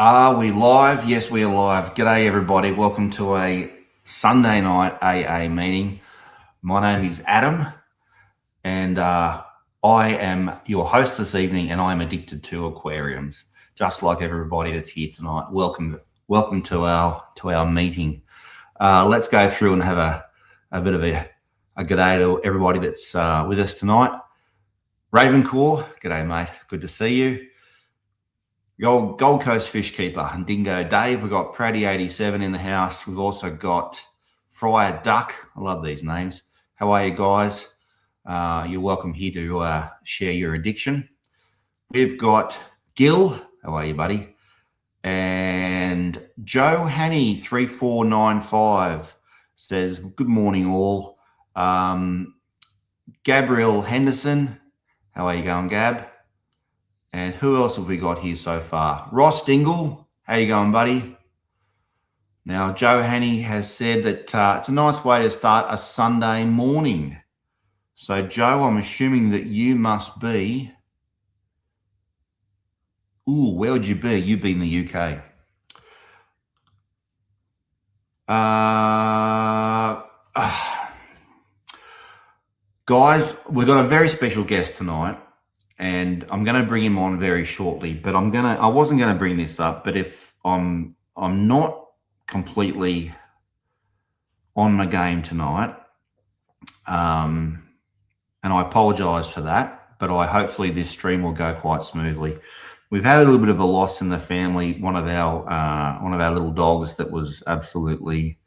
Are we live? Yes, we are live. G'day, everybody. Welcome to a Sunday night AA meeting. My name is Adam, and I am your host this evening, and I am addicted to aquariums, just like everybody that's here tonight. Welcome to our meeting. Let's go through and have a bit of a g'day to everybody that's with us tonight. Ravencore, g'day, mate. Good to see you. The old Gold Coast fish keeper and Dingo Dave. We've got Praddy87 in the house. We've also got Friar Duck. I love these names. How are you guys? You're welcome here to share your addiction. We've got Gil. How are you, buddy? And Joe Hanny 3495 says, good morning all. Gabriel Henderson. How are you going, Gab? And who else have we got here so far? Ross Dingle, how you going, buddy? Now, Joe Hanny has said that it's a nice way to start a Sunday morning. So, Joe, I'm assuming that you must be... Ooh, where would you be? You'd be in the UK. Guys, we've got a very special guest tonight. And I'm going to bring him on very shortly, but I wasn't going to bring this up, but if I'm not completely on my game tonight, and I apologize for that, but hopefully this stream will go quite smoothly. We've had a little bit of a loss in the family. One of our little dogs that was absolutely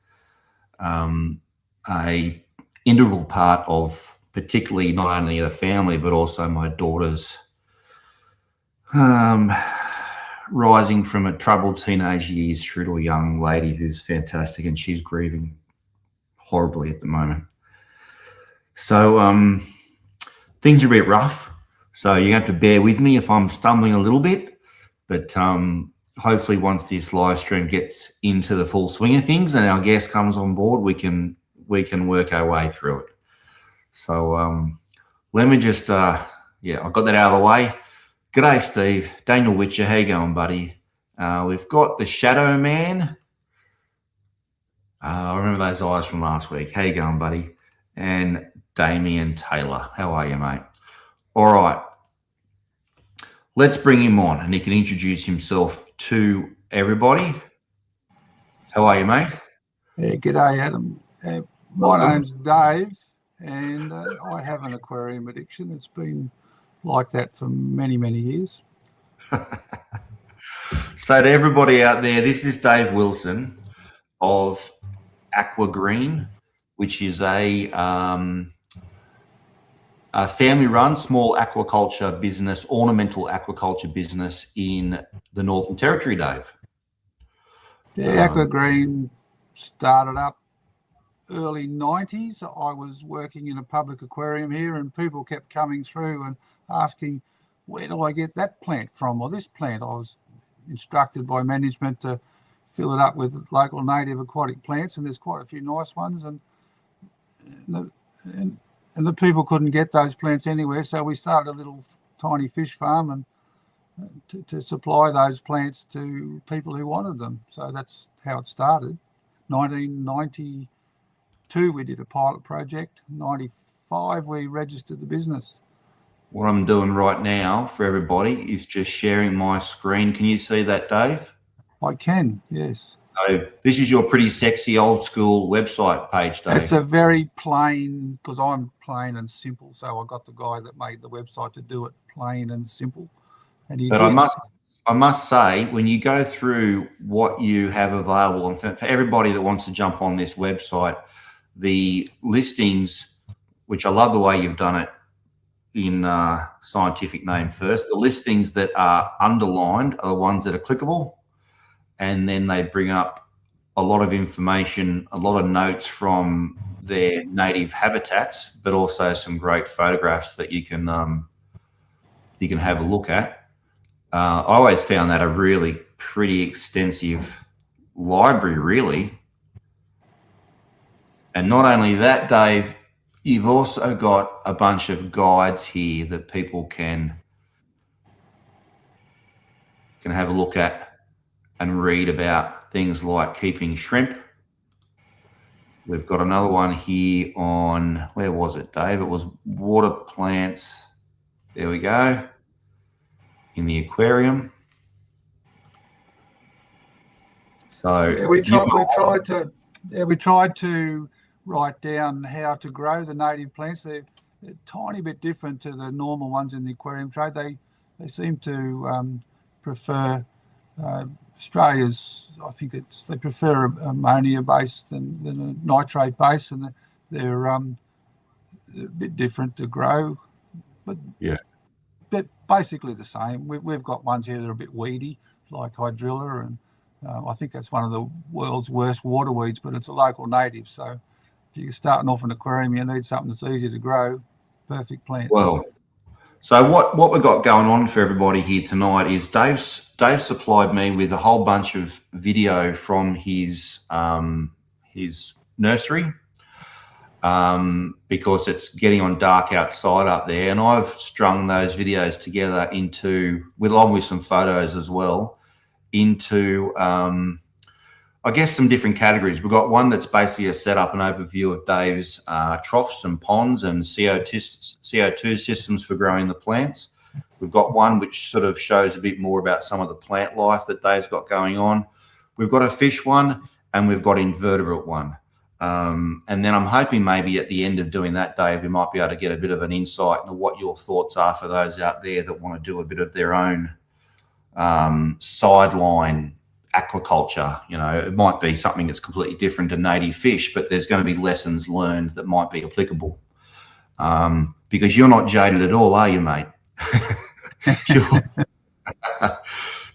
a integral part of particularly not only the family, but also my daughter's rising from a troubled teenage years through to a young lady who's fantastic, and she's grieving horribly at the moment. So things are a bit rough. So you have to bear with me if I'm stumbling a little bit, but hopefully once this live stream gets into the full swing of things and our guest comes on board, we can work our way through it. So let me just, I got that out of the way. G'day, Steve. Daniel Witcher, how you going, buddy? We've got the Shadow Man. I remember those eyes from last week. How you going, buddy? And Damien Taylor. How are you, mate? All right. Let's bring him on, and he can introduce himself to everybody. How are you, mate? Yeah, g'day, Adam. My name's Dave. And I have an aquarium addiction. It's been like that for many, many years. So to everybody out there, this is Dave Wilson of Aquagreen, which is a family-run small aquaculture business, ornamental aquaculture business in the Northern Territory, Dave. Yeah, Aquagreen started up early 90s. I was working in a public aquarium here, and people kept coming through and asking, where do I get that plant from, or this plant? I was instructed by management to fill it up with local native aquatic plants, and there's quite a few nice ones, and the people couldn't get those plants anywhere, so we started a little tiny fish farm and to supply those plants to people who wanted them. So that's how it started. 1992 we did a pilot project. 95 we registered the business. What I'm doing right now for everybody is just sharing my screen. Can you see that, Dave? I can, yes. So this is your pretty sexy old school website page, Dave. It's a very plain, because I'm plain and simple, so I got the guy that made the website to do it plain and simple. And he did. I must say, when you go through what you have available, and for everybody that wants to jump on this website, the listings, which I love the way you've done it in scientific name first, the listings that are underlined are the ones that are clickable, and then they bring up a lot of information, a lot of notes from their native habitats, but also some great photographs that you can have a look at. I always found that a really pretty extensive library, really. And not only that, Dave, you've also got a bunch of guides here that people can have a look at and read about things like keeping shrimp. We've got another one here on, where was it, Dave? It was water plants. There we go. In the aquarium. So yeah, we tried to write down how to grow the native plants. They're a tiny bit different to the normal ones in the aquarium trade. They seem to prefer Australia's. I think they prefer ammonia base than a nitrate base, and they're a bit different to grow. But yeah, but basically the same. We've got ones here that are a bit weedy, like hydrilla, and I think that's one of the world's worst water weeds, but it's a local native. So if you're starting off an aquarium, you need something that's easy to grow. Perfect plant. Well, so what we've got going on for everybody here tonight is Dave supplied me with a whole bunch of video from his nursery. Because it's getting on dark outside up there, and I've strung those videos together along with some photos as well, into I guess some different categories. We've got one that's basically a setup and overview of Dave's troughs and ponds and CO2 systems for growing the plants. We've got one which sort of shows a bit more about some of the plant life that Dave's got going on. We've got a fish one, and we've got invertebrate one. And then I'm hoping maybe at the end of doing that, Dave, we might be able to get a bit of an insight into what your thoughts are for those out there that want to do a bit of their own sideline aquaculture. You know, it might be something that's completely different to native fish, but there's going to be lessons learned that might be applicable. Because you're not jaded at all, are you, mate?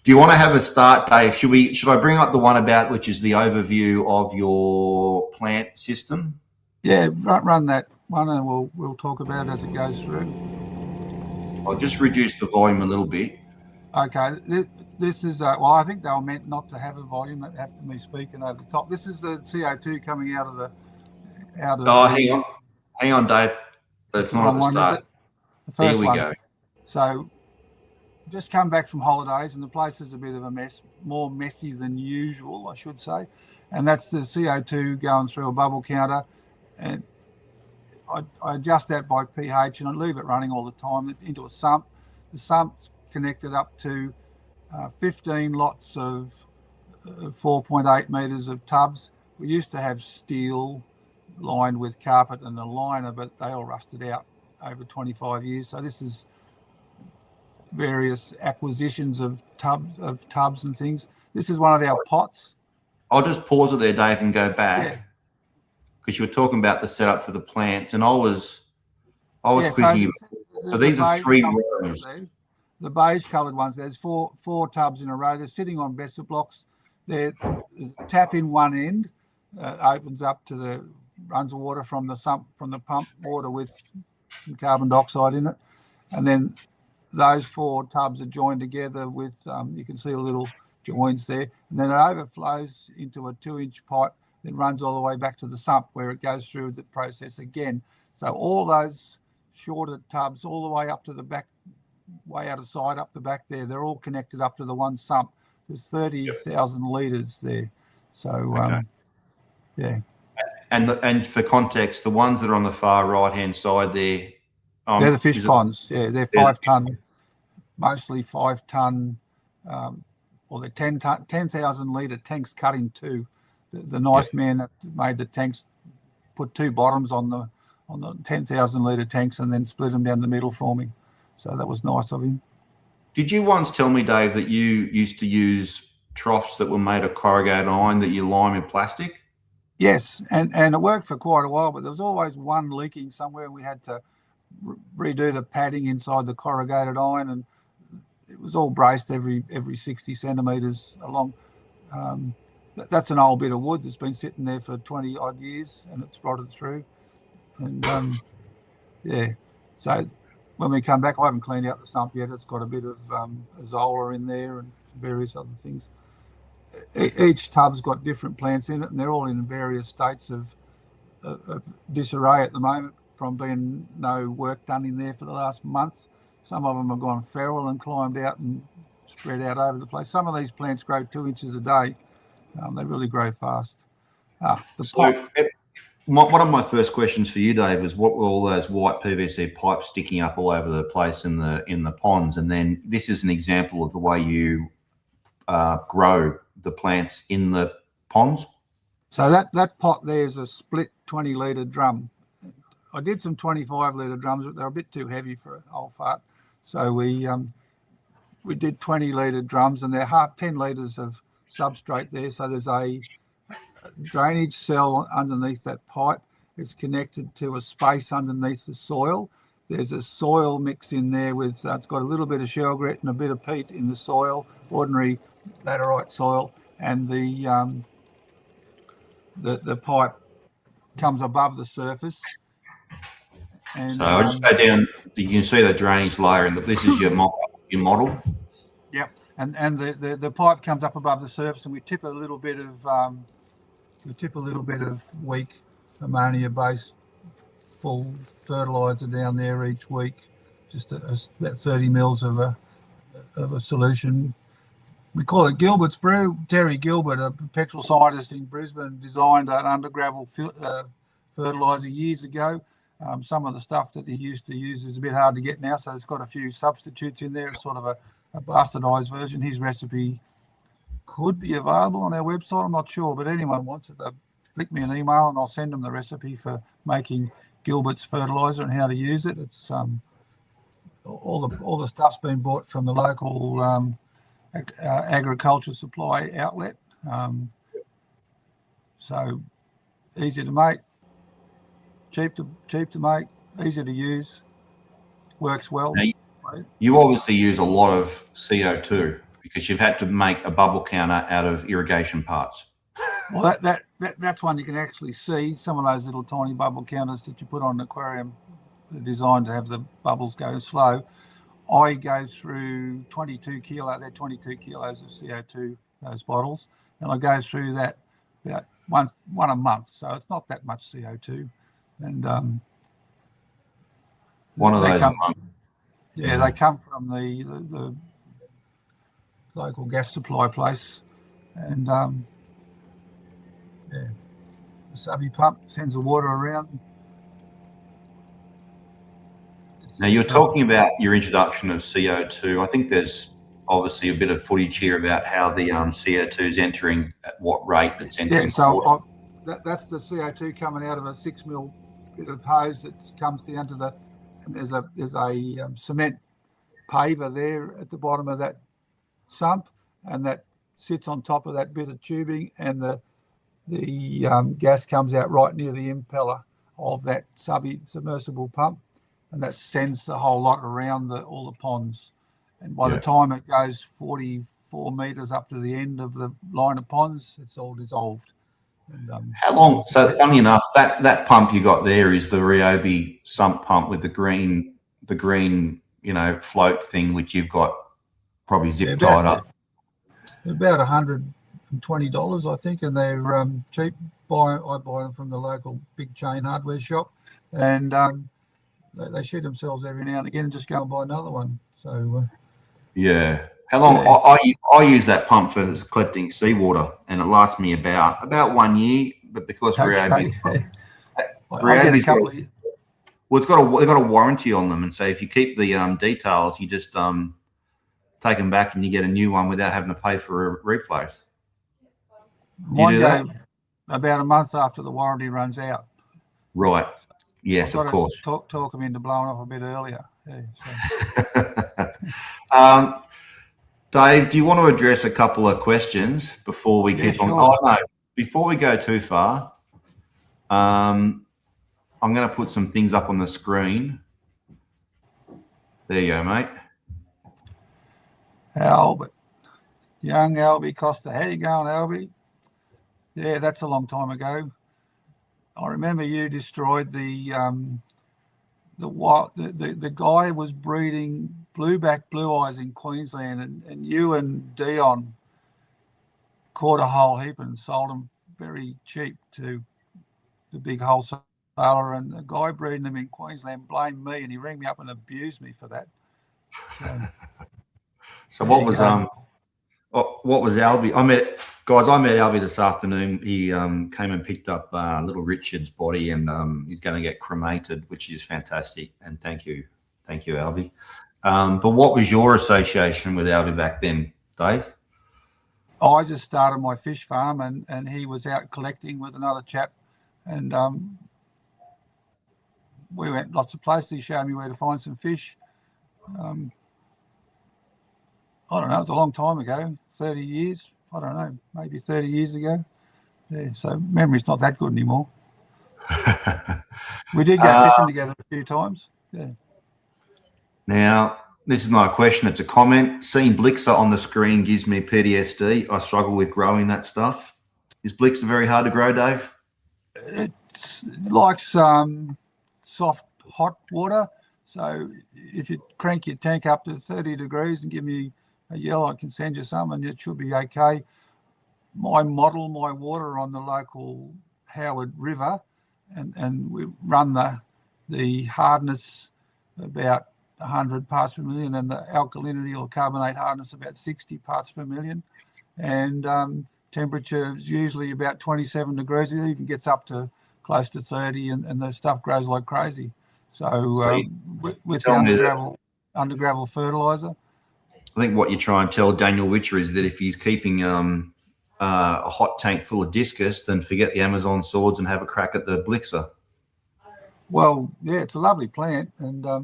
Do you want to have a start, Dave? Should I bring up the one about which is the overview of your plant system? Yeah, run that one, and we'll talk about it as it goes through. I'll just reduce the volume a little bit. Okay, this is well, I think they were meant not to have a volume. They have to be speaking over the top. This is the CO2 coming out of the. Hang on, Dave. That's not at the start. The first Here we one. go. So, just come back from holidays, and the place is a bit of a mess, more messy than usual, I should say. And that's the CO2 going through a bubble counter, and I adjust that by pH, and I leave it running all the time into a sump. The sump's connected up to 15 lots of 4.8 meters of tubs. We used to have steel lined with carpet and a liner, but they all rusted out over 25 years. So this is various acquisitions of tubs and things. This is one of our pots. I'll just pause it there, Dave, and go back, because you were talking about the setup for the plants, and I was quizzing you. So these are 3 rows. The beige coloured ones. There's four tubs in a row. They're sitting on Besser blocks. There's a tap in one end, opens up to runs the water from the sump, from the pump water with some carbon dioxide in it, and then those 4 tubs are joined together with you can see a little joins there, and then it overflows into a 2-inch pipe that runs all the way back to the sump where it goes through the process again. So all those shorter tubs all the way up to the back, way out of sight up the back there, they're all connected up to the one sump. There's 30,000 litres there. So yeah. And for context, the ones that are on the far right hand side there, they're the fish ponds. Yeah, they're 5 tonne, mostly 5 tonne, or they're 10,000 litre tanks cut in 2. The nice man that made the tanks put 2 bottoms on the 10,000 litre tanks and then split them down the middle for me. So that was nice of him. Did you once tell me, Dave, that you used to use troughs that were made of corrugated iron that you lime in plastic? Yes, and it worked for quite a while, but there was always one leaking somewhere, and we had to redo the padding inside the corrugated iron, and it was all braced every 60 centimetres along. That's an old bit of wood that's been sitting there for 20 odd years, and it's rotted through. And so when we come back, I haven't cleaned out the sump yet. It's got a bit of Zola in there and various other things. Each tub's got different plants in it, and they're all in various states of disarray at the moment from being no work done in there for the last month. Some of them have gone feral and climbed out and spread out over the place. Some of these plants grow 2 inches a day. They really grow fast. One of my first questions for you, Dave, was what were all those white PVC pipes sticking up all over the place in the ponds? And then this is an example of the way you grow the plants in the ponds. So that pot there is a split 20-litre drum. I did some 25-litre drums, but they're a bit too heavy for an old fart. So we did 20-litre drums, and they're 10 litres of substrate there. So there's a drainage cell underneath that pipe. It's connected to a space underneath the soil. There's a soil mix in there with it's got a little bit of shell grit and a bit of peat in the soil, ordinary laterite soil, and the pipe comes above the surface. And, so I'll just go down. You can see the drainage layer, and this is your model. Yep, and the pipe comes up above the surface, and we tip a little bit of weak ammonia-based full fertilizer down there each week, just about 30 mils of a solution. We call it Gilbert's brew. Terry Gilbert, a petrol scientist in Brisbane, designed an undergravel fertilizer years ago. Some of the stuff that he used to use is a bit hard to get now, so it's got a few substitutes in there. It's sort of a bastardized version. His recipe could be available on our website. I'm not sure, but anyone wants it, flick me an email and I'll send them the recipe for making Gilbert's fertilizer and how to use it. It's all the stuff's been bought from the local agriculture supply outlet. So easy to make, cheap to make, easy to use, works well. Now, you obviously use a lot of CO2 because you've had to make a bubble counter out of irrigation parts. Well, that's one you can actually see. Some of those little tiny bubble counters that you put on an aquarium are designed to have the bubbles go slow. I go through 22 kilos of CO2, those bottles, and I go through that about one a month. So it's not that much CO2. And one of those a month. Yeah, they come from the local gas supply place, and the subby pump sends the water around. Now you're talking about your introduction of CO2. I think there's obviously a bit of footage here about how the CO2 is entering, at what rate it's entering. Yeah, so that's the CO2 coming out of a 6 mil bit of hose that comes down to the. And there's a cement paver there at the bottom of that sump, and that sits on top of that bit of tubing, and the gas comes out right near the impeller of that submersible pump, and that sends the whole lot around all the ponds. And by the time it goes 44 meters up to the end of the line of ponds, it's all dissolved. And, how long? So funny enough, that pump you got there is the Ryobi sump pump with the green float thing, which you've got probably zip tied up. About $120, I think, and they're cheap. I buy them from the local big chain hardware shop, and they shoot themselves every now and again and just go and buy another one. So yeah. How long? Yeah. I use that pump for collecting seawater, and it lasts me about 1 year. But because Ryobi's a couple of years. Well, they've got a warranty on them, and so if you keep the details, you just take them back and you get a new one without having to pay for a replace. Mine go about a month after the warranty runs out. Right. Yes, of course. Talk them into blowing off a bit earlier. Yeah, so. Dave, do you want to address a couple of questions before we keep on? Oh, no, before we go too far, I'm going to put some things up on the screen. There you go, mate. Albert, young Albie Costa. How you going, Albie? Yeah, that's a long time ago. I remember you destroyed the guy was breeding blueback blue eyes in Queensland, and you and Dion caught a whole heap and sold them very cheap to the big wholesaler, and the guy breeding them in Queensland blamed me, and he rang me up and abused me for that. So, So what was Albie? I met Albie this afternoon. He came and picked up little Richard's body, and he's going to get cremated, which is fantastic. And thank you, Albie. But what was your association with Albie back then, Dave? I just started my fish farm, and he was out collecting with another chap, and we went lots of places. He showed me where to find some fish. I don't know, it's a long time ago, 30 years, I don't know, maybe 30 years ago. Yeah, so memory's not that good anymore. We did go fishing together a few times. Yeah. Now, this is not a question, it's a comment. Seeing Blixer on the screen gives me PTSD. I struggle with growing that stuff. Is Blixer very hard to grow, Dave? It's like soft, hot water. So if you crank your tank up to 30 degrees and give me a yell, I can send you some and it should be okay. I model my water on the local Howard River, and we run the hardness about 100 parts per million and the alkalinity or carbonate hardness about 60 parts per million. And temperature is usually about 27 degrees. It even gets up to close to 30, and the stuff grows like crazy. So with the under gravel fertilizer. I think what you try and tell Daniel Witcher is that if he's keeping a hot tank full of discus, then forget the Amazon swords and have a crack at the Blixer. Well, yeah, it's a lovely plant, and I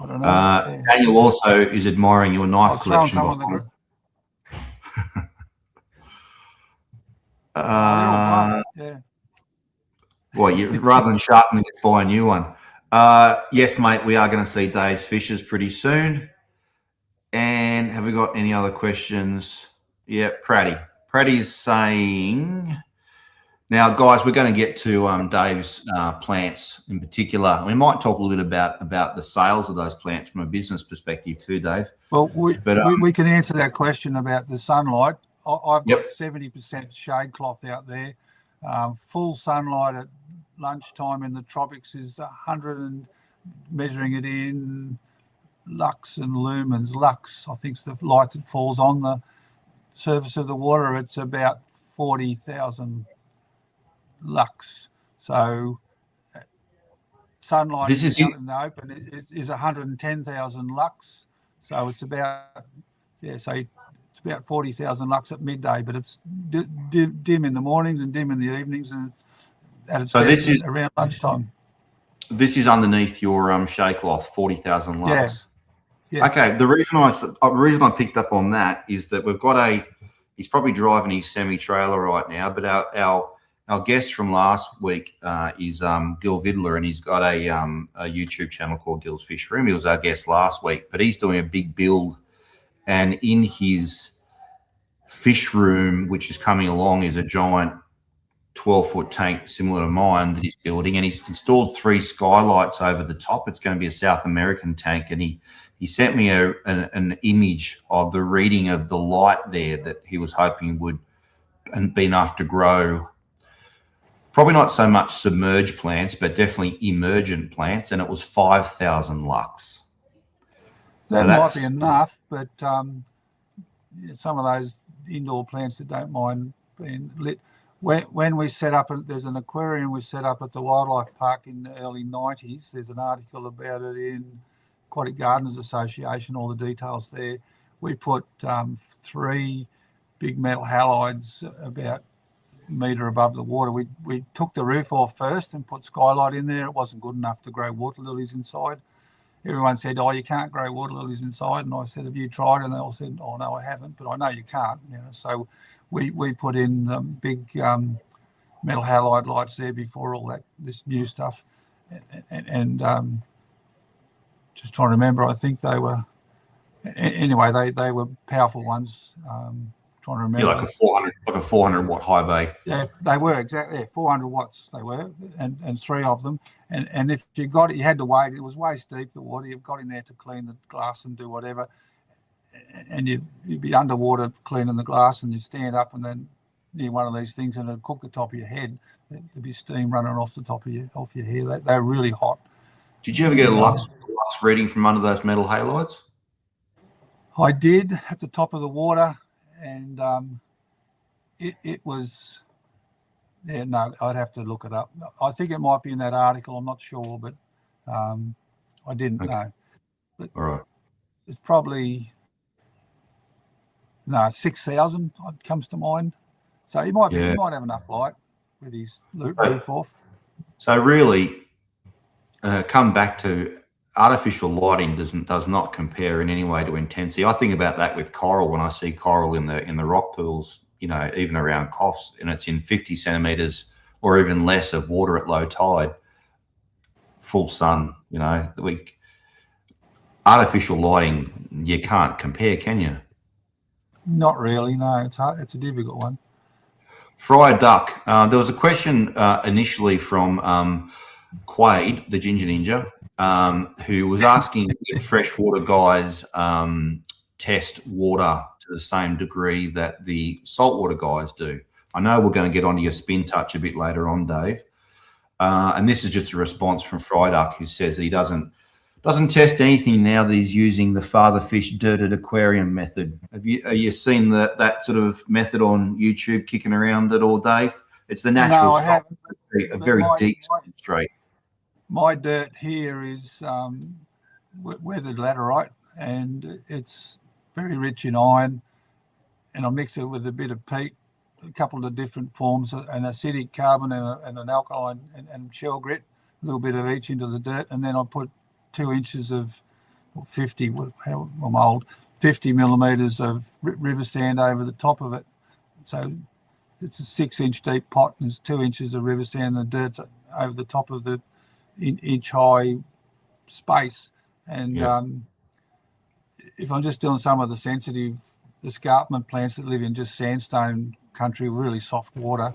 don't know. Yeah. Daniel also is admiring your knife collection. Yeah. Well, rather than sharpening it, buy a new one. Yes, mate, we are going to see Dave's fishes pretty soon. And have we got any other questions? Yeah, Praddy's saying, now, guys, we're going to get to Dave's plants in particular. We might talk a little bit about the sales of those plants from a business perspective too, Dave. Well, we can answer that question about the sunlight. I've got 70% shade cloth out there. Full sunlight at lunchtime in the tropics is 100 and measuring it in lux and lumens. Lux, I think, is the light that falls on the surface of the water. It's about 40,000 lux. So sunlight out in the open is 110,000 lux. So it's about, it's about 40,000 lux at midday, but it's dim in the mornings and dim in the evenings, and at its best around lunchtime. This is underneath your shade cloth, 40,000 lux. Yeah. Yes. Okay. The reason I picked up on that is that we've got he's probably driving his semi-trailer right now, but our guest from last week is Gil Vidler, and he's got a YouTube channel called Gil's Fish Room. He was our guest last week, but he's doing a big build, and in his fish room, which is coming along, is a giant 12-foot tank similar to mine that he's building, and he's installed 3 skylights over the top. It's going to be a South American tank, and he sent me an image of the reading of the light there that he was hoping would be enough to grow probably not so much submerged plants, but definitely emergent plants, and it was 5,000 lux. That might be enough, but some of those indoor plants that don't mind being lit. When we set up, there's an aquarium we set up at the Wildlife Park in the early 90s. There's an article about it in Aquatic Gardeners Association, all the details there. We put 3 big metal halides about a metre above the water. We took the roof off first and put skylight in there. It wasn't good enough to grow water lilies inside. Everyone said, "Oh, you can't grow water lilies inside." And I said, "Have you tried?" And they all said, "Oh, no, I haven't, but I know you can't." So we put in big metal halide lights there before all this new stuff, and just trying to remember. I think they were anyway. They were powerful ones. Trying to remember. Yeah, like a 400 watt high bay. Yeah, they were exactly 400 watts. They were, and 3 of them. And if you got it, you had to wait. It was waist deep, the water. You've got in there to clean the glass and do whatever, and you'd be underwater cleaning the glass, and you'd stand up and then near one of these things, and it'd cook the top of your head. There'd be steam running off the top of your hair. They're really hot. Did you ever get a lux ducks reading from under those metal halides? I did at the top of the water, and it was, yeah, no, I'd have to look it up. I think it might be in that article. I'm not sure, but I didn't know. But all right. it's probably, no, 6,000 comes to mind. So he might have enough light with his roof off. So really, come back to artificial lighting does not compare in any way to intensity. I think about that with coral when I see coral in the rock pools, you know, even around coughs, and it's in 50 centimeters or even less of water at low tide, full sun. You know, artificial lighting, you can't compare, can you? Not really. No, it's hard. It's a difficult one. Fried duck. There was a question initially from Quade, the Ginger Ninja, who was asking if freshwater guys test water to the same degree that the saltwater guys do. I know we're going to get onto your spin touch a bit later on, Dave. And this is just a response from Fryduck, who says that he doesn't test anything now that he's using the father fish dirted aquarium method. Have you seen that sort of method on YouTube kicking around at all, Dave? It's the natural stop, a very deep substrate. My dirt here is weathered laterite, and it's very rich in iron, and I mix it with a bit of peat, a couple of different forms, an acidic carbon and an alkaline and shell grit, a little bit of each into the dirt, and then I put 2 inches of 50 millimeters of river sand over the top of it. So it's a 6-inch deep pot, and there's 2 inches of river sand, and the dirt's over the top of the inch high space. And if I'm just doing some of the sensitive escarpment plants that live in just sandstone country, really soft water,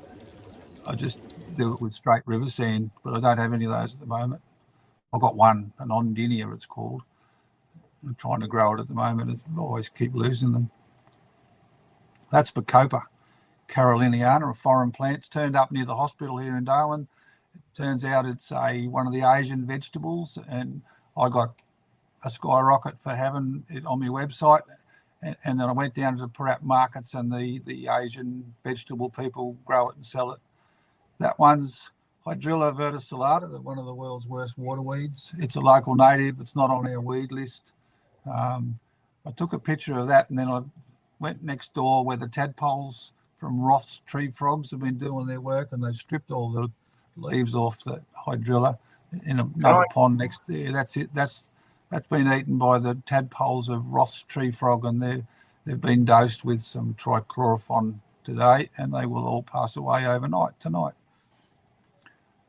I just do it with straight river sand, but I don't have any of those at the moment. I've got one, an ondinia it's called. I'm trying to grow it at the moment. I always keep losing them. That's Bacopa caroliniana, a foreign plant. It's turned up near the hospital here in Darwin. It turns out it's one of the Asian vegetables, and I got a skyrocket for having it on my website. And then I went down to the Parap markets, and the Asian vegetable people grow it and sell it. That one's Hydrilla verticillata, one of the world's worst water weeds. It's a local native. It's not on our weed list. I took a picture of that, and then I went next door where the tadpoles from Roth's tree frogs have been doing their work, and they've stripped all the leaves off the Hydrilla in another pond next there. That's it. That's been eaten by the tadpoles of Roth's tree frog, and they've been dosed with some trichlorophon today, and they will all pass away overnight tonight.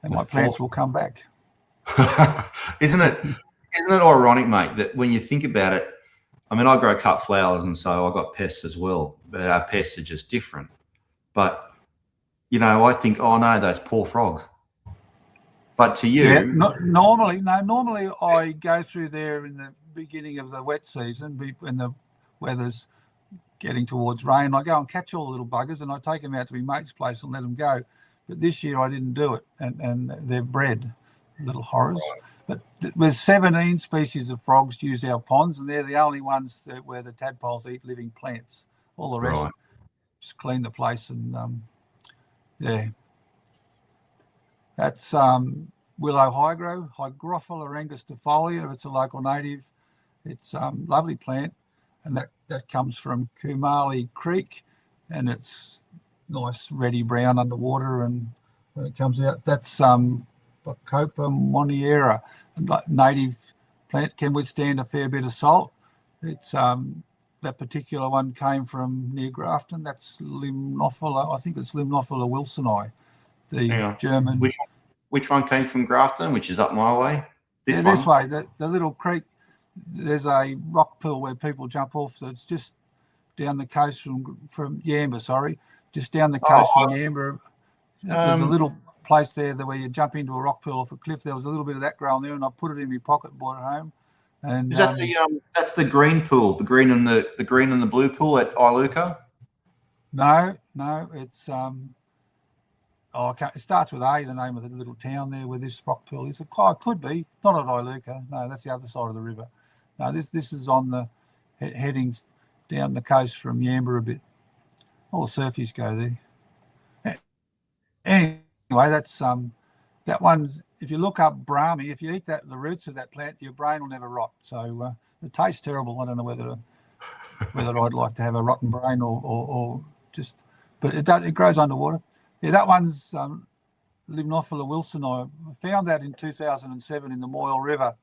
And my plants will come back. Isn't it ironic, mate, that when you think about it, I mean, I grow cut flowers, and so I got pests as well, but our pests are just different. But, you know, I think, oh no, those poor frogs. But to you, normally I go through there in the beginning of the wet season when the weather's getting towards rain. I go and catch all the little buggers, and I take them out to my mate's place and let them go. But this year I didn't do it, and they're bred, little horrors. But there's 17 species of frogs use our ponds, and they're the only ones where the tadpoles eat living plants. All the rest just clean the place, and that's willow hygrophila angustifolia. It's a local native. It's a lovely plant, and that comes from Kumali Creek, and it's nice reddy brown underwater, and when it comes out, that's Bacopa moniera, native plant, can withstand a fair bit of salt. It's that particular one came from near Grafton. That's Limnophila, I think it's Limnophila wilsoni, the German. Which one came from Grafton, which is up my way? This way, the little creek. There's a rock pool where people jump off. So it's just down the coast from Yamba, just down the coast from Yamba. There's a little place there where you jump into a rock pool off a cliff. There was a little bit of that growing there, and I put it in my pocket and brought it home. And is that that's the green pool, the green and the blue pool at Iluka? No, it's Oh, it starts with A, the name of the little town there where this rock pool is. It could be, not at Iluka. No, that's the other side of the river. No, this is on the headings down the coast from Yamba a bit. All the surfies go there. Anyway, that's that one's. If you look up Brahmi, if you eat the roots of that plant, your brain will never rot. So it tastes terrible. I don't know whether I'd like to have a rotten brain or just, but it grows underwater. Yeah, that one's Limnophila wilson. I found that in 2007 in the Moyle River.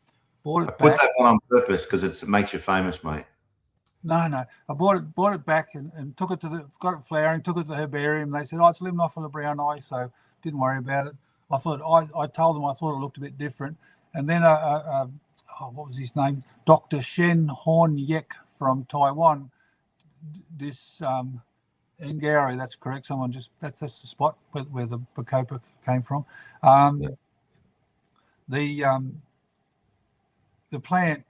Bought it back. Put that one on purpose because it makes you famous, mate. No. I bought it back and took it got it flowering, took it to the herbarium. They said, oh, it's Limnophila browni, so didn't worry about it. I thought, I told them I thought it looked a bit different. And then, what was his name? Dr. Shen Horn Yek from Taiwan. This Ngari, that's correct. That's the spot where the Bacopa came from. The plant,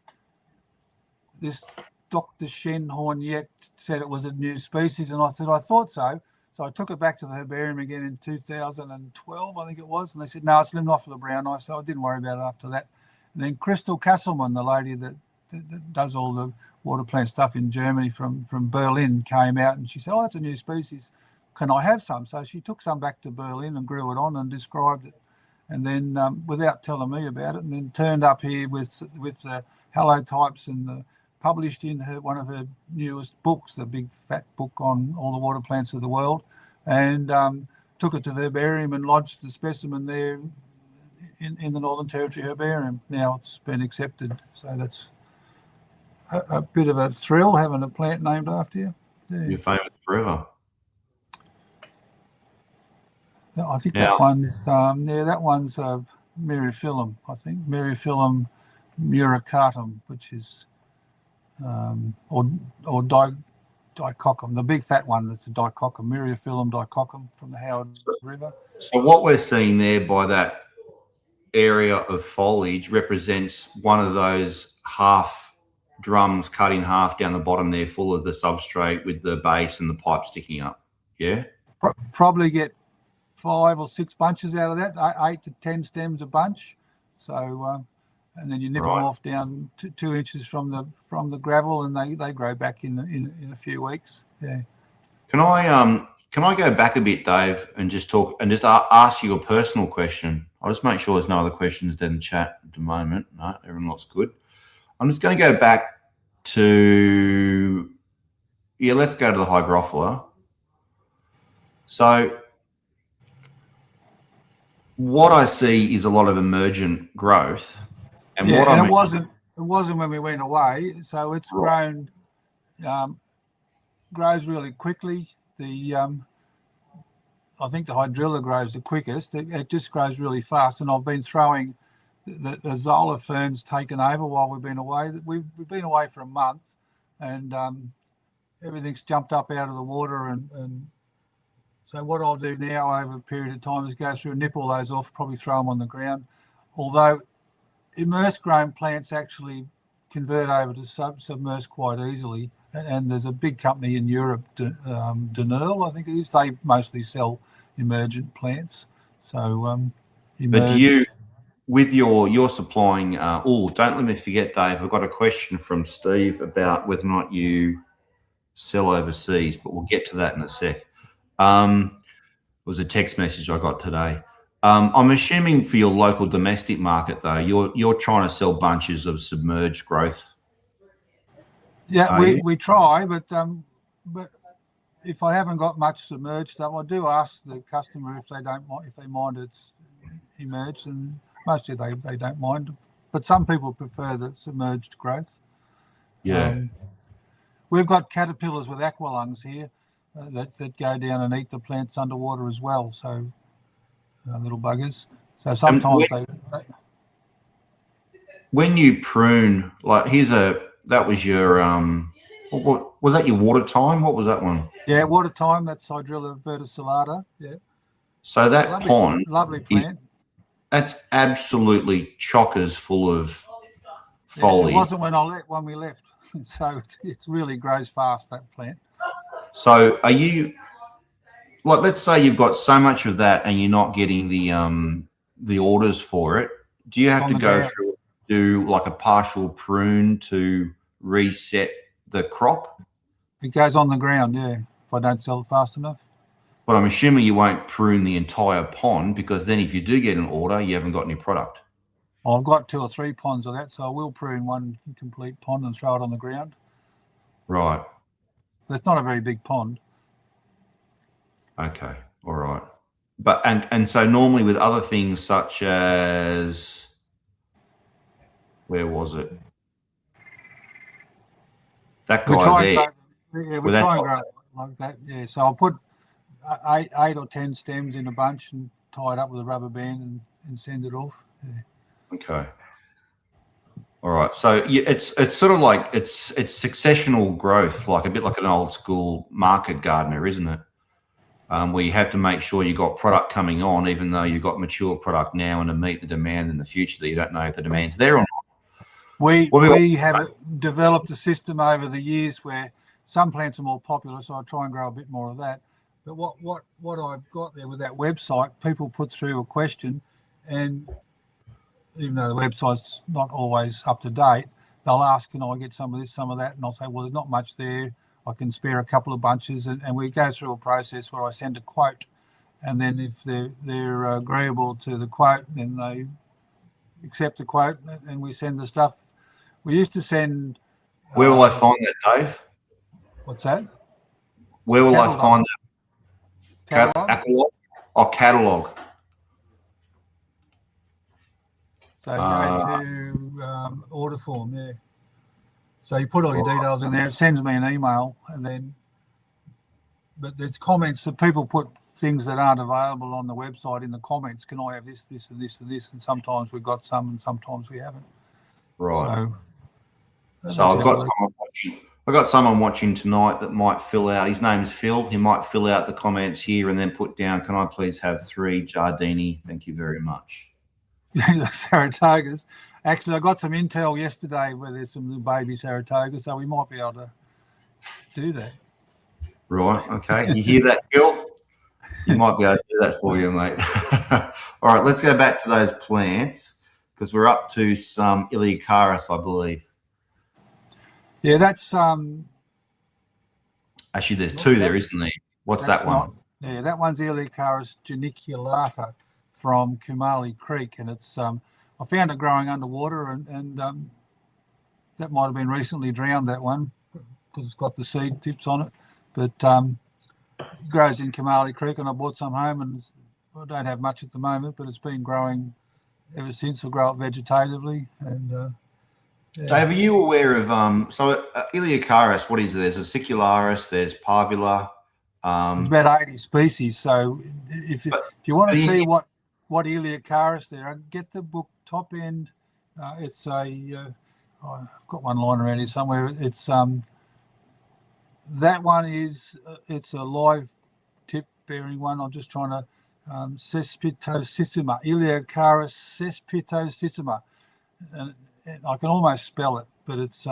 this Dr. Shen Horn Yek said it was a new species, and I said, I thought so. So I took it back to the herbarium again in 2012, I think it was, and they said, no, it's Limnophila browni, so I didn't worry about it after that. And then Crystal Kasselman, the lady that does all the water plant stuff in Germany from Berlin, came out and she said, oh, that's a new species. Can I have some? So she took some back to Berlin and grew it on and described it. And then without telling me about it, and then turned up here with the halotypes and published in one of her newest books, the big fat book on all the water plants of the world, and took it to the herbarium and lodged the specimen there in the Northern Territory Herbarium. Now it's been accepted, so that's a bit of a thrill having a plant named after you. Yeah. You're famous forever. I think that one's Myriophyllum, I think. Myriophyllum muricatum, which is or dicoccum, the big fat one that's a dicoccum, Myriophyllum dicoccum from the Howard River. So what we're seeing there by that area of foliage represents one of those half drums cut in half down the bottom there, full of the substrate with the base and the pipe sticking up. Yeah? Probably get 5 or 6 bunches out of that, 8 to 10 stems a bunch. So and then you nip them off down 2 inches from the gravel, and they grow back in a few weeks. Yeah. Can I go back a bit, Dave, and just talk and just ask you a personal question? I'll just make sure there's no other questions in the chat at the moment. No, everyone looks good. I'm just going to go back to let's go to the Hygrophila. So what I see is a lot of emergent growth. And it wasn't when we went away. So it's grown, grows really quickly. I think the hydrilla grows the quickest. It just grows really fast. And I've been throwing the Zola ferns taken over while we've been away. We've been away for a month, and everything's jumped up out of the water. And so what I'll do now over a period of time is go through and nip all those off, probably throw them on the ground. Although immersed grown plants actually convert over to submersed quite easily. And there's a big company in Europe, Deneuve, I think it is. They mostly sell emergent plants. So but do you, with you're supplying, don't let me forget, Dave, I've got a question from Steve about whether or not you sell overseas, but we'll get to that in a sec. It was a text message I got today. I'm assuming for your local domestic market, though, you're trying to sell bunches of submerged growth. Yeah, we try, but if I haven't got much submerged stuff, I do ask the customer if they mind it's emerged, and mostly they don't mind. But some people prefer the submerged growth. Yeah, we've got caterpillars with aqualungs here that go down and eat the plants underwater as well. So little buggers. So sometimes when you prune, like that was your what was that, your water time? What was that one? Yeah, water time. That's Hydrilla verticillata. Yeah. So that pond, lovely plant. That's absolutely chockers full of foliage. It wasn't when we left. So it really grows fast, that plant. So are you like, let's say you've got so much of that and you're not getting the orders for it. Do you have to go through, do like a partial prune to reset the crop? It goes on the ground, yeah, if I don't sell it fast enough. But I'm assuming you won't prune the entire pond, because then if you do get an order, you haven't got any product. I've got 2 or 3 ponds of that, so I will prune one complete pond and throw it on the ground. Right. But it's not a very big pond. Okay. All right. But and so normally with other things such as, where was it? That guy there. We try and grow it like that. Yeah. So I'll put 8 or 10 stems in a bunch and tie it up with a rubber band and send it off. Yeah. Okay. All right. So it's sort of like it's successional growth, like a bit like an old school market gardener, isn't it? Where you have to make sure you got product coming on, even though you've got mature product now, and to meet the demand in the future that you don't know if the demand's there or not. We have developed a system over the years where some plants are more popular, so I try and grow a bit more of that. But what I've got there with that website, people put through a question, and even though the website's not always up to date, they'll ask, can I get some of this, some of that? And I'll say, well, there's not much there. I can spare a couple of bunches. And we go through a process where I send a quote. And then if they're agreeable to the quote, then they accept the quote and we send the stuff. We used to send... Where will I find that, Dave? What's that? Where will I find that? Catalog? Catalog. So go to order form, yeah. So you put all your details in there. It sends me an email, and then, but there's comments that people put things that aren't available on the website in the comments. Can I have this, this, and this, and this? And sometimes we've got some, and sometimes we haven't. Right. So I've got someone watching tonight that might fill out. His name is Phil. He might fill out the comments here and then put down, "Can I please have 3 Giardini? Thank you very much." Saratogas. Actually, I got some intel yesterday where there's some little baby Saratogas, so we might be able to do that. Right. Okay. You hear that, Phil? You might be able to do that for you, mate. All right. Let's go back to those plants, because we're up to some Iliacaris, I believe. Yeah, that's actually there's 2 there, isn't there? What's that one? Yeah, that one's Iliacaris geniculata from Kumali Creek, and it's I found it growing underwater, and that might have been recently drowned, that one, because it's got the seed tips on it. But it grows in Kumali Creek, and I brought some home, and I don't have much at the moment, but it's been growing ever since. I grow it vegetatively. And yeah. Dave, are you aware of Iliacaris? What is it? There's Acicularis, there's Parvula. There's about 80 species. So if you want to see what Iliacaris there, I get the book Top End. It's I've got one lying around here somewhere. It's that one is it's a live tip bearing one. I'm just trying to Cespitosissima, Iliacaris Cespitosissima, and I can almost spell it, but it's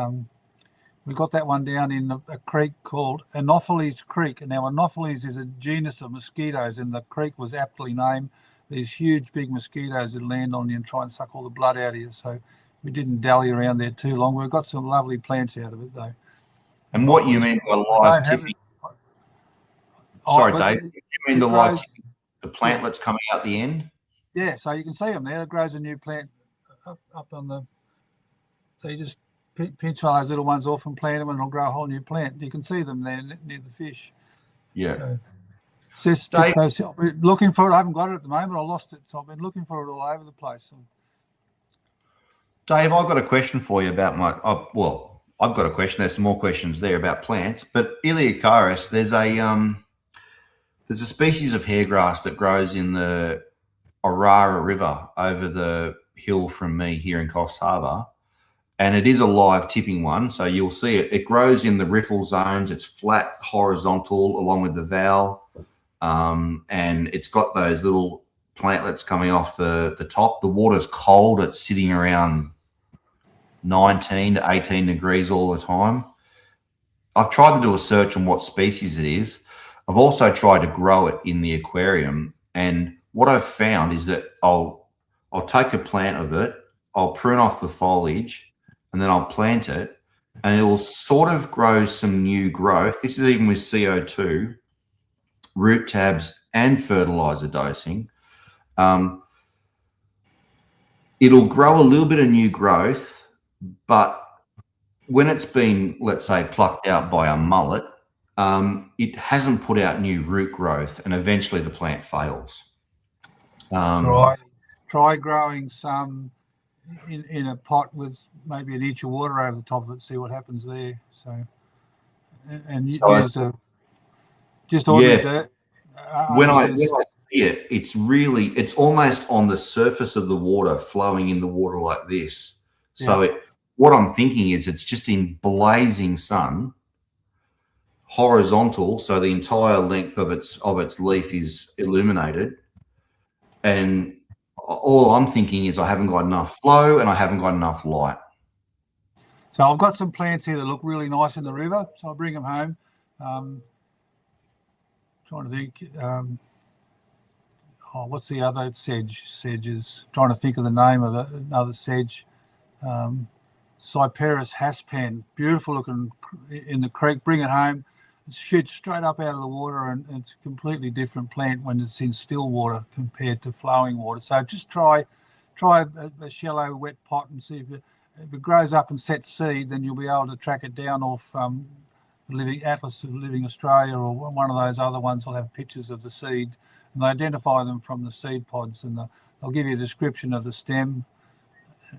we got that one down in a creek called Anopheles Creek. And now Anopheles is a genus of mosquitoes, and the creek was aptly named. These huge big mosquitoes that land on you and try and suck all the blood out of you. So we didn't dally around there too long. We've got some lovely plants out of it, though. And what you mean by live tipping? Sorry, Dave. You mean the live tipping, the plantlets coming out the end? Yeah, so you can see them there. It grows a new plant up on the... So you just pinch all those little ones off and plant them, and it'll grow a whole new plant. You can see them there near the fish. Yeah. So, I've been looking for it. I haven't got it at the moment. I lost it, so I've been looking for it all over the place. So. Dave, I've got a question for you about my... I've got a question. There's some more questions there about plants. But Iliacaris, there's a species of hairgrass that grows in the Orara River over the hill from me here in Coffs Harbour. And it is a live tipping one. So you'll see it. It grows in the riffle zones. It's flat, horizontal, along with the valve. And it's got those little plantlets coming off the top. The water's cold. It's sitting around 19 to 18 degrees all the time. I've tried to do a search on what species it is. I've also tried to grow it in the aquarium, and what I've found is that I'll take a plant of it, I'll prune off the foliage, and then I'll plant it, and it will sort of grow some new growth. This is even with CO2, root tabs, and fertilizer dosing. It'll grow a little bit of new growth, but when it's been, let's say, plucked out by a mullet, it hasn't put out new root growth, and eventually the plant fails. Try growing some in a pot with maybe an inch of water over the top of it. See what happens there. So, and use just ordinary dirt. When I see it, it's almost on the surface of the water, flowing in the water like this. So what I'm thinking is it's just in blazing sun, horizontal, so the entire length of its leaf is illuminated, and all I'm thinking is I haven't got enough flow and I haven't got enough light. So I've got some plants here that look really nice in the river, so I'll bring them home. Trying to think, what's the other sedges? Trying to think of the name of another sedge. Cyperus haspen, beautiful looking in the creek. Bring it home. It shoots straight up out of the water, and it's a completely different plant when it's in still water compared to flowing water. So just try a shallow, wet pot and see if it grows up and sets seed. Then you'll be able to track it down off Living Atlas of Living Australia, or one of those other ones. Will have pictures of the seed, and they identify them from the seed pods, and they'll give you a description of the stem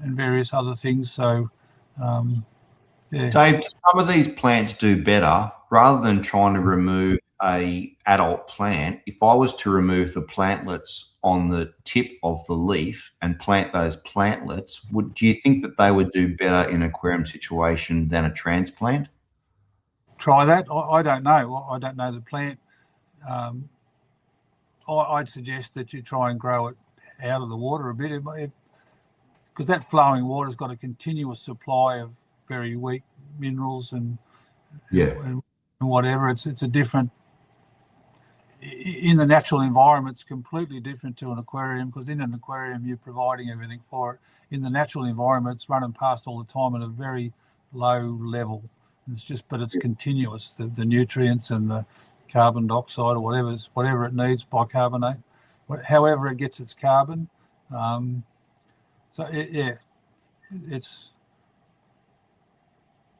and various other things. So. Dave, some of these plants do better rather than trying to remove a adult plant. If I was to remove the plantlets on the tip of the leaf and plant those plantlets, do you think that they would do better in an aquarium situation than a transplant? Try that. I don't know. I don't know the plant. I'd suggest that you try and grow it out of the water a bit, because that flowing water's got a continuous supply of very weak minerals and whatever. It's a different, in the natural environment, it's completely different to an aquarium, because in an aquarium you're providing everything for it. In the natural environment, it's running past all the time at a very low level. But it's continuous. The nutrients and the carbon dioxide or whatever it needs, bicarbonate, however it gets its carbon.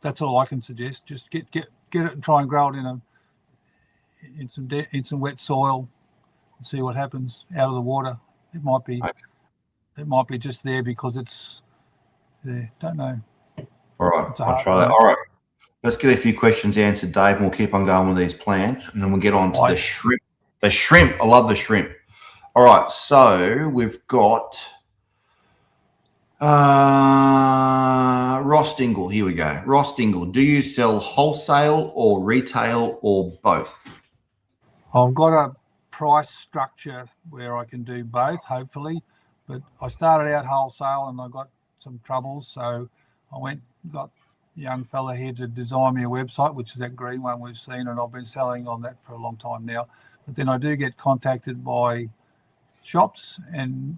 That's all I can suggest. Just get it and try and grow it in some wet soil and see what happens out of the water. It might be just there because it's there. Don't know. All right, I'll try that. All right, let's get a few questions answered, Dave, and we'll keep on going with these plants, and then we'll get on to the shrimp. The shrimp, I love the shrimp. All right, so we've got Ross Dingle. Here we go. Ross Dingle, do you sell wholesale or retail or both? I've got a price structure where I can do both, hopefully, but I started out wholesale and I got some troubles, so I got a young fella here to design me a website, which is that green one we've seen, and I've been selling on that for a long time now. But then I do get contacted by shops, and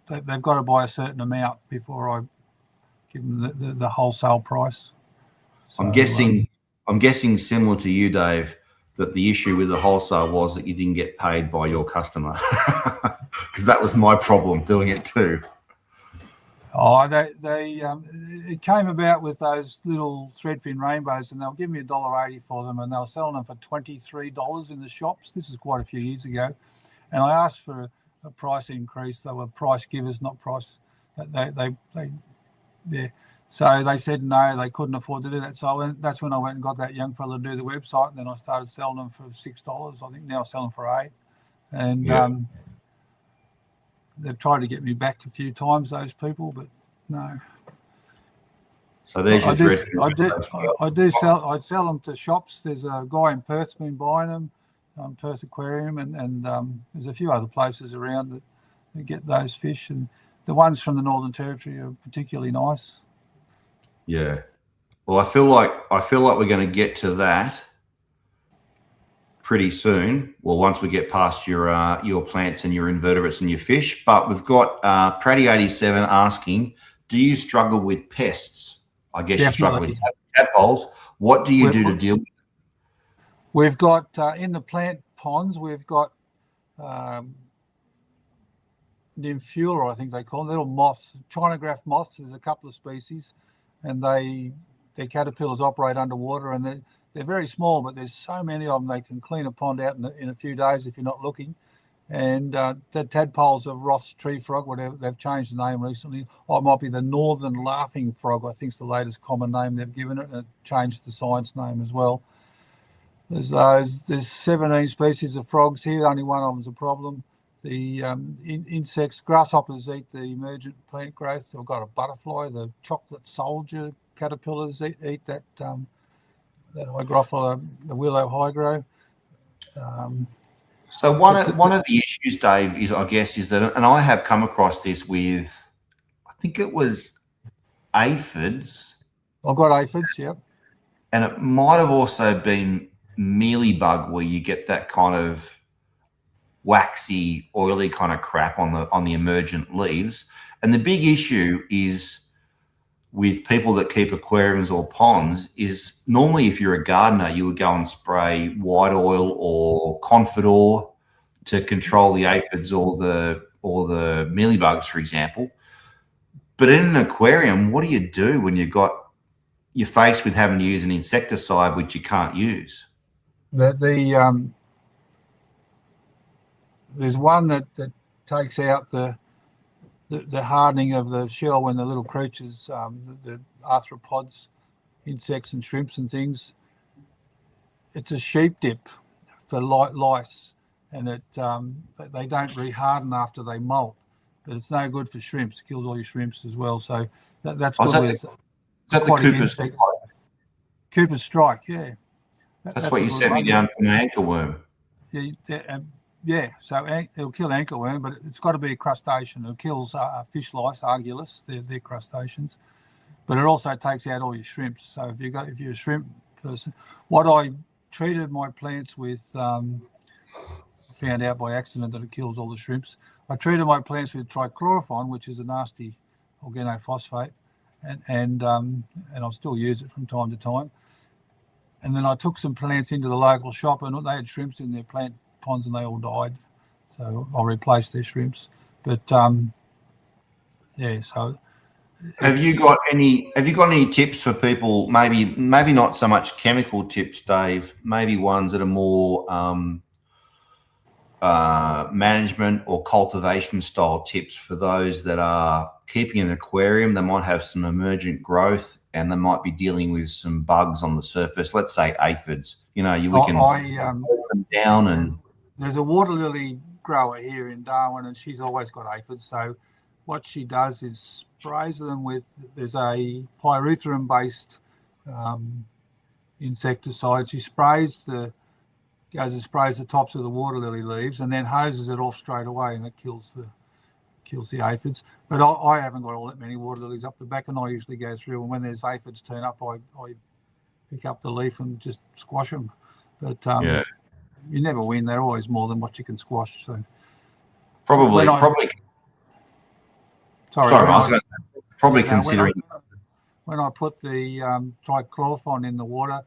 they've got to buy a certain amount before I give them the wholesale price. So, I'm guessing similar to you, Dave, that the issue with the wholesale was that you didn't get paid by your customer, because that was my problem doing it too. It came about with those little Threadfin rainbows, and they'll give me $1.80 for them, and they'll sell them for $23 in the shops. This is quite a few years ago, and I asked for a price increase. They were price givers, not price. So they said no, they couldn't afford to do that. So that's when I went and got that young fella to do the website, and then I started selling them for $6. I think now I sell them for $8, and they've tried to get me back a few times, those people, but no. So there's your I'd sell them to shops. There's a guy in Perth's been buying them, Perth Aquarium, and there's a few other places around that get those fish, and the ones from the Northern Territory are particularly nice. Yeah. Well, I feel like we're going to get to that pretty soon. Well, once we get past your plants and your invertebrates and your fish. But we've got Pratty87 asking, do you struggle with pests? I guess you struggle with tadpoles. What do you do to deal with them? We've got in the plant ponds, we've got Nymphula, I think they call them, little moths, Chinagraph moths. There's a couple of species, and their caterpillars operate underwater, and they're very small, but there's so many of them they can clean a pond out in a few days if you're not looking. And the tadpoles of Roth's tree frog, whatever, they've changed the name recently. Oh, it might be the northern laughing frog, I think is the latest common name they've given it, and it changed the science name as well. There's 17 species of frogs here, only one of them's a problem. The insects, grasshoppers eat the emergent plant growth. I've got a butterfly, the chocolate soldier caterpillars eat that hygrophila, the willow hygro. So one of the issues, Dave, is that, and I have come across this with, I think it was aphids. I've got aphids, yep. And it might have also been mealybug, where you get that kind of waxy, oily kind of crap on the emergent leaves. And the big issue is with people that keep aquariums or ponds is normally if you're a gardener, you would go and spray white oil or Confidor to control the aphids or the mealybugs, for example. But in an aquarium, what do you do when you're faced with having to use an insecticide which you can't use? There's one that takes out the hardening of the shell when the little creatures, the arthropods, insects and shrimps and things. It's a sheep dip for lice, and they don't reharden after they molt, but it's no good for shrimps. It kills all your shrimps as well. So that's good with. Is that the Cooper's Strike? Cooper's Strike, yeah. That's what you sent me down from the anchorworm. Yeah, so it'll kill anchorworm, but it's got to be a crustacean. It kills fish lice, Argulus, they're crustaceans, but it also takes out all your shrimps. So if you're a shrimp person, what I treated my plants with, found out by accident that it kills all the shrimps. I treated my plants with trichlorophon, which is a nasty organophosphate, and I'll still use it from time to time. And then I took some plants into the local shop, and they had shrimps in their plant ponds, and they all died. So I replaced their shrimps. But yeah, so have you got any tips for people? Maybe not so much chemical tips, Dave. Maybe ones that are more management or cultivation style tips for those that are keeping an aquarium. They might have some emergent growth, and they might be dealing with some bugs on the surface. Let's say aphids. We can put them down. And there's a water lily grower here in Darwin, and she's always got aphids. So what she does is sprays them with, there's a pyrethrum-based insecticide. She sprays the tops of the water lily leaves and then hoses it off straight away, and it kills the aphids. But I haven't got all that many water lilies up the back, and I usually go through, and when there's aphids turn up, I pick up the leaf and just squash them. But you never win. They're always more than what you can squash. So probably. Considering when I put the trichlorophon in the water,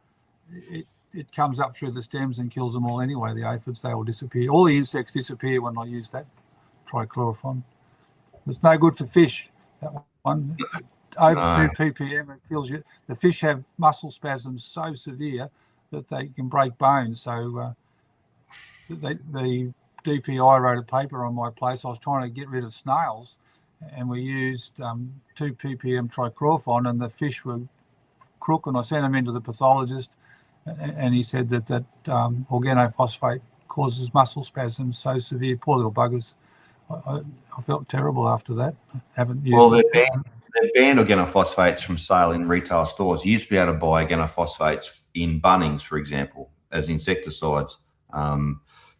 it comes up through the stems and kills them all anyway. The aphids, they all disappear. All the insects disappear when I use that trichlorophon. It's no good for fish, that one. Over 2 ppm, it kills you. The fish have muscle spasms so severe that they can break bones. So the DPI wrote a paper on my place. I was trying to get rid of snails, and we used 2 ppm trichlorophon, and the fish were crook, and I sent them into the pathologist, and he said that organophosphate causes muscle spasms so severe. Poor little buggers. I felt terrible after that. I haven't used they're banned organophosphates from sale in retail stores. You used to be able to buy organophosphates in Bunnings, for example, as insecticides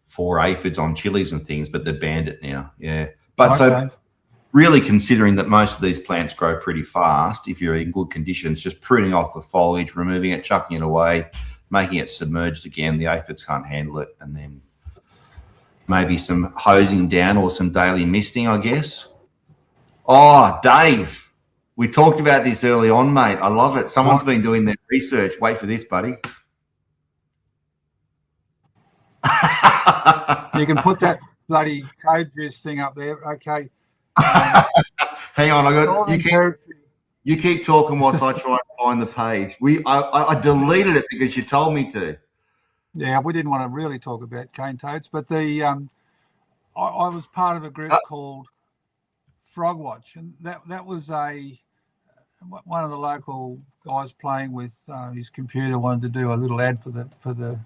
for aphids on chilies and things, but they've banned it now. Yeah. But so really, considering that most of these plants grow pretty fast, if you're in good conditions, just pruning off the foliage, removing it, chucking it away, making it submerged again. The aphids can't handle it, and then maybe some hosing down or some daily misting, I guess. Oh, Dave, we talked about this early on, mate. I love it. Someone's been doing their research. Wait for this, buddy. You can put that bloody toad juice thing up there. Okay. Hang on, you keep talking whilst I try and find the page. I deleted it because you told me to. Yeah, we didn't want to really talk about cane toads, but the I was part of a group called Frog Watch, and that was one of the local guys playing with his computer wanted to do a little ad for the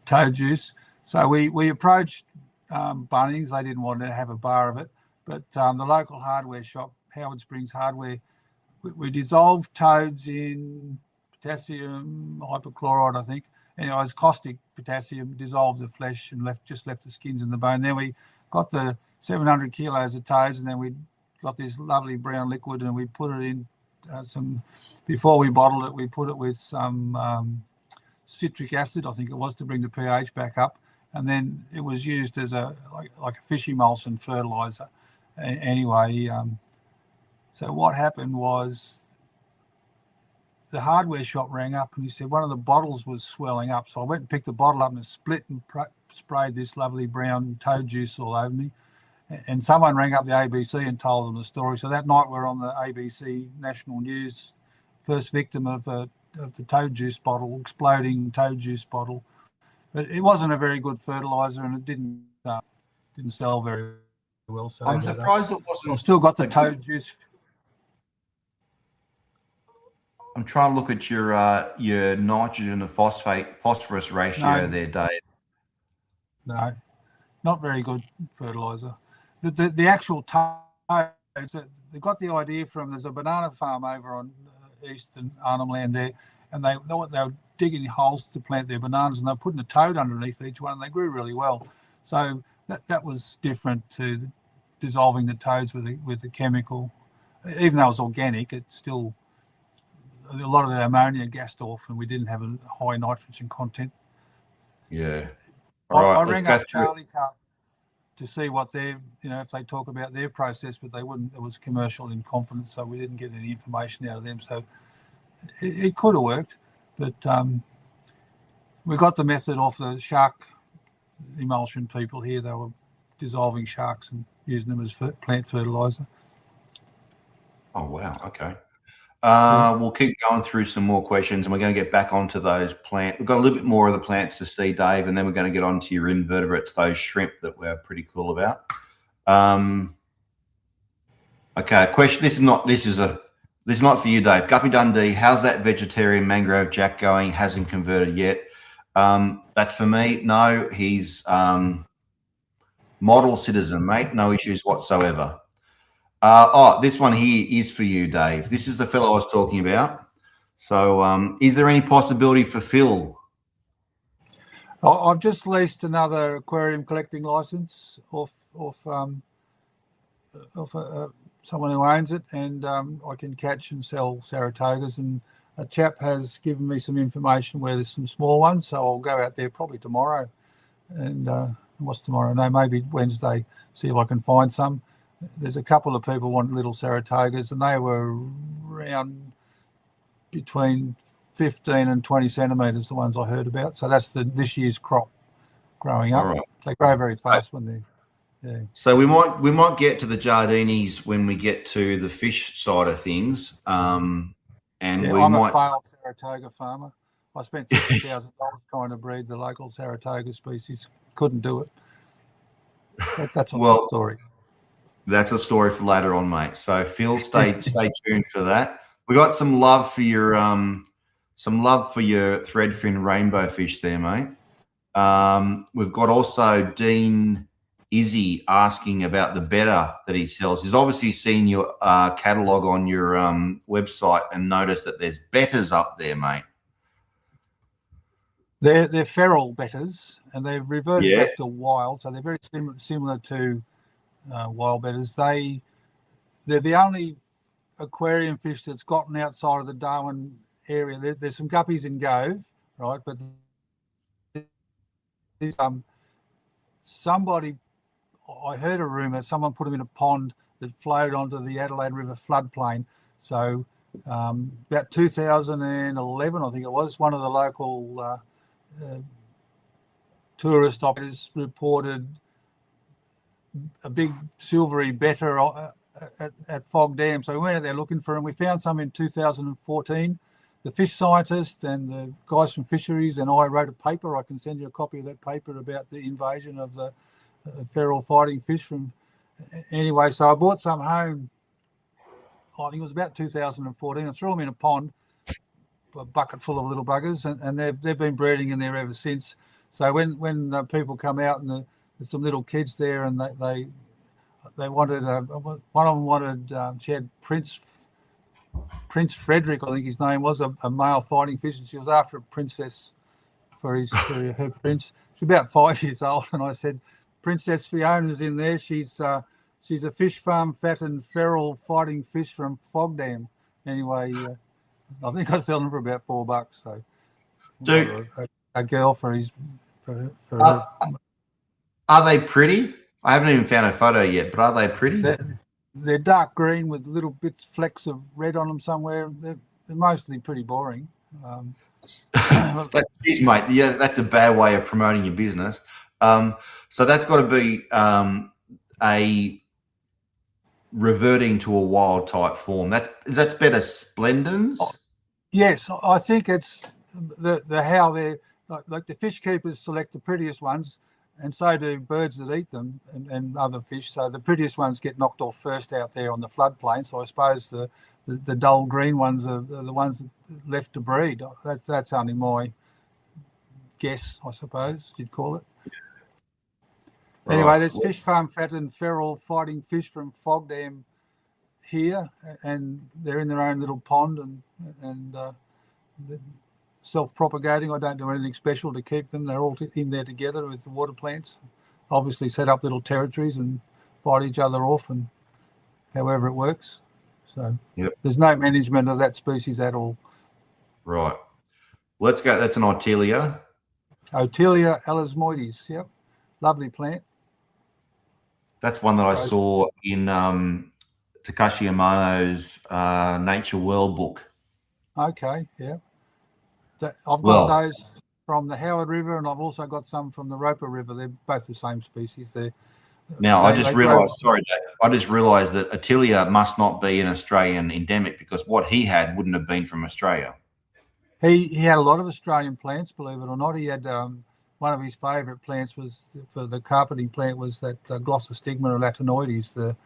toad juice. So we approached Bunnings. They didn't want to have a bar of it, but the local hardware shop, Howard Springs Hardware, we dissolved toads in potassium hypochlorite, I think. Anyway, it was caustic potassium, dissolved the flesh and just left the skins and the bone. Then we got the 700 kilos of toads, and then we got this lovely brown liquid, and we put it in before we bottled it, we put it with some citric acid, I think it was, to bring the pH back up. And then it was used as like a fish emulsion fertilizer. Anyway, so what happened was the hardware shop rang up and he said one of the bottles was swelling up. So I went and picked the bottle up and split and sprayed this lovely brown toad juice all over me. And someone rang up the ABC and told them the story. So that night we're on the ABC national news, first victim of the toad juice bottle, exploding toad juice bottle. But it wasn't a very good fertilizer, and it didn't sell very well. So I'm surprised it wasn't. I've still got the toad juice. I'm trying to look at your nitrogen to phosphorus ratio there, Dave. No, not very good fertilizer. The actual toads, they got the idea from, there's a banana farm over on eastern Arnhem Land there, and they were digging holes to plant their bananas, and they were putting a toad underneath each one, and they grew really well. So that was different to dissolving the toads with a chemical. Even though it was organic, it's still, a lot of the ammonia gassed off, and we didn't have a high nitrogen content. Yeah. All right, I rang up Charlie Cup to see what if they talk about their process, but they wouldn't. It was commercial in confidence, so we didn't get any information out of them. So it could have worked, but we got the method off the shark emulsion people here. They were dissolving sharks and using them as plant fertilizer. Oh, wow. Okay. We'll keep going through some more questions, and we're going to get back onto those plants. We've got a little bit more of the plants to see, Dave, and then we're going to get onto your invertebrates, those shrimp that we're pretty cool about. Okay, question. This is not for you, Dave. Guppy Dundee, how's that vegetarian mangrove jack going? Hasn't converted yet. That's for me. No, he's model citizen, mate. No issues whatsoever. This one here is for you, Dave. This is the fellow I was talking about. So is there any possibility for Phil? I've just leased another aquarium collecting license off someone who owns it, and I can catch and sell Saratogas, and a chap has given me some information where there's some small ones, so I'll go out there probably tomorrow. And what's tomorrow? No, maybe Wednesday, see if I can find some. There's a couple of people want little Saratogas, and they were around between 15 and 20 centimetres, the ones I heard about. So that's this year's crop growing up. Right. They grow very fast when they're, yeah. So we might get to the Jardinis when we get to the fish side of things. I'm a failed Saratoga farmer. I spent $50,000 trying to breed the local Saratoga species. Couldn't do it. That's a story. That's a story for later on, mate. So Phil, stay tuned for that. We got some love for your threadfin rainbow fish there, mate. We've got also Dean Izzy asking about the betta that he sells. He's obviously seen your catalogue on your website and noticed that there's bettas up there, mate. They're feral bettas, and they've reverted back to wild, so they're very similar to wild bettas. They're the only aquarium fish that's gotten outside of the Darwin area. There's some guppies in Goby, right? But somebody, I heard a rumour, someone put them in a pond that flowed onto the Adelaide River floodplain. So about 2011, I think it was, one of the local tourist operators reported a big silvery better at Fog Dam. So we went out there looking for them. We found some in 2014. The fish scientist and the guys from fisheries and I wrote a paper. I can send you a copy of that paper about the invasion of the feral fighting fish from. Anyway, so I brought some home. I think it was about 2014. I threw them in a pond, a bucket full of little buggers, and they've been breeding in there ever since. So when people come out and there's some little kids there, and they wanted one of them wanted she had Prince Frederick, I think his name was, a male fighting fish, and she was after a princess for her prince. She's about 5 years old, and I said, Princess Fiona's in there. She's a fish farm fattened feral fighting fish from Fog Dam. Anyway, I think I sell them for about $4. So, Dude, a girl for his. For her. Are they pretty? I haven't even found a photo yet, but are they pretty? They're dark green with little flecks of red on them somewhere. They're mostly pretty boring. Geez, mate, yeah, that's a bad way of promoting your business. So that's got to be a reverting to a wild type form. That's better splendens. Yes, I think it's the how they're like the fish keepers select the prettiest ones, and so do birds that eat them and other fish. So the prettiest ones get knocked off first out there on the floodplain. So I suppose the dull green ones are the ones left to breed. That's only my guess, I suppose you'd call it. Right. Anyway, there's fish farm fattened feral fighting fish from Fog Dam here, and they're in their own little pond and self-propagating. I don't do anything special to keep them. They're all in there together with the water plants. Obviously set up little territories and fight each other off, and however it works. So There's no management of that species at all. Right. Let's go. That's an Otelia. Otelia elasmoides. Yep. Lovely plant. That's one that I saw in Takashi Amano's Nature World book. Okay, yeah. I've got those from the Howard River, and I've also got some from the Roper River. They're both the same species. I just realised that Otelia must not be an Australian endemic, because what he had wouldn't have been from Australia. He had a lot of Australian plants, believe it or not. He had one of his favourite plants was for the carpeting plant was that Glossostigma latinoides, the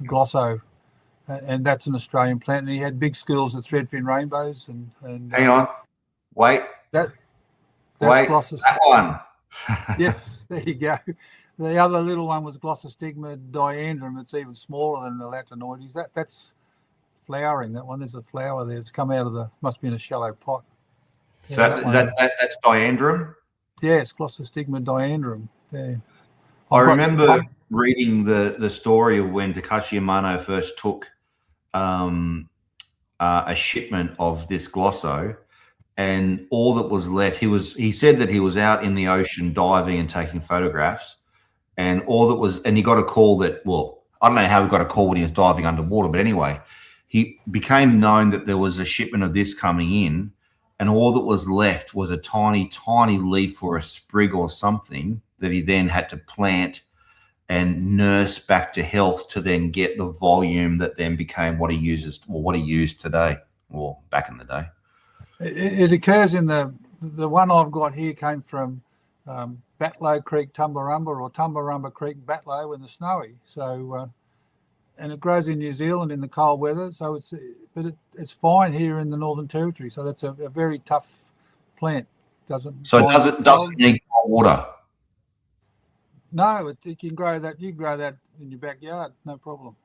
glosso, and that's an Australian plant. And he had big schools of threadfin rainbows and hang on, wait, that's that one. Yes, there you go. The other little one was Glossostigma diandrum. It's even smaller than the latinoides. That's flowering. That one, there's a flower there. It's come out of must be in a shallow pot. So that's diandrum. Yes, Glossostigma diandrum. Yeah. I remember reading the story of when Takashi Amano first took a shipment of this glosso, and all that was left, he said that he was out in the ocean diving and taking photographs, and he got a call that, well, I don't know how he got a call when he was diving underwater, but anyway, he became known that there was a shipment of this coming in, and all that was left was a tiny, tiny leaf or a sprig or something that he then had to plant and nurse back to health to then get the volume that then became what he uses, or what he used today, or back in the day. It occurs in the one I've got here came from Batlow Creek, Tumbarumba, or Tumbarumba Creek, Batlow in the Snowy. So, and it grows in New Zealand in the cold weather. So it's fine here in the Northern Territory. So that's a very tough plant. Doesn't need cold water. No, you can grow that. You grow that in your backyard, no problem.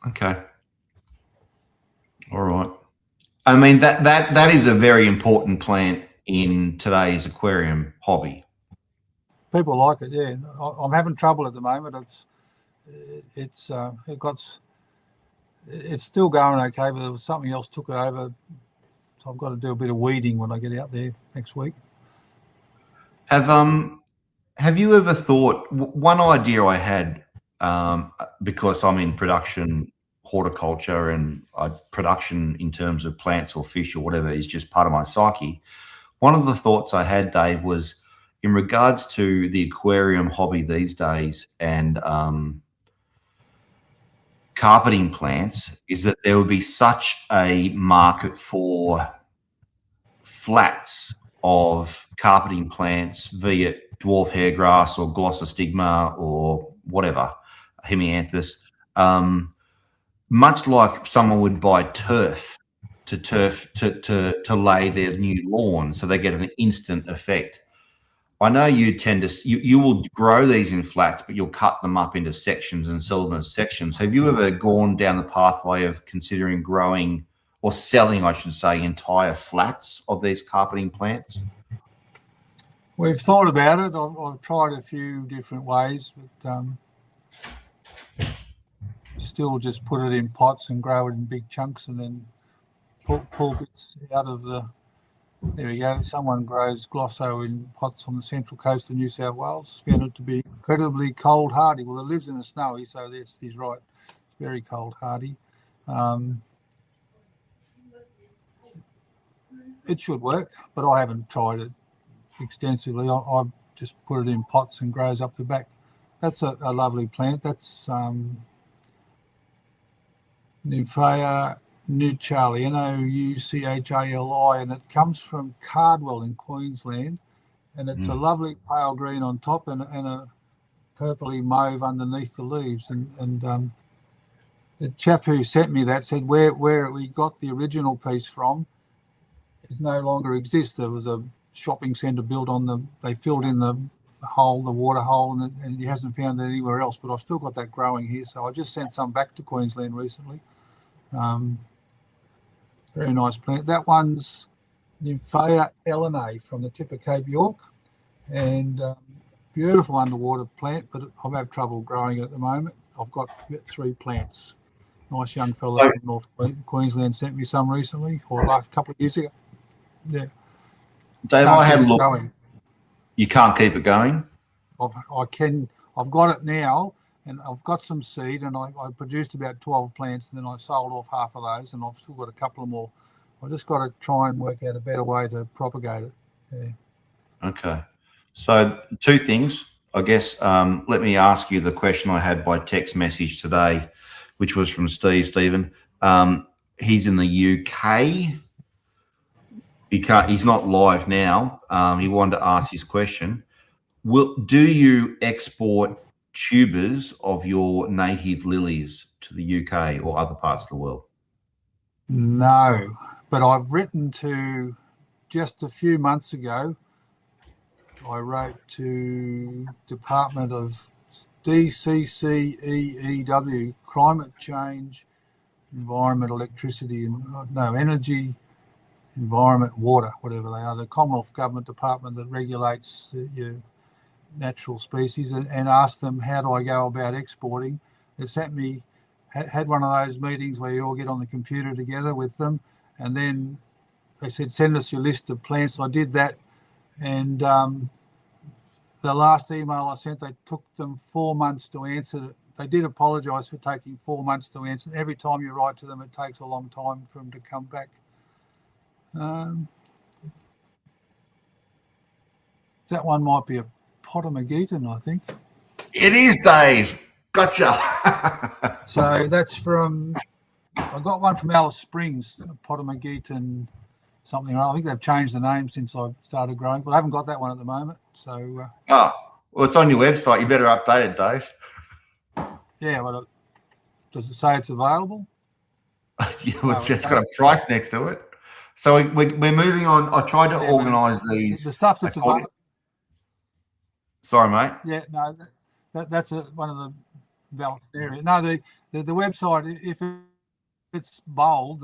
Okay. All right. I mean, that is a very important plant in today's aquarium hobby. People like it, yeah. I'm having trouble at the moment. It's still going okay, but there was something else took it over So I've got to do a bit of weeding when I get out there next week. Have you ever thought, one idea I had, because I'm in production horticulture and production in terms of plants or fish or whatever is just part of my psyche. One of the thoughts I had, Dave, was in regards to the aquarium hobby these days and carpeting plants, is that there would be such a market for flats of carpeting plants, be it dwarf hairgrass or glossostigma or whatever, hemianthus, much like someone would buy turf to lay their new lawn, so they get an instant effect. I know you tend to you will grow these in flats, but you'll cut them up into sections and sell them as sections. Have you ever gone down the pathway of considering growing or selling, I should say, entire flats of these carpeting plants? We've thought about it. I've tried a few different ways, but still just put it in pots and grow it in big chunks and then pull bits out of the... There we go. Someone grows glosso in pots on the central coast of New South Wales. Found it to be incredibly cold hardy. Well, it lives in the snowy, so he's right. It's very cold hardy. It should work, but I haven't tried it extensively. I just put it in pots and grows up the back. That's a lovely plant. That's Nymphea Nuchali, Nouchali, and it comes from Cardwell in Queensland, and it's a lovely pale green on top and a purpley mauve underneath the leaves. And the chap who sent me that said where we got the original piece from, it no longer exists. There was a shopping centre built on they filled in the water hole, and he hasn't found it anywhere else. But I've still got that growing here, so I just sent some back to Queensland recently. Very nice plant. That one's Nymphea Elena from the tip of Cape York, and beautiful underwater plant, but I've had trouble growing it at the moment. I've got 3 plants. Nice young fellow from North Queensland sent me some recently, or last couple of years ago. Yeah. Dave, I had a look. Going. You can't keep it going? I've got it now, and I've got some seed, and I produced about 12 plants, and then I sold off half of those, and I've still got a couple of more. I've just got to try and work out a better way to propagate it. Yeah. Okay. So 2 things, I guess. Let me ask you the question I had by text message today, which was from Stephen. He's in the UK. He's not live now. He wanted to ask his question. Do you export tubers of your native lilies to the UK or other parts of the world? No, but I've written to, just a few months ago, I wrote to Department of DCCEEW, Climate Change, Environment, Electricity, Energy, Environment, Water, whatever they are, the Commonwealth Government Department that regulates your natural species, and asked them, how do I go about exporting? They've sent me, had one of those meetings where you all get on the computer together with them, and then they said, send us your list of plants. I did that, and the last email I sent, they took them 4 months to answer it. They did apologise for taking 4 months to answer. Every time you write to them, it takes a long time for them to come back. That one might be a Potamogeton, I think. It is, Dave. Gotcha. So that's from, I got one from Alice Springs, Potamogeton something. I think they've changed the name since I started growing, but I haven't got that one at the moment. So. Well, it's on your website. You better update it, Dave. Yeah, but does it say it's available? It's just got a price next to it. So we're moving on. I tried to organise these. The stuff that's available. Sorry, mate. Yeah, no, that's one of the balanced areas. No, the website, if it's bold,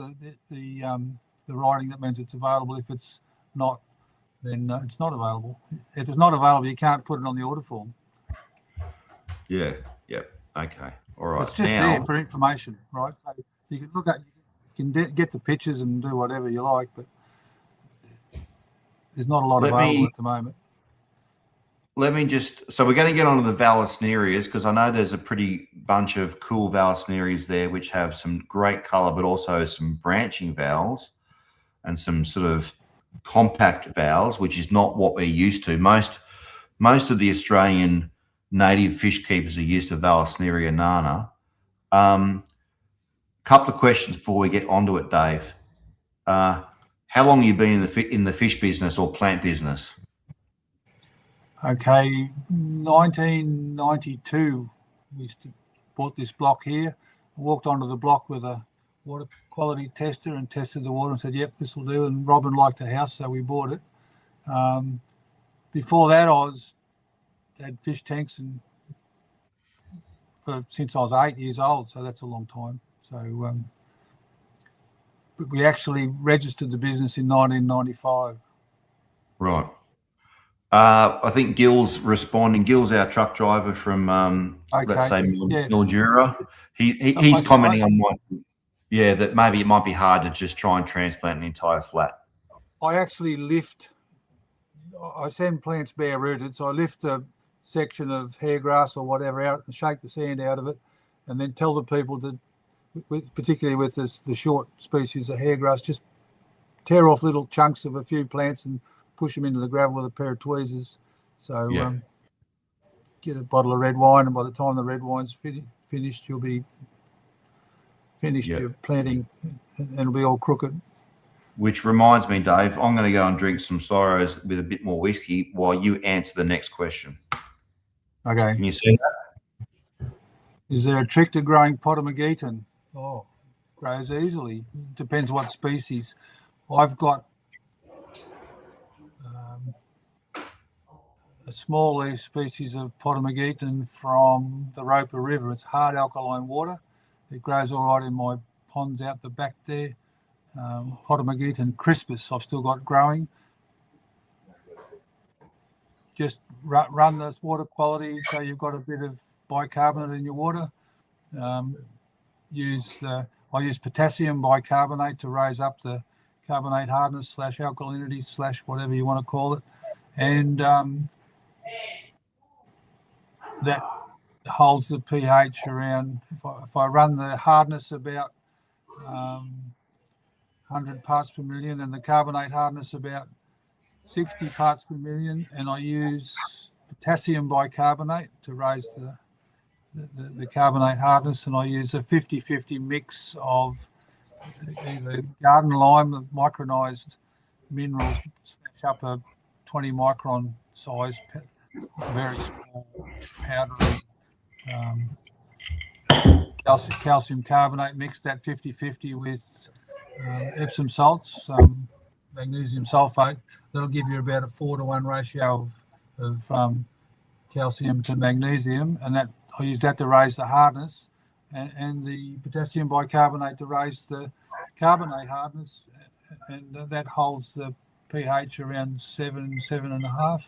the writing, that means it's available. If it's not, then it's not available. If it's not available, you can't put it on the order form. Yeah. Yep. Okay. All right. It's just there for information, right? So you can look at, you can get the pictures and do whatever you like, but there's not a lot available at the moment. Let me just, so we're going to get onto the Vallisnerias, because I know there's a pretty bunch of cool Vallisnerias there which have some great color, but also some branching valves and some sort of compact valves, which is not what we're used to. Most of the Australian native fish keepers are used to Vallisneria nana. Couple of questions before we get onto it, Dave. How long have you been in the fish business or plant business? Okay, 1992, we bought this block here. I walked onto the block with a water quality tester and tested the water and said, yep, this will do. And Robin liked the house, so we bought it. Before that, I had fish tanks since I was 8 years old, so that's a long time. So, but we actually registered the business in 1995. Right. I think Gil's responding. Gil's our truck driver from, let's say, Mildura. He's commenting on that maybe it might be hard to just try and transplant an entire flat. I actually I send plants bare rooted, so I lift a section of hairgrass or whatever out and shake the sand out of it, and then tell the people to, particularly with the short species of hairgrass, just tear off little chunks of a few plants and push them into the gravel with a pair of tweezers. So get a bottle of red wine, and by the time the red wine's finished, you'll be finished your planting, and it'll be all crooked. Which reminds me, Dave, I'm going to go and drink some Sorrows with a bit more whiskey while you answer the next question. Okay. Can you see that? Is there a trick to growing Potamogeton? Oh, grows easily. Depends what species. I've got a small leaf species of Potamogeton from the Roper River. It's hard alkaline water. It grows all right in my ponds out the back there. Potamogeton crispus I've still got growing. Just run the water quality so you've got a bit of bicarbonate in your water. I use potassium bicarbonate to raise up the carbonate hardness / alkalinity / whatever you want to call it, and that holds the pH around. If I run the hardness about 100 parts per million and the carbonate hardness about 60 parts per million, and I use potassium bicarbonate to raise the carbonate hardness, and I use a 50-50 mix of either garden lime, the micronized minerals, smash up a 20 micron size, very small powdery calcium carbonate, mix that 50-50 with Epsom salts, magnesium sulfate. That'll give you about a 4-to-1 ratio of calcium to magnesium, and that I use that to raise the hardness, and the potassium bicarbonate to raise the carbonate hardness, and that holds the pH around 7.5.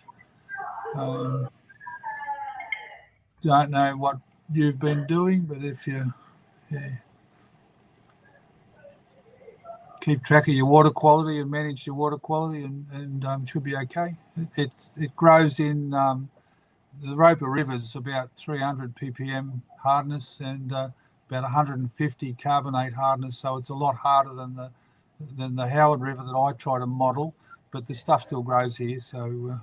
Don't know what you've been doing, but if you keep track of your water quality and manage your water quality, and should be okay. It grows in the Roper River's about 300 ppm hardness and about 150 carbonate hardness, so it's a lot harder than the Howard River that I try to model, but the stuff still grows here, so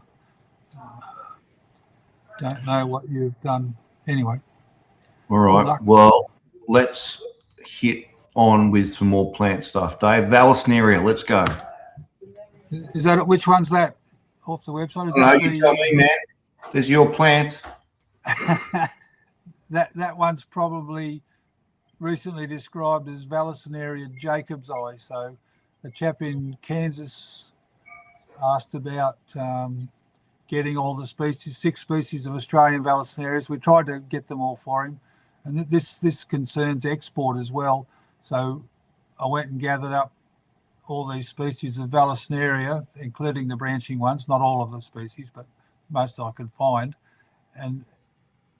don't know what you've done anyway. All right, well, let's hit on with some more plant stuff. Dave, Vallisneria, let's go. Is that, which one's that off the website? You tell me, man. There's your plants. that one's probably recently described as Vallisneria Jacob's eye. So a chap in Kansas asked about getting all the species, 6 species of Australian Vallisnerias. We tried to get them all for him, and this concerns export as well. So I went and gathered up all these species of Vallisneria, including the branching ones, not all of the species, but most I could find. And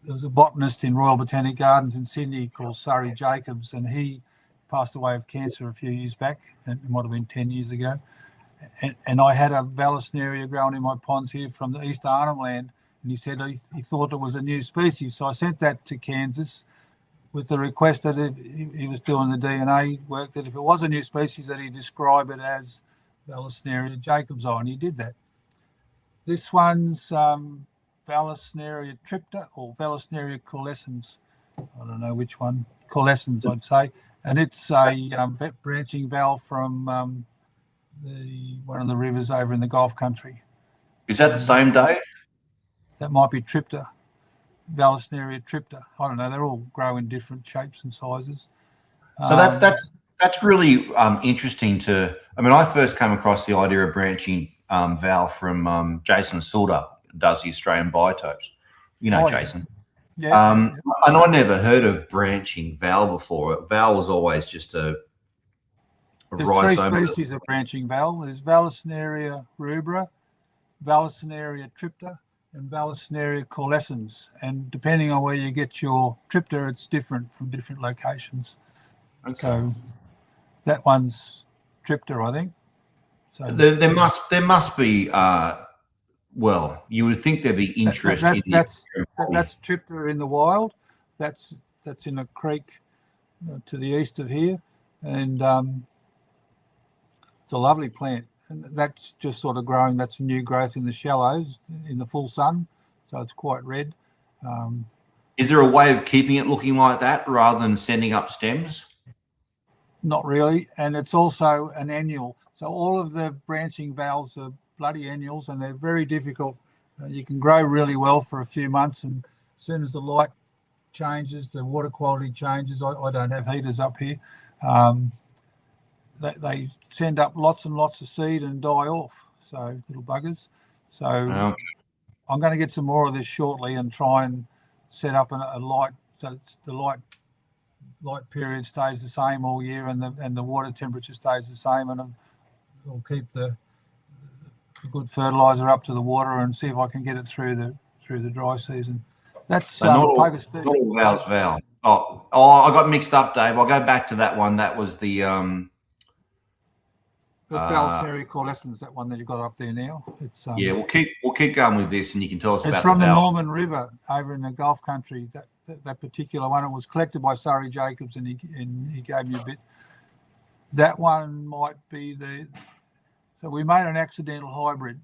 there was a botanist in Royal Botanic Gardens in Sydney called Surrey Jacobs, and he passed away of cancer a few years back, and it might have been 10 years ago. and I had a Vallisneria growing in my ponds here from the East Arnhem Land, and he said he thought it was a new species. So I sent that to Kansas with the request that if he was doing the DNA work, that if it was a new species, that he describe it as Vallisneria jacobsi, and he did that. This one's Vallisneria tripta or Vallisneria coalescens. I don't know which one. Coalescens, I'd say. And it's a branching valve from one of the rivers over in the Gulf country. Is that the same, Dave? That might be tripta, Vallisneria tripta. I don't know. They all grow in different shapes and sizes. So that's really interesting to. I mean, I first came across the idea of branching valve from Jason Silder, who does the Australian biotopes. You know, Jason. Yeah. And I never heard of branching valve before. Valve was always just a There's three species of branching valve. There's Vallisneria rubra, Vallisneria tripta, and Vallisneria coalescens. And depending on where you get your tripta, it's different from different locations. Okay. So that one's tripta, I think. So there must be. Well, you would think there'd be interest. That's tripta in the wild. That's in a creek to the east of here, and it's a lovely plant. And that's just sort of growing. That's a new growth in the shallows in the full sun, so it's quite red. Is there a way of keeping it looking like that rather than sending up stems? Not really, and it's also an annual. So all of the branching valves are bloody annuals, and they're very difficult. You can grow really well for a few months, and as soon as the light changes, the water quality changes. I don't have heaters up here. They send up lots and lots of seed and die off. So little buggers. So I'm going to get some more of this shortly and try and set up a light, so it's the light period stays the same all year, and the water temperature stays the same, and I'll keep the good fertilizer up to the water and see if I can get it through the dry season. That's not all valve. Oh, I got mixed up, Dave. I'll go back to that one. That was the Vallisneria coalescens, that one that you got up there now. It's yeah. We'll keep going with this, and you can tell us about. It's from the Norman River over in the Gulf country. That particular one, it was collected by Surrey Jacobs, and he gave me a bit. That one might be so we made an accidental hybrid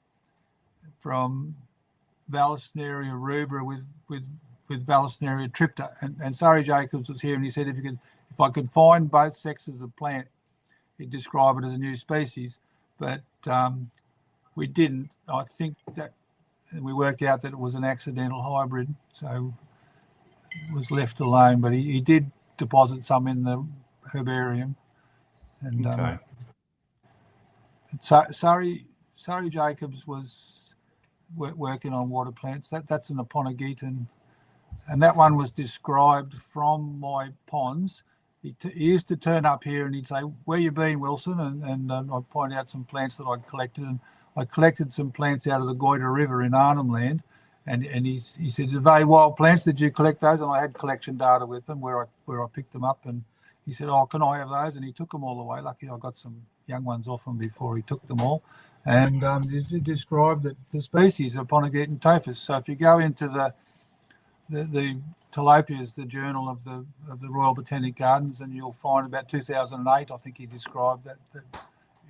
from Vallisneria rubra with Vallisneria tripta, and Surrey Jacobs was here, and he said if I could find both sexes of plant, he'd describe it as a new species, but we didn't. I think that we worked out that it was an accidental hybrid, so it was left alone. But he did deposit some in the herbarium, and Surrey Jacobs was working on water plants. That's an Aponogeton, and that one was described from my ponds. He used to turn up here and he'd say, "Where you been, Wilson?" And I'd point out some plants that I'd collected, and I collected some plants out of the Goyder River in Arnhem Land, and he said, "Are they wild plants? Did you collect those?" And I had collection data with them where I picked them up, and he said, "Oh, can I have those?" And he took them all the way. Lucky I got some young ones off him before he took them all. And he described that the species of Aponogeton tophus. So if you go into the Tilopia's, the journal of the Royal Botanic Gardens, and you'll find about 2008, I think he described that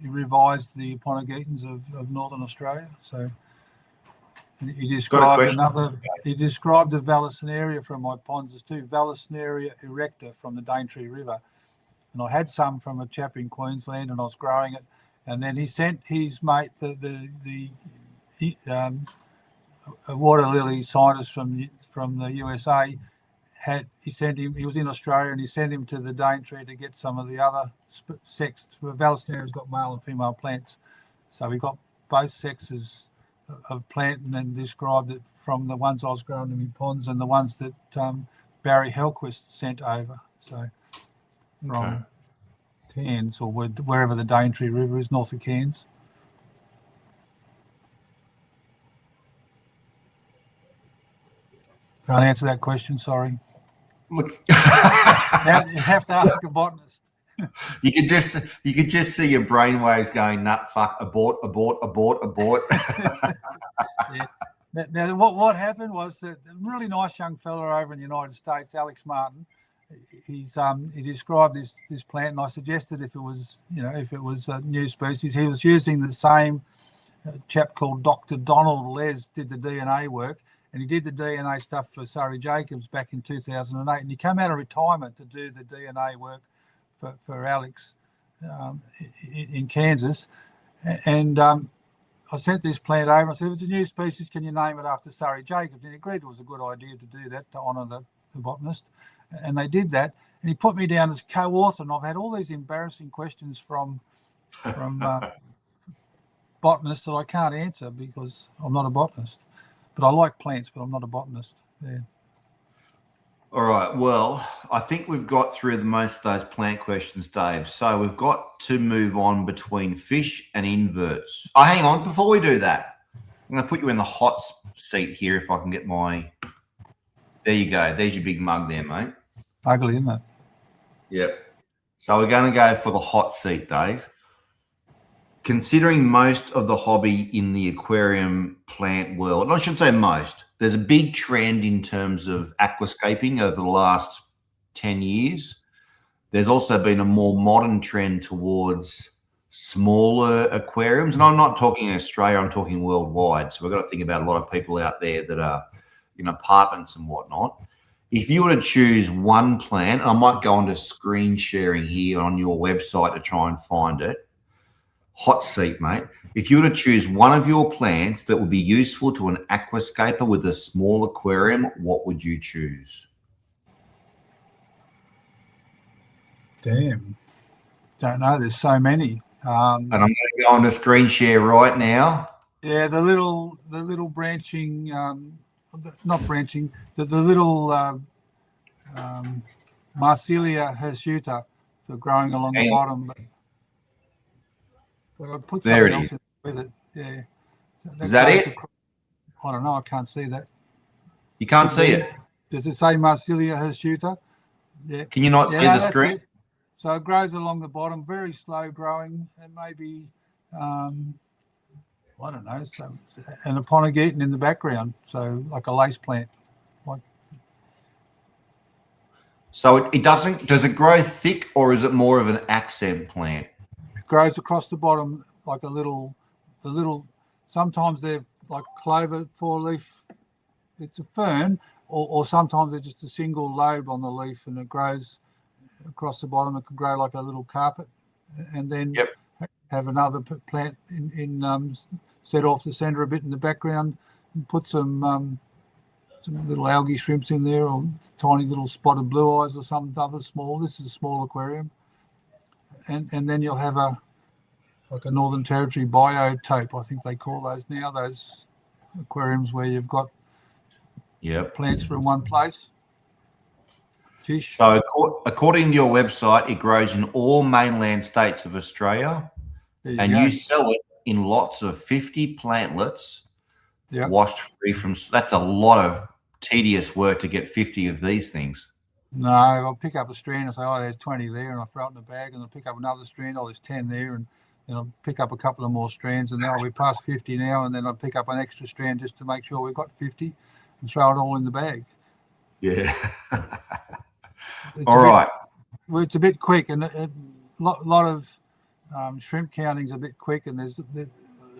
he revised the Aponogetons of Northern Australia. So he described the Vallisneria from my ponds as too, Vallisneria erecta from the Daintree River. And I had some from a chap in Queensland, and I was growing it. And then he sent his mate, a water lily scientist from the USA. He was in Australia, and he sent him to the Daintree to get some of the other sex. Vallisneria's got male and female plants, so we got both sexes of plant, and then described it from the ones I was growing in ponds and the ones that Barry Hellquist sent over. So from Cairns, or wherever the Daintree River is, north of Cairns. Can't answer that question, sorry. Look, you have to ask a botanist. You could just see your brainwaves going nut fuck abort abort abort abort. Yeah. Now, what happened was that a really nice young fella over in the United States, Alex Martin, he described this plant, and I suggested if it was a new species, he was using the same chap called Dr. Donald Les did the DNA work, and he did the DNA stuff for Surrey Jacobs back in 2008, and he came out of retirement to do the DNA work for Alex in Kansas, and I sent this plant over. I said, if it's a new species, can you name it after Surrey Jacobs? And he agreed it was a good idea to do that, to honour the botanist. And they did that. And he put me down as co-author. And I've had all these embarrassing questions from botanists that I can't answer because I'm not a botanist. But I like plants, but I'm not a botanist. Yeah. All right. Well, I think we've got through most of those plant questions, Dave. So we've got to move on between fish and inverts. Oh, hang on. Before we do that, I'm going to put you in the hot seat here if I can get my... There you go. There's your big mug there, mate. Ugly, isn't it? Yep. So we're going to go for the hot seat, Dave. Considering most of the hobby in the aquarium plant world, and I should say most, there's a big trend in terms of aquascaping over the last 10 years. There's also been a more modern trend towards smaller aquariums. And I'm not talking in Australia, I'm talking worldwide. So we've got to think about a lot of people out there that are in apartments and whatnot. If you were to choose one plant, and I might go onto screen sharing here on your website to try and find it, hot seat, mate. If you were to choose one of your plants that would be useful to an aquascaper with a small aquarium, what would you choose? Damn. Don't know. There's so many. And I'm going to go on to screen share right now. Yeah, the little branching, not branching, the little Marsilia hirsuta for growing along the bottom. But I'd put something else in with it. Yeah. Is that it? I don't know. I can't see that. You can't see it? Does it say Marsilia hirsuta? Yeah. Can you not see the screen? So it grows along the bottom, very slow growing, and maybe, I don't know, and a Ponogeton in the background, so like a lace plant. So it doesn't, does it grow thick or is it more of an accent plant? It grows across the bottom like the little, sometimes they're like clover, four-leaf, it's a fern, or sometimes they're just a single lobe on the leaf and it grows across the bottom. It can grow like a little carpet and then have another plant set off the center a bit in the background and put some little algae shrimps in there or tiny little spotted blue eyes or some other small. This is a small aquarium. And then you'll have like a Northern Territory biotope, I think they call those now, those aquariums where you've got plants from one place. Fish. So according to your website, it grows in all mainland states of Australia, and you sell it in lots of 50 plantlets, washed free from. That's a lot of tedious work to get 50 of these things. No, I'll pick up a strand and say, oh, there's 20 there, and I'll throw it in a bag, and I'll pick up another strand, oh, there's 10 there, and then I'll pick up a couple of more strands, and then we're past 50 now, and then I'll pick up an extra strand just to make sure we've got 50 and throw it all in the bag. Yeah. All right. Well, it's a bit quick, and a lot of shrimp counting's a bit quick, and there's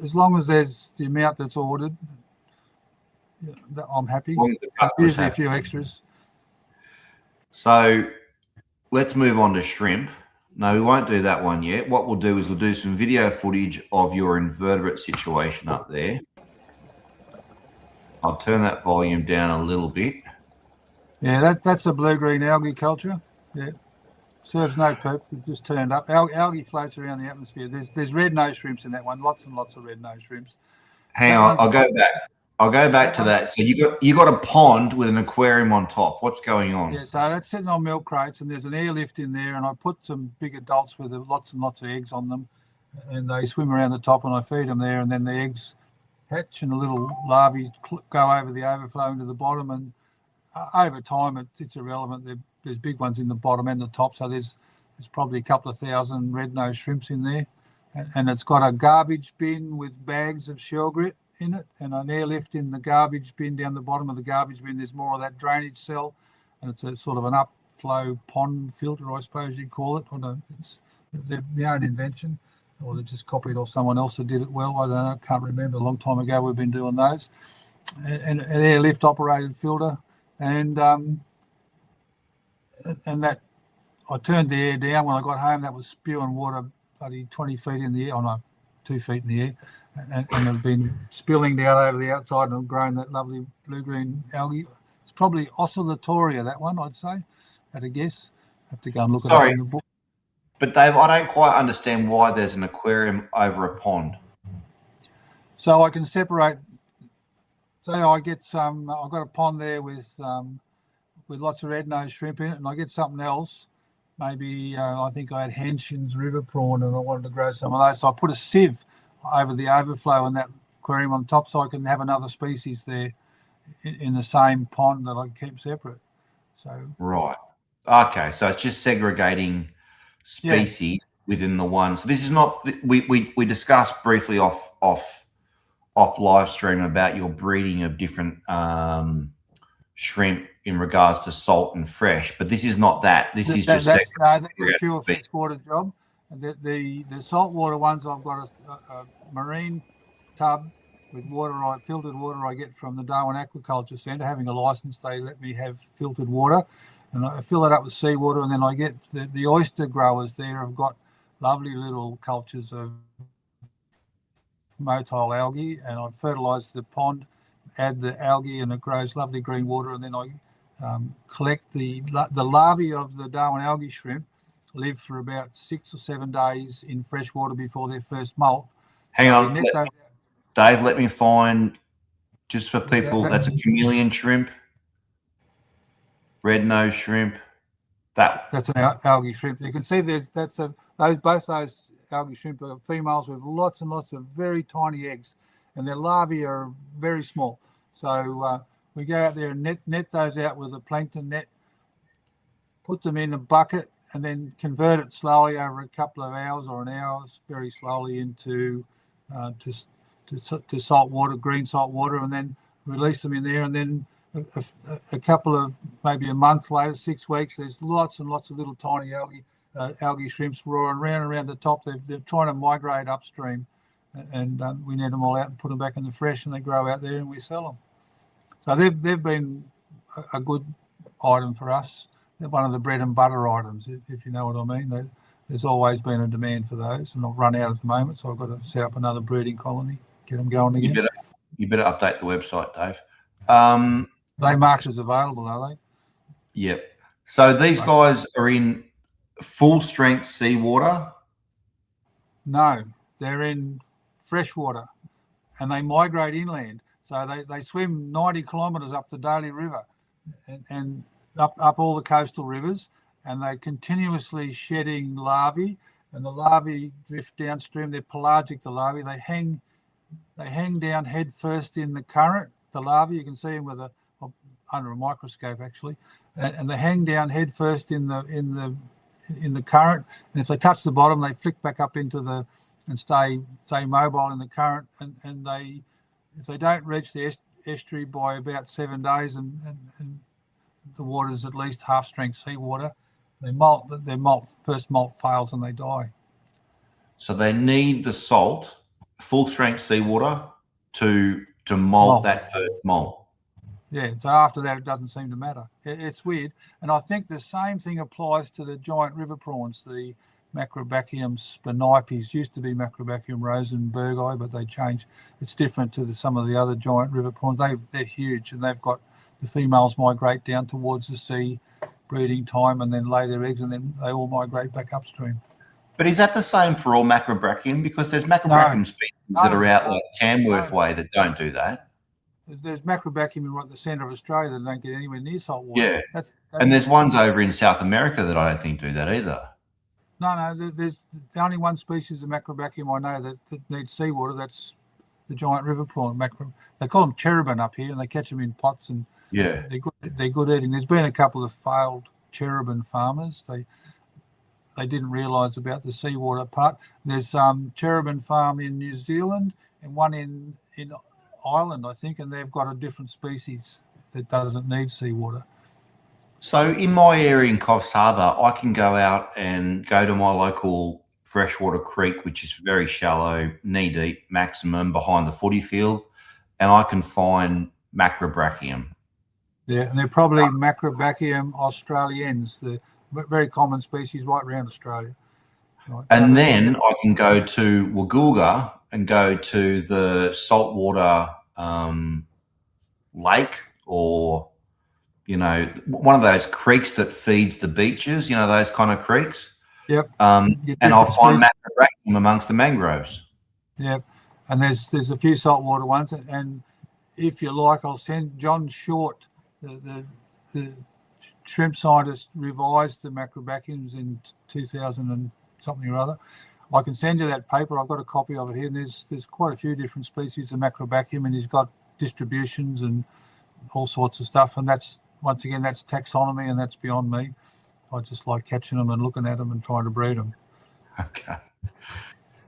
as long as there's the amount that's ordered, I'm happy. Usually a few extras. So let's move on to shrimp. No, we won't do that one yet. What we'll do is we'll do some video footage of your invertebrate situation up there. I'll turn that volume down a little bit. Yeah, that's a blue-green algae culture. Yeah, serves no purpose. It just turned up. Algae floats around the atmosphere. There's red-nosed shrimps in that one. Lots and lots of red-nosed shrimps. Hang on, I'll go back. I'll go back to that. So you got a pond with an aquarium on top. What's going on? Yeah, so that's sitting on milk crates, and there's an airlift in there, and I put some big adults with lots and lots of eggs on them, and they swim around the top, and I feed them there, and then the eggs hatch, and the little larvae go over the overflow into the bottom, and over time it's irrelevant. There's big ones in the bottom and the top, so there's there's probably a couple of thousand red-nosed shrimps in there. And it's got a garbage bin with bags of shell grit in it, and an airlift in the garbage bin. Down the bottom of the garbage bin, there's more of that drainage cell, and it's a sort of an upflow pond filter, I suppose you'd call it. Or no, it's their own invention, or they just copied off someone else that did it well. I don't know, I can't remember. A long time ago we've been doing those. And an airlift operated filter, and that I turned the air down when I got home. That was spewing water, bloody 20 feet in the air. Oh no, 2 feet in the air, and it had been spilling down over the outside and grown that lovely blue-green algae. It's probably Oscillatoria, that one, I'd say, at a guess. Have to go and look it up in the book. But Dave, I don't quite understand why there's an aquarium over a pond. So I can separate. So I get some. I've got a pond there with lots of red-nosed shrimp in it, and I get something else. Maybe I think I had Henshin's river prawn, and I wanted to grow some of those. So I put a sieve over the overflow in that aquarium on top, so I can have another species there in the same pond that I keep separate. So right, okay. So it's just segregating species within the one. So this is not. We discussed briefly off live stream about your breeding of different shrimp in regards to salt and fresh, but this is not that. This is just that's a pure freshwater job. The saltwater ones, I've got a marine tub with filtered water I get from the Darwin Aquaculture Centre. Having a license, they let me have filtered water, and I fill it up with seawater, and then I get the oyster growers there have got lovely little cultures of motile algae, and I fertilise the pond, add the algae, and it grows lovely green water, and then I collect the larvae of the Darwin algae shrimp. Live for about 6 or 7 days in fresh water before their first molt. Hang on, Dave, let me find, just for people, that's a chameleon shrimp, red-nosed shrimp. That's an algae shrimp. You can see both those algae shrimp are females with lots and lots of very tiny eggs, and their larvae are very small. So we go out there and net those out with a plankton net, put them in a bucket, and then convert it slowly over a couple of hours or an hour, very slowly into to salt water, green salt water, and then release them in there. And then a couple of, maybe a month later, 6 weeks, there's lots and lots of little tiny algae shrimps roaring around the top. They're trying to migrate upstream, and we net them all out and put them back in the fresh, and they grow out there and we sell them. So they've been a good item for us. They're one of the bread and butter items, if you know what I mean. There's always been a demand for those, and I've run out at the moment, so I've got to set up another breeding colony, get them going again. You better update the website, Dave. They marked as available, are they? Yep. So these guys are in full-strength seawater? No, they're in freshwater, and they migrate inland. So they swim 90 kilometres up the Daly River and up all the coastal rivers, and they're continuously shedding larvae, and the larvae drift downstream. They're pelagic, the larvae. They hang down head first in the current. The larvae, you can see them under a microscope actually, and they hang down head first in the current. And if they touch the bottom, they flick back up into and stay mobile in the current. And if they don't reach the estuary by about 7 days, and the water's at least half-strength seawater, their first molt fails and they die. So they need the salt, full-strength seawater, to molt that first molt. Yeah, so after that, it doesn't seem to matter. It's weird. And I think the same thing applies to the giant river prawns, the Macrobrachium spinipes. Used to be Macrobrachium rosenbergi, but they changed. It's different to some of the other giant river prawns. They're huge, and they've got, the females migrate down towards the sea breeding time and then lay their eggs, and then they all migrate back upstream. But is that the same for all Macrobrachium? Because there's Macrobrachium species that are out like Tamworth way that don't do that. There's Macrobrachium in the centre of Australia that don't get anywhere near salt water. Yeah, that's and there's ones over in South America that I don't think do that either. No, there's the only one species of Macrobrachium I know that needs seawater. That's the giant river prawn. They call them cherubin up here, and they catch them in pots, and they're good eating. There's been a couple of failed cherubin farmers. they didn't realise about the seawater part. There's cherubin farm in New Zealand and one in Ireland, I think, and they've got a different species that doesn't need seawater. So in my area in Coffs Harbour, I can go out and go to my local freshwater creek, which is very shallow, knee deep maximum behind the footy field, and I can find Macrobrachium. Yeah, and they're probably Macrobrachium australiens, the very common species right around Australia. Right. And then I can go to Wagulga and go to the saltwater lake, or, you know, one of those creeks that feeds the beaches, you know, those kind of creeks. Yep. And I'll find Macrobrachium amongst the mangroves. Yep. And there's a few saltwater ones, and if you like, I'll send John Short, the shrimp scientist, revised the Macrobrachiums in 2000 and something or other. I can send you that paper. I've got a copy of it here, and there's quite a few different species of Macrobrachium, and he's got distributions and all sorts of stuff. And that's, once again, that's taxonomy, and that's beyond me. I just like catching them and looking at them and trying to breed them. Okay.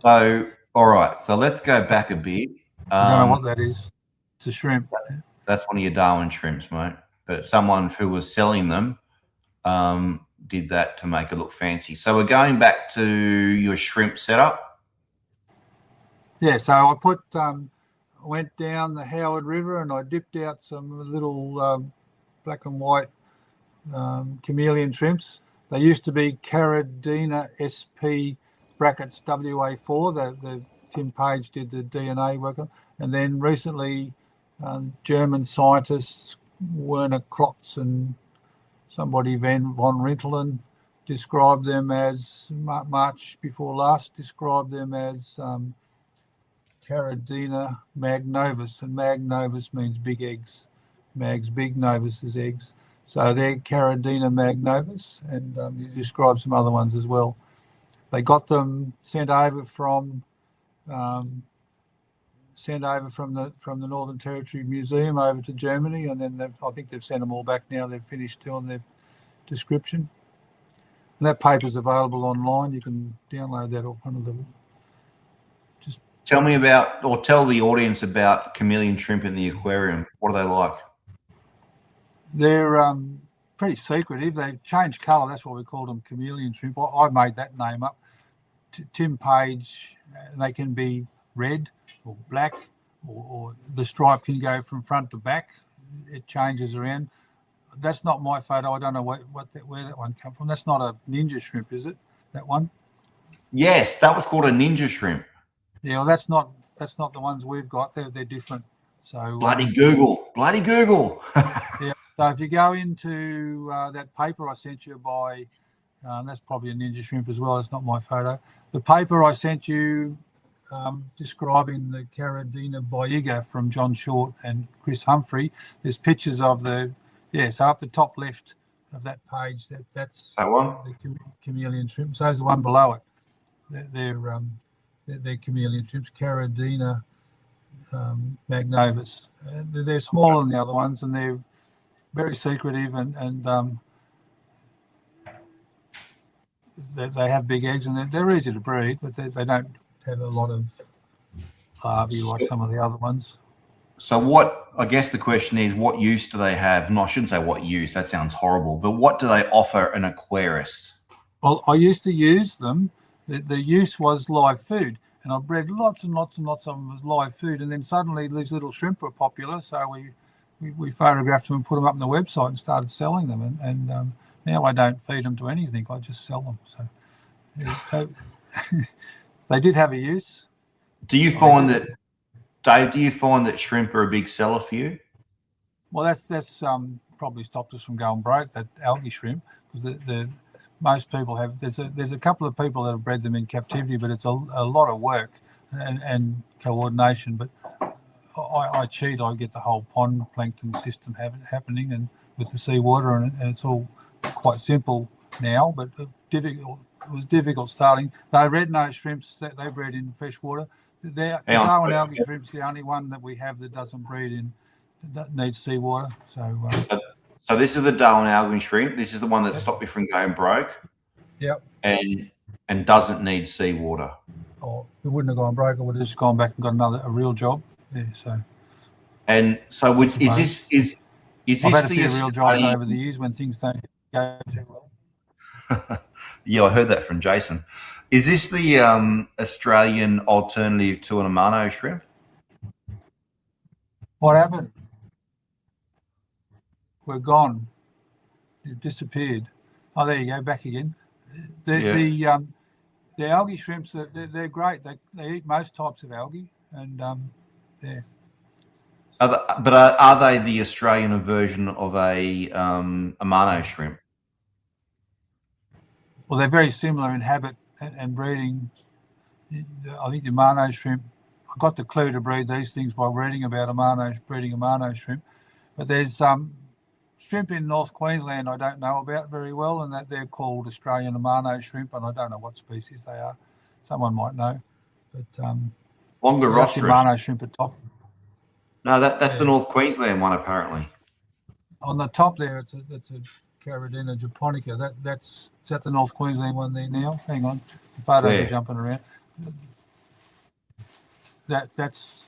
So, all right. So let's go back a bit. I don't know what that is. It's a shrimp. That's one of your Darwin shrimps, mate. But someone who was selling them did that to make it look fancy. So we're going back to your shrimp setup. Yeah. So I put, went down the Howard River and I dipped out some little black and white chameleon shrimps. They used to be Caridina SP brackets WA4. The Tim Page did the DNA work on, and then recently German scientists Werner Klotz and somebody von Rintelen described them as, March before last, described them as Caridina magnovus, and magnovus means big eggs. Mag's big, novus is eggs. So they're Caridina magnovus, and you describe some other ones as well. They got them sent over from the Northern Territory Museum over to Germany, and then I think they've sent them all back now. They've finished doing their description. And that paper's available online. You can download that off one of them. Just tell me about, or tell the audience about chameleon shrimp in the aquarium. What are they like? They're pretty secretive. They change colour. That's why we call them chameleon shrimp. I made that name up. Tim Page, they can be red or black, or the stripe can go from front to back. It changes around. That's not my photo. I don't know where that one come from. That's not a ninja shrimp, is it? That one? Yes, that was called a ninja shrimp. Yeah, well, that's not the ones we've got. They're different. So bloody Google. Yeah. So if you go into that paper I sent you by, that's probably a ninja shrimp as well. It's not my photo. The paper I sent you describing the Caridina boiga from John Short and Chris Humphrey. There's pictures of so up the top left of that page, that's that one? The chameleon shrimp. So there's the one below it. They're chameleon shrimps, Caridina magnovus. They're smaller than the other ones, and they're very secretive, and they have big eggs, and they're easy to breed, but they don't have a lot of larvae like some of the other ones. So what, I guess the question is, what use do they have? No, I shouldn't say what use, that sounds horrible, but what do they offer an aquarist? Well, I used to use them. The use was live food, and I bred lots and lots and lots of them as live food, and then suddenly these little shrimp were popular, so we photographed them and put them up on the website and started selling them, and now I don't feed them to anything. I just sell them. So they did have a use. Do you find that, Dave, shrimp are a big seller for you? Well, that's probably stopped us from going broke, that algae shrimp, because the most people have. There's a couple of people that have bred them in captivity, but it's a lot of work and coordination. But I cheat. I get the whole pond plankton system happening, and with the seawater, and it's all quite simple now. But it was difficult starting. They're red-nosed shrimps that they bred in freshwater. The Darwin algae shrimp's the only one that we have that doesn't breed in, that needs seawater. So this is the Darwin algae shrimp. This is the one that stopped me from going broke. Yep. and doesn't need seawater. Or it wouldn't have gone broke. I would have just gone back and got a real job. Yeah. So. And so, is this I've had a the few real jobs Australian? over the years when things don't go too well. Yeah, I heard that from Jason. Is this the Australian alternative to an Amano shrimp? What happened? We're gone. It disappeared. Oh, there you go, back again. The algae shrimps, they're great. They eat most types of algae, and yeah. Are they the Australian version of a Amano shrimp? Well, they're very similar in habit and breeding. I think the Amano shrimp, I got the clue to breed these things by reading about breeding Amano shrimp. But there's shrimp in North Queensland I don't know about very well, and that they're called Australian Amano shrimp, and I don't know what species they are. Someone might know. But that's the Amano shrimp at top. No, that's the North Queensland one apparently. On the top there, it's a Caridina japonica. Is that the North Queensland one there now? Hang on, the photos are jumping around. That's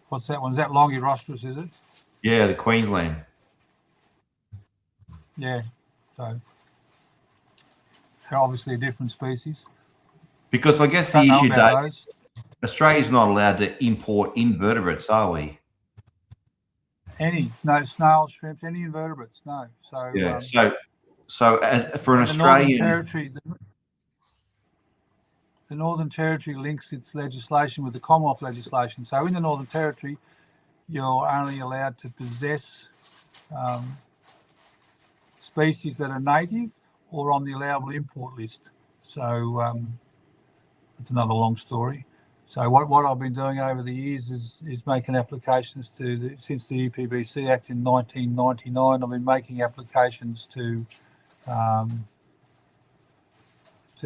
what's that one? Is that Longirostris? Is it? Yeah, the Queensland. Yeah, so they're obviously a different species. Because I guess the issue, Dave, Australia's not allowed to import invertebrates, are we? No snails, shrimps, any invertebrates, no. So yeah. So for an Australian Territory, the Northern Territory links its legislation with the Commonwealth legislation. So in the Northern Territory, you're only allowed to possess species that are native or on the allowable import list. So it's another long story. So what I've been doing over the years is making applications since the EPBC Act in 1999. I've been making applications to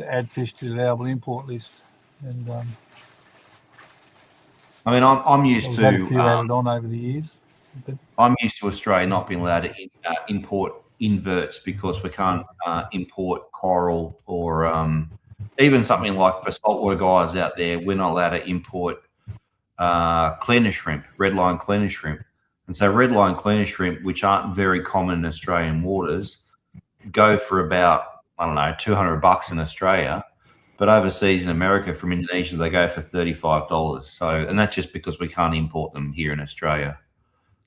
add fish to the allowable import list, and I mean, I'm used to had a few added on over the years. I'm used to Australia not being allowed to import inverts because we can't import coral or even something like for saltwater guys out there, we're not allowed to import cleaner shrimp, redline cleaner shrimp. And so redline cleaner shrimp, which aren't very common in Australian waters, go for about, I don't know, $200 in Australia. But overseas in America from Indonesia, they go for $35. So, and that's just because we can't import them here in Australia.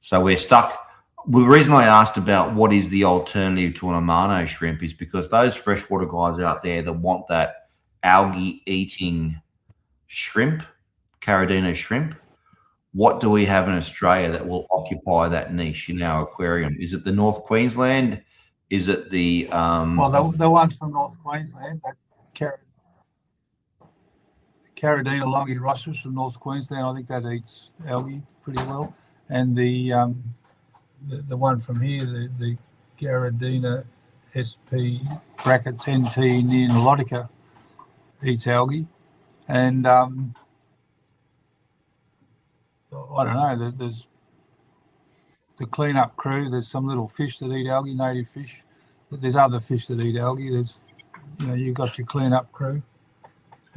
So we're stuck. Well, the reason I asked about what is the alternative to an Amano shrimp is because those freshwater guys out there that want that algae-eating shrimp, Caridina shrimp, what do we have in Australia that will occupy that niche in our aquarium? Is it the North Queensland? Is it the... Well, the ones from North Queensland, Caridina longirostris from North Queensland, I think that eats algae pretty well. And the one from here, the Caridina SP brackets NT neonolotica eats algae. And I don't know, there's the cleanup crew, there's some little fish that eat algae, native fish, but there's other fish that eat algae. There's, you've got your cleanup crew,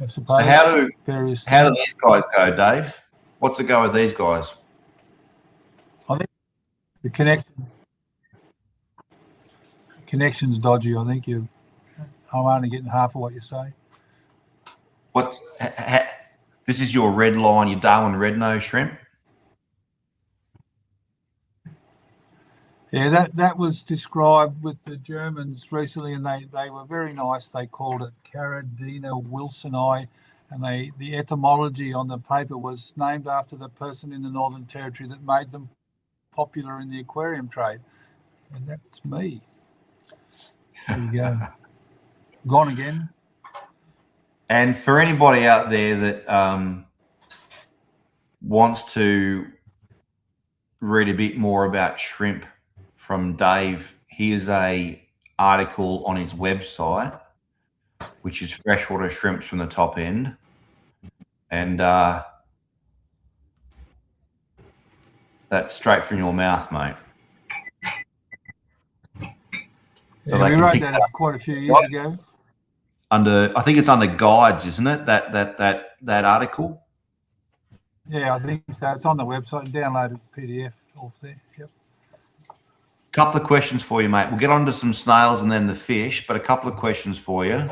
I suppose. So how do these guys go, Dave? What's the go with these guys? I think the connection's dodgy. I think I'm only getting half of what you say. This is your red line, your Darwin red nose shrimp? Yeah, that was described with the Germans recently, and they were very nice. They called it Caridina wilsoni, and the etymology on the paper was named after the person in the Northern Territory that made them popular in the aquarium trade, and that's me. There you go. Gone again. And for anybody out there that wants to read a bit more about shrimp from Dave, here's a article on his website, which is Freshwater Shrimps from the Top End. And that's straight from your mouth, mate. Yeah, we wrote that up quite a few years ago. I think it's under guides, isn't it? That article. Yeah, I think so. It's on the website. Downloaded PDF off there. Yep. Couple of questions for you, mate. We'll get on to some snails and then the fish, but a couple of questions for you.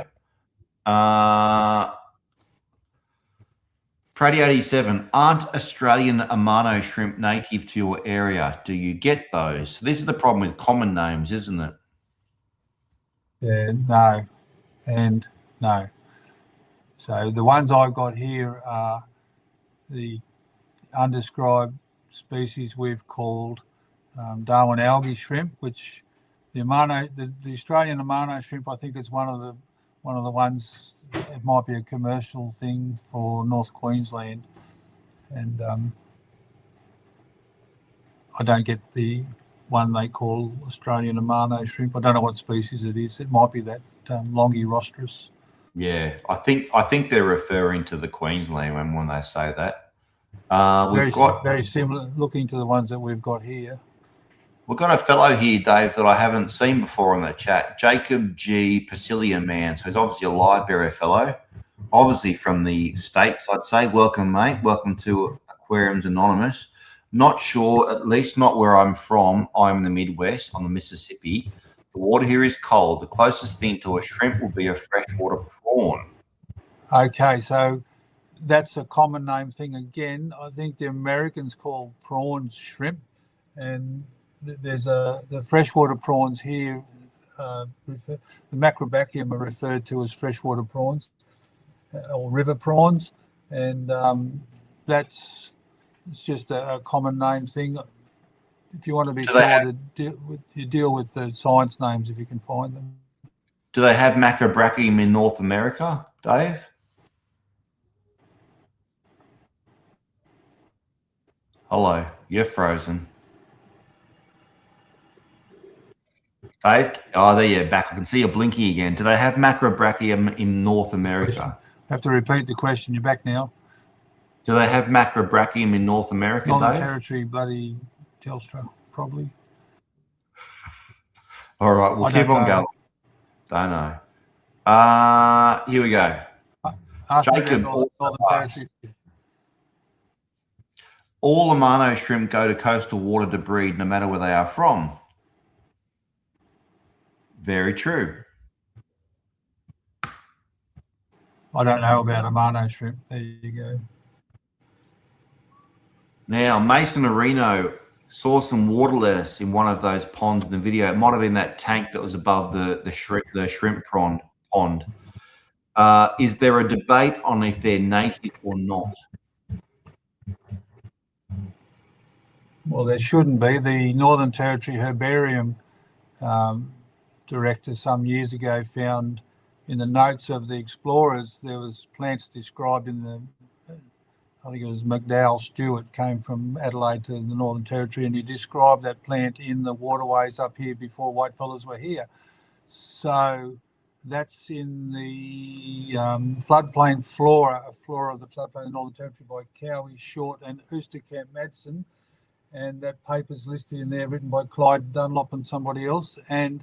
Pratty87, aren't Australian Amano shrimp native to your area? Do you get those? So this is the problem with common names, isn't it? Yeah, no, and no. So the ones I've got here are the undescribed species we've called Darwin algae shrimp, which the Australian Amano shrimp, I think it's one of the ones. It might be a commercial thing for North Queensland, and I don't get the one they call Australian Amano shrimp. I don't know what species it is. It might be that Longirostris. Yeah, I think they're referring to the Queensland one when they say that. Very similar looking to the ones that we've got here. We've got a fellow here, Dave, that I haven't seen before in the chat, Jacob G. Pasilian Man. So he's obviously a live bearer fellow, obviously from the States, I'd say. Welcome, mate. Welcome to Aquariums Anonymous. Not sure, at least not where I'm from. I'm in the Midwest on the Mississippi. The water here is cold. The closest thing to a shrimp will be a freshwater prawn. Okay, so that's a common name thing again. I think the Americans call prawns shrimp, and there's the freshwater prawns here. The Macrobrachium are referred to as freshwater prawns or river prawns, and it's just a common name thing. If you want to be sure you deal with the science names if you can find them. Do they have Macrobrachium in North America, Dave? Hello, you're frozen. Dave? Oh, there you're back. I can see you blinking again. Do they have Macrobrachium in North America? Have to repeat the question. You're back now. Do they have Macrobrachium in North America, Northern Dave? Territory, bloody Telstra, probably. All right, we'll keep on going. Don't know. Here we go. Jacob, all Amano shrimp go to coastal water to breed no matter where they are from. Very true. I don't know about Amano shrimp. There you go. Now, Mason Areno saw some water lettuce in one of those ponds in the video. It might have been that tank that was above the shrimp pond. Is there a debate on if they're native or not? Well, there shouldn't be. The Northern Territory Herbarium director some years ago found in the notes of the explorers there was plants described in the, I think it was McDowell Stewart, came from Adelaide to the Northern Territory, and he described that plant in the waterways up here before whitefellas were here. So that's in the floodplain flora of the floodplain of the Northern Territory by Cowie, Short and Oosterkamp Madsen. And that paper's listed in there, written by Clyde Dunlop and somebody else. And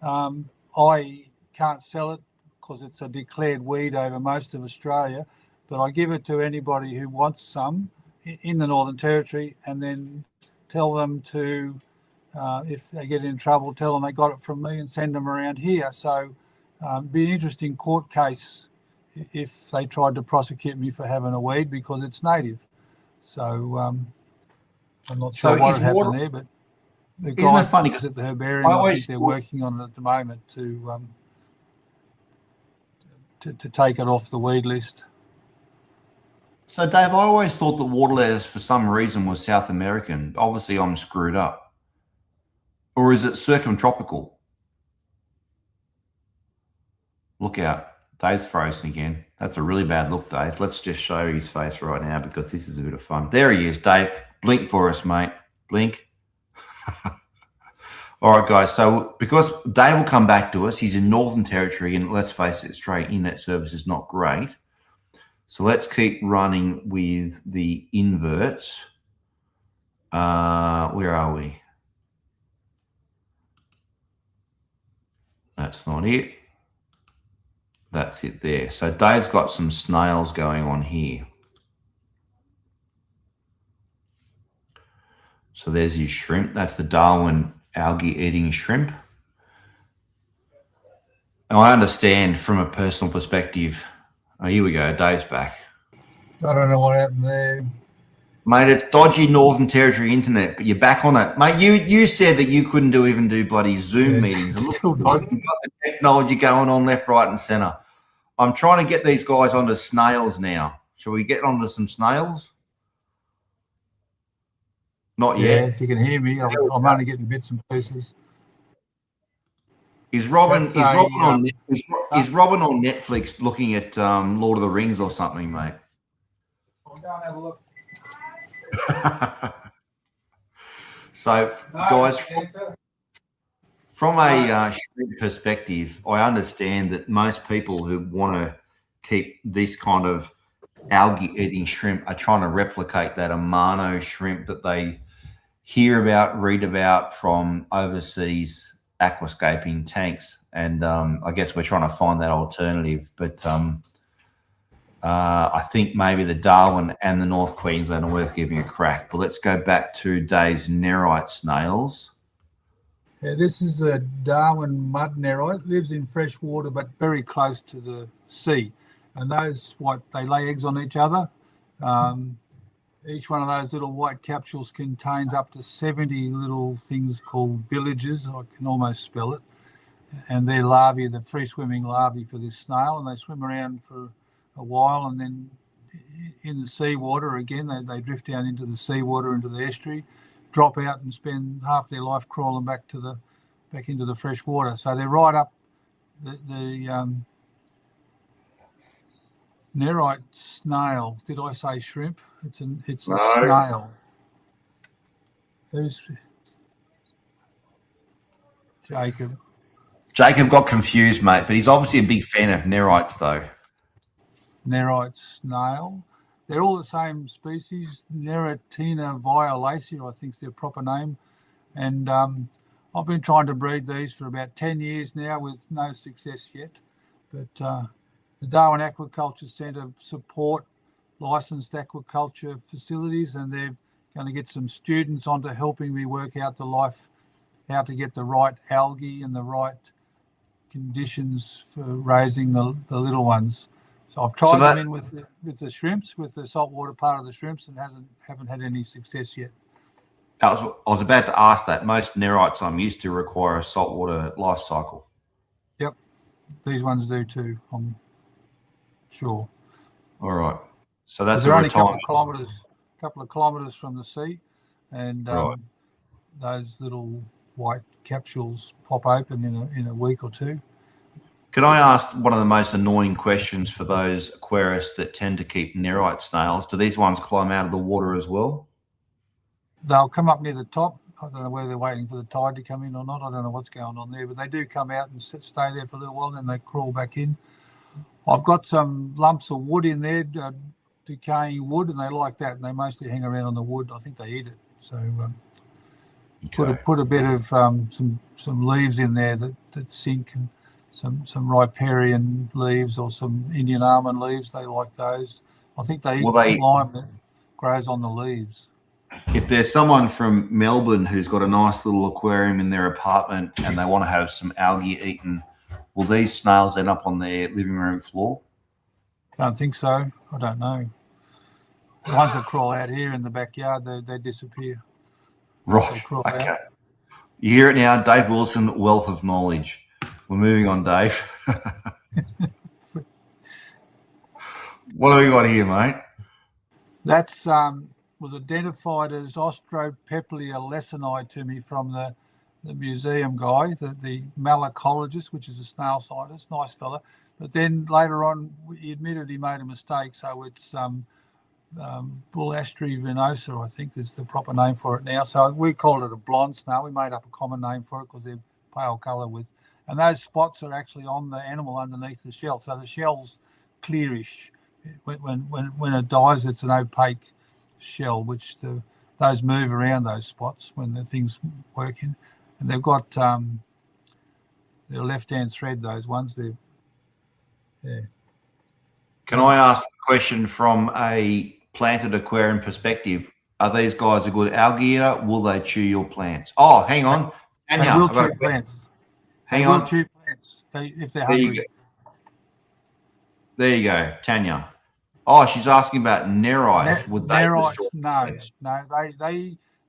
I can't sell it because it's a declared weed over most of Australia, but I give it to anybody who wants some in the Northern Territory, and then tell them to, if they get in trouble, tell them they got it from me and send them around here. So be an interesting court case if they tried to prosecute me for having a weed because it's native. So I'm not sure what would happen there, but the guys at the herbarium, I think they're working on it at the moment to take it off the weed list. So, Dave, I always thought that water lettuce for some reason was South American. Obviously, I'm screwed up. Or is it circumtropical? Look out. Dave's frozen again. That's a really bad look, Dave. Let's just show his face right now because this is a bit of fun. There he is, Dave. Blink for us, mate. Blink. All right, guys. So because Dave will come back to us, he's in Northern Territory, and let's face it, Australian internet service is not great. So let's keep running with the inverts. Where are we? That's not it. That's it there. So Dave's got some snails going on here. So there's his shrimp. That's the Darwin algae-eating shrimp. And I understand from a personal perspective. Oh, here we go. Dave's back. I don't know what happened there. Mate, it's dodgy Northern Territory internet, but you're back on it. Mate, you said that you couldn't even do bloody Zoom meetings. And look, you've got the technology going on left, right, and centre. I'm trying to get these guys onto snails now. Shall we get onto some snails? Not yet. Yeah, if you can hear me, I'm only getting bits and pieces. Is Robin on Netflix looking at Lord of the Rings or something, mate? I'll go and have a look. So, guys, from a shrimp perspective, I understand that most people who want to keep this kind of algae-eating shrimp are trying to replicate that Amano shrimp that they hear about, read about from overseas aquascaping tanks. And I guess we're trying to find that alternative. But I think maybe the Darwin and the North Queensland are worth giving a crack. But let's go back to Dave's nerite snails. Yeah, this is the Darwin mud nerite. It lives in fresh water, but very close to the sea. And those they lay eggs on each other. Each one of those little white capsules contains up to 70 little things called villages. I can almost spell it. And they're larvae, the free-swimming larvae for this snail, and they swim around for a while, and then in the seawater again, they drift down into the seawater, into the estuary, drop out and spend half their life crawling back into the fresh water. So they're right up the nerite snail. Did I say shrimp? It's a snail. Who's Jacob? Jacob got confused, mate, but he's obviously a big fan of nerites, though. Nerite snail. They're all the same species. Neratina violacea, I think is their proper name. And I've been trying to breed these for about 10 years now with no success yet. But the Darwin Aquaculture Centre support licensed aquaculture facilities, and they're going to get some students onto helping me work out how to get the right algae and the right conditions for raising the little ones. So I've tried them in with the shrimps, with the saltwater part of the shrimps, and haven't had any success yet. I was about to ask that. Most nerites I'm used to require a saltwater life cycle. Yep, these ones do too, I'm sure. All right. So that's they're only a couple of kilometres from the sea, and those little white capsules pop open in a week or two. Can I ask one of the most annoying questions for those aquarists that tend to keep nerite snails? Do these ones climb out of the water as well? They'll come up near the top. I don't know whether they're waiting for the tide to come in or not. I don't know what's going on there, but they do come out and stay there for a little while, then they crawl back in. I've got some lumps of wood in there, decaying wood, and they like that, and they mostly hang around on the wood. I think they eat it. So put a bit of some leaves in there that sink, and some riparian leaves or some Indian almond leaves. They like those. I think they eat the slime that grows on the leaves. If there's someone from Melbourne who's got a nice little aquarium in their apartment and they want to have some algae eaten, will these snails end up on their living room floor? Don't think so. I don't know. The ones that crawl out here in the backyard, they disappear. Right. Okay. Out. You hear it now, Dave Wilson, wealth of knowledge. We're moving on, Dave. What have we got here, mate? That's was identified as Ostropeplia lessoni to me from the museum guy, the malacologist, which is a snail scientist, nice fella. But then later on, he admitted he made a mistake, so it's Bullastri venosa, I think is the proper name for it now. So we called it a blonde snail. We made up a common name for it because they're pale colour and those spots are actually on the animal underneath the shell. So the shell's clearish. When it dies, it's an opaque shell, which those move around those spots when the thing's working. And they've got They're left-hand thread, those ones. Yeah. Can I ask a question from a planted aquarium perspective? Are these guys a good algae eater? Will they chew your plants? Oh, hang on. They will chew plants. Hang on. Will chew plants if they're There you hungry. go. There you go, Tanya. Oh, she's asking about nerites. Would they destroy plants? No.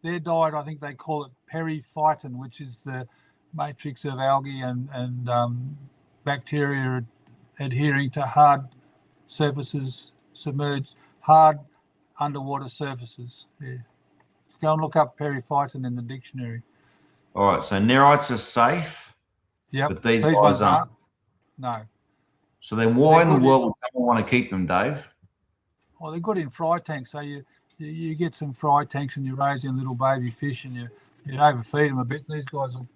Their diet, I think they call it periphyton, which is the matrix of algae and bacteria adhering to hard surfaces, submerged, hard underwater surfaces. Yeah. Go and look up periphyton in the dictionary. All right, so nerites are safe. Yep. But these guys aren't. No. So then why in the world would someone want to keep them, Dave? Well, they're good in fry tanks. So you get some fry tanks and you're raising little baby fish and you overfeed them a bit. These guys will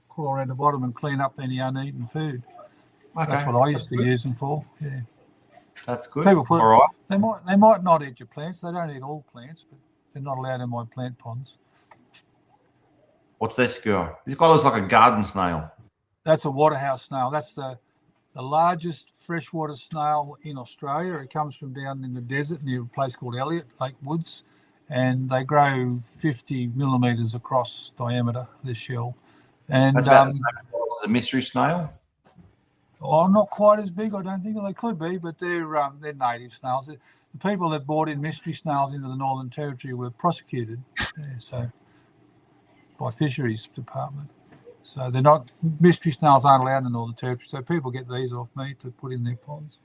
crawl around the bottom and clean up any uneaten food. Okay. That's what I used to use them for. Yeah. That's good. People all right. They might not eat your plants. They don't eat all plants, but they're not allowed in my plant ponds. What's this guy? This guy looks like a garden snail. That's a waterhouse snail. That's the largest freshwater snail in Australia. It comes from down in the desert near a place called Elliot, Lake Woods, and they grow 50 millimetres across diameter, this shell. And that's about the same size as a mystery snail? Oh, not quite as big, I don't think. They could be, but they're native snails. The people that brought in mystery snails into the Northern Territory were prosecuted by Fisheries Department. So they're not, mystery snails aren't allowed in the Northern Territory, so people get these off me to put in their ponds.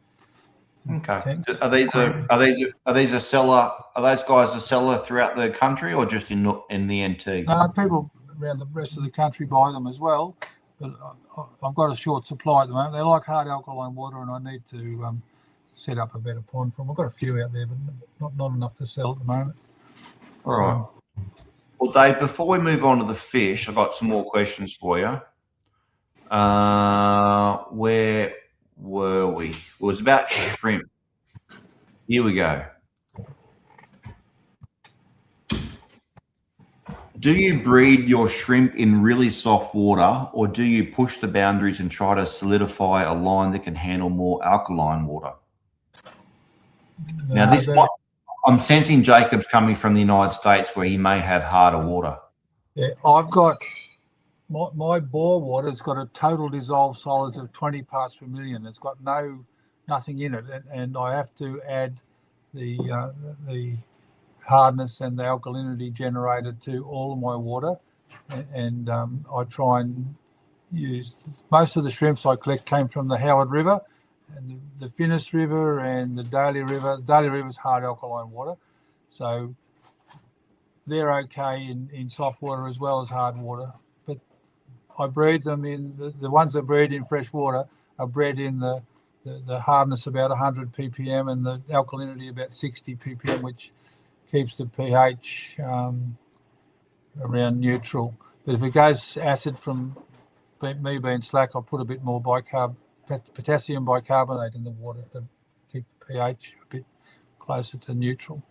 Okay. Are these a seller? Are those guys a seller throughout the country or just in the NT? No, people around the rest of the country buy them as well, but I've got a short supply at the moment. They like hard alkaline water, and I need to set up a better pond for them. I've got a few out there, but not enough to sell at the moment. All right. Well, Dave, before we move on to the fish, I've got some more questions for you. Where were we? It was about shrimp. Here we go. Do you breed your shrimp in really soft water, or do you push the boundaries and try to solidify a line that can handle more alkaline water? Now, I'm sensing Jacob's coming from the United States where he may have harder water. Yeah, I've got my bore water's got a total dissolved solids of 20 parts per million. It's got nothing in it, and I have to add the hardness and the alkalinity generated to all of my water, and I try and use most of the shrimps I collect came from the Howard River and the Finnis River and the Daly River. The Daly River is hard alkaline water, so they're okay in soft water as well as hard water. But I breed them in the ones that breed in fresh water are bred in the hardness about 100 ppm and the alkalinity about 60 ppm, which keeps the pH around neutral. But if it goes acid from me being slack, I'll put a bit more potassium bicarbonate in the water to keep the pH a bit closer to neutral.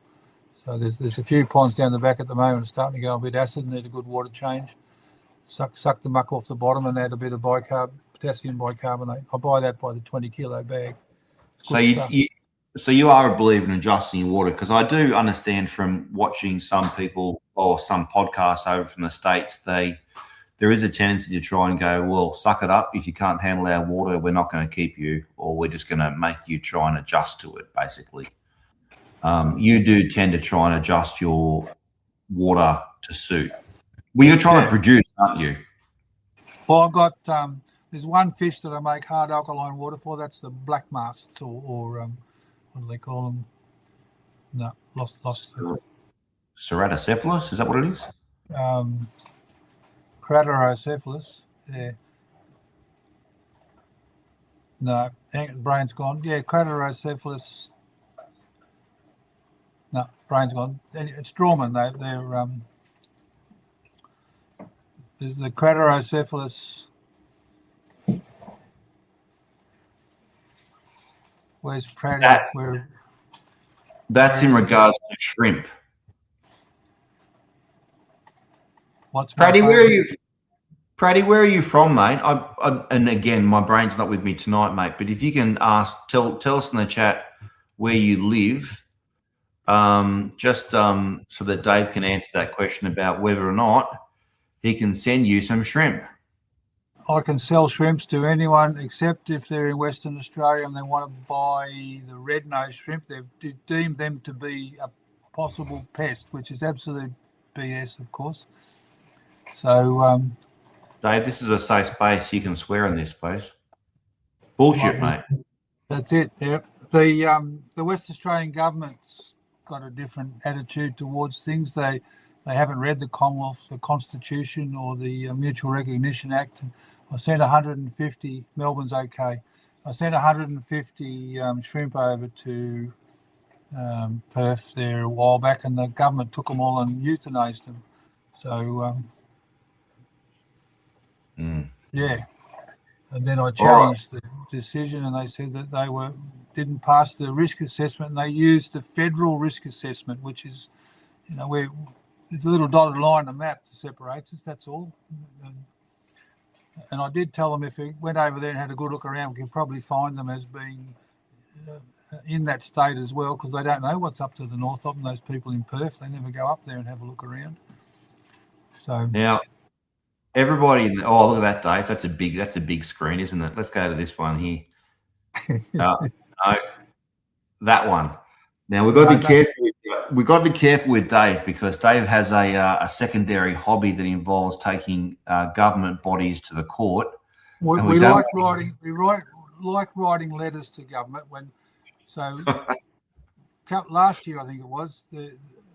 So there's a few ponds down the back at the moment starting to go a bit acid, need a good water change. Suck the muck off the bottom and add a bit of potassium bicarbonate. I buy that by the 20 kilo bag. So you are a believer in adjusting your water, because I do understand from watching some people or some podcasts over from the States, there is a tendency to try and go, well, suck it up. If you can't handle our water, we're not going to keep you, or we're just going to make you try and adjust to it, basically. You do tend to try and adjust your water to suit. Well, you're trying to produce, aren't you? Well, I've got, there's one fish that I make hard alkaline water for. That's the black masts or what do they call them? No, lost. Ceratocephalus, is that what it is? Craterocephalus, yeah. No, brain's gone. Yeah, Craterocephalus. No, brain's gone. It's Strawman. They're there's the Craterocephalus. Where's Pratty? That's in regards to shrimp. What's Pratty, where are you? Praddy, where are you from, mate? And again, my brain's not with me tonight, mate. But if you can tell us in the chat where you live, so that Dave can answer that question about whether or not he can send you some shrimp. I can sell shrimps to anyone except if they're in Western Australia and they want to buy the red-nosed shrimp. They've deemed them to be a possible pest, which is absolute BS, of course. So, Dave, this is a safe space. You can swear in this place. Bullshit, mate. That's it. Yeah. The West Australian government's got a different attitude towards things. They haven't read the Commonwealth, the Constitution, or the Mutual Recognition Act. I sent 150. Melbourne's okay. I sent 150 shrimp over to Perth there a while back, and the government took them all and euthanized them. So yeah. And then I challenged the decision, and they said that they didn't pass the risk assessment, and they used the federal risk assessment, which is, where there's a little dotted line on the map that separates us. That's all. And I did tell them if we went over there and had a good look around, we could probably find them as being in that state as well, because they don't know what's up to the north of them. Those people in Perth, they never go up there and have a look around. So now. Everybody, oh, look at that, Dave. That's a big screen, isn't it? Let's go to this one here. No, that one. Now we've got to be careful. We've got to be careful with Dave, because Dave has a secondary hobby that involves taking government bodies to the court. We like writing. We like writing letters to government. Last year, I think it was,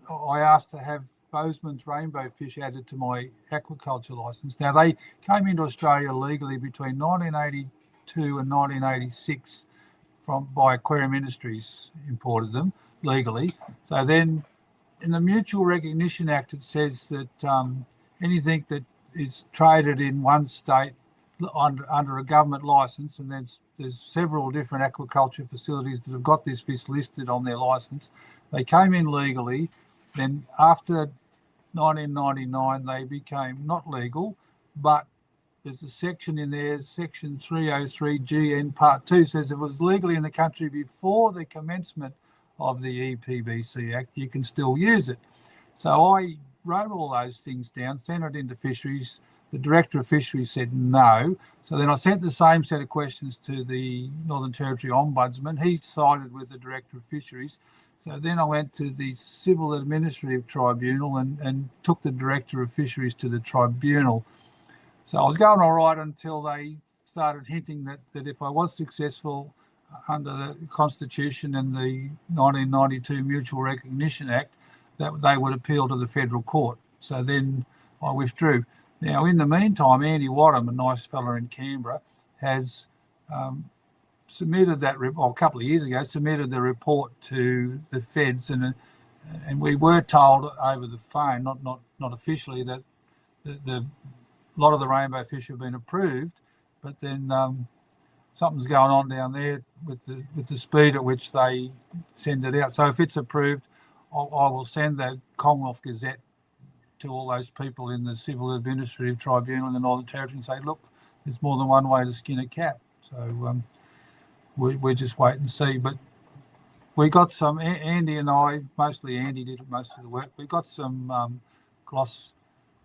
I asked to have Bozeman's rainbow fish added to my aquaculture license. Now, they came into Australia legally between 1982 and 1986 by Aquarium Industries, imported them legally. So then in the Mutual Recognition Act, it says that anything that is traded in one state under a government license, and there's several different aquaculture facilities that have got this fish listed on their license. They came in legally. Then after 1999, they became not legal, but there's a section in there, section 303 GN part 2, says if it was legally in the country before the commencement of the EPBC Act, you can still use it. So I wrote all those things down, sent it into fisheries. The Director of Fisheries said no. So then I sent the same set of questions to the Northern Territory Ombudsman. He sided with the Director of Fisheries. So then I went to the Civil Administrative Tribunal and took the Director of Fisheries to the tribunal. So I was going all right until they started hinting that if I was successful under the Constitution and the 1992 Mutual Recognition Act, that they would appeal to the federal court. So then I withdrew. Now, in the meantime, Andy Wadham, a nice fella in Canberra, has submitted that, a couple of years ago, submitted the report to the feds, and we were told over the phone, not officially, that a lot of the rainbow fish have been approved, but then something's going on down there with the speed at which they send it out. So if it's approved, I will send the Commonwealth Gazette to all those people in the Civil Administrative Tribunal in the Northern Territory and say, look, there's more than one way to skin a cat. So we just wait and see. But we got some, Andy and I, mostly Andy did most of the work. We got some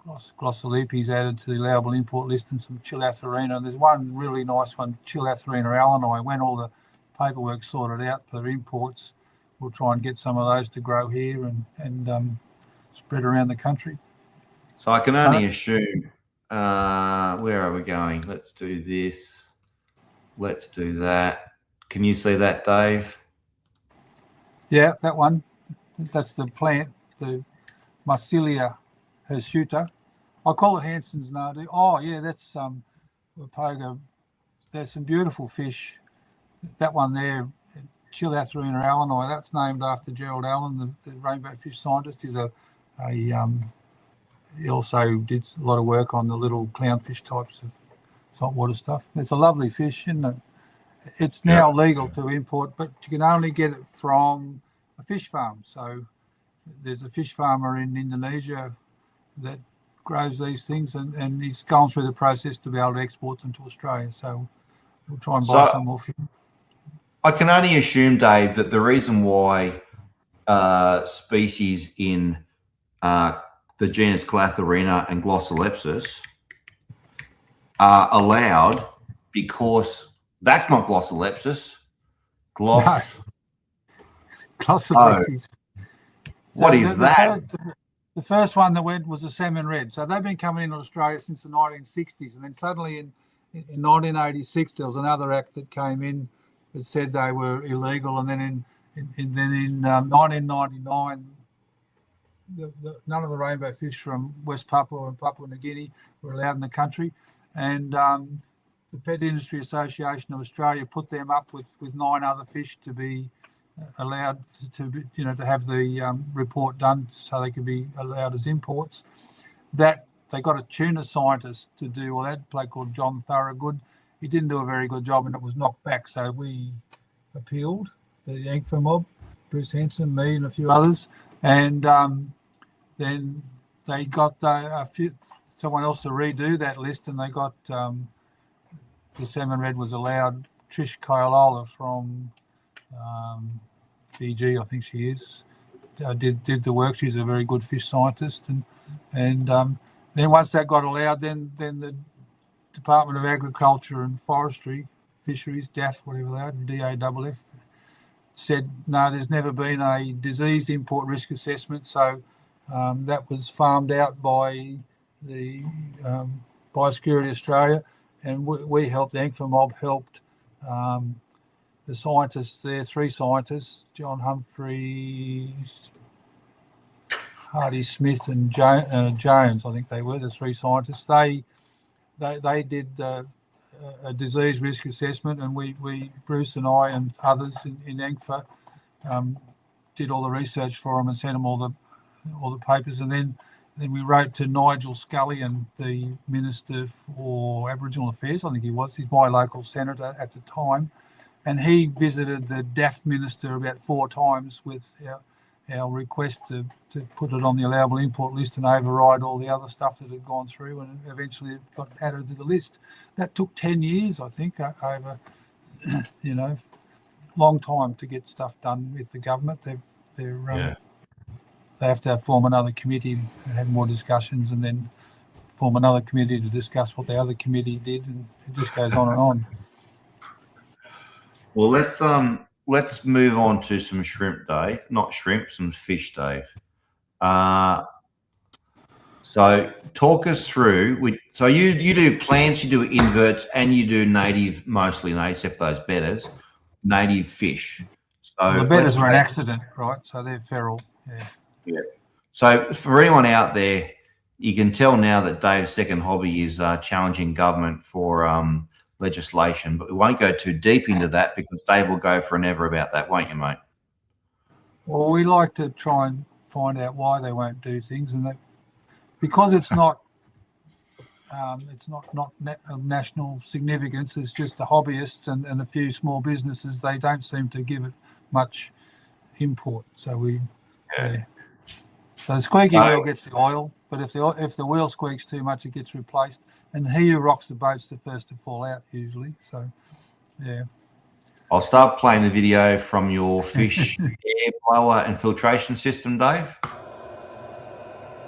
glossolepes added to the allowable import list and some Chilatharina. There's one really nice one, Chilatharina alleni. When all the paperwork sorted out for imports, we'll try and get some of those to grow here and spread around the country. So I can only assume, where are we going? Let's do this. Let's do that. Can you see that, Dave? Yeah, that one. That's the plant, the Marsilia hirsuta. I call it Hansen's Nadu. Oh, yeah, that's Wapoga. There's some beautiful fish. That one there, Chilatharina alleni, that's named after Gerald Allen, the rainbow fish scientist. He's he also did a lot of work on the little clownfish types of saltwater stuff. It's a lovely fish, isn't it? It's now legal to import, but you can only get it from a fish farm. So there's a fish farmer in Indonesia that grows these things, and he's gone through the process to be able to export them to Australia. So we'll try and buy some more from him. I can only assume, Dave, that the reason why species in the genus Glatherina and Glossolepsis are allowed because that's not Glossolepsis. Glossolepis. What is that? The first one that went was a salmon red. So they've been coming into Australia since the 1960s, and then suddenly in 1986 there was another act that came in that said they were illegal, and then in 1999 none of the rainbow fish from West Papua and Papua New Guinea were allowed in the country, and the Pet Industry Association of Australia put them up with 9 other fish to be allowed to have the report done so they could be allowed as imports. That they got a tuna scientist to do all that, a bloke called John Thorogood. He didn't do a very good job, and it was knocked back. So we appealed, the Yankfa mob, Bruce Hanson, me, and a few others, and then they got someone else to redo that list, and they got the salmon red was allowed. Trish Kaiolola from Fiji, I think she is, did the work. She's a very good fish scientist, and then once that got allowed, then the Department of Agriculture and Forestry, Fisheries, DAF, whatever they are, DAFF, said no, there's never been a disease import risk assessment, so that was farmed out by the Biosecurity Australia, and we helped, the Yankfa mob helped the scientists there, 3 scientists, John Humphreys, Hardy Smith and Jones, I think they were the 3 scientists. They did a disease risk assessment, and we Bruce and I and others in Yankfa did all the research for them and sent them all the papers, and then we wrote to Nigel Scullion, the Minister for Aboriginal Affairs, I think he was. He's my local senator at the time, and he visited the DAF minister about 4 times with our request to put it on the allowable import list and override all the other stuff that had gone through, and eventually it got added to the list. That took 10 years, I think, over, long time to get stuff done with the government. They have to form another committee and have more discussions, and then form another committee to discuss what the other committee did, and it just goes on and on. Well, let's move on to some shrimp, Dave. Not shrimp, some fish, Dave. So talk us through. So you do plants, you do inverts, and you do native, mostly native, except those bedders, native fish. So well, the bedders were an accident, right? So they're feral. Yeah. So for anyone out there, you can tell now that Dave's second hobby is challenging government for legislation, but we won't go too deep into that because Dave will go for an ever about that, won't you, mate? Well, we like to try and find out why they won't do things, and that because it's not of national significance. It's just the hobbyists and a few small businesses. They don't seem to give it much import. So So the squeaky wheel gets the oil, but if the wheel squeaks too much, it gets replaced. And he who rocks the boat's the first to fall out usually. So, yeah. I'll start playing the video from your fish air blower and filtration system, Dave.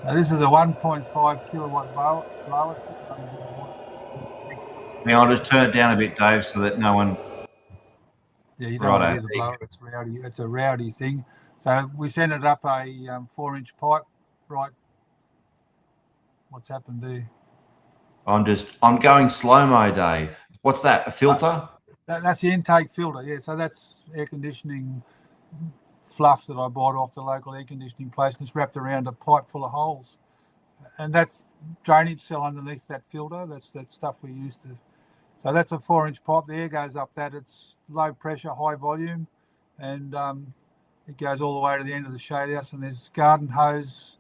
So this is a 1.5 kilowatt blower. Now I'll just turn it down a bit, Dave, so that no one. Yeah, you don't want to hear the blower. It's rowdy. It's a rowdy thing. So we sent it up a 4-inch pipe. Right. What's happened there? I'm going slow-mo, Dave. What's that? A filter? That's the intake filter. Yeah. So that's air conditioning fluff that I bought off the local air conditioning place, and it's wrapped around a pipe full of holes. And that's drainage cell underneath that filter. That's that stuff we used to. So that's a 4-inch pipe. The air goes up that. It's low pressure, high volume, and it goes all the way to the end of the shade house. And there's garden hose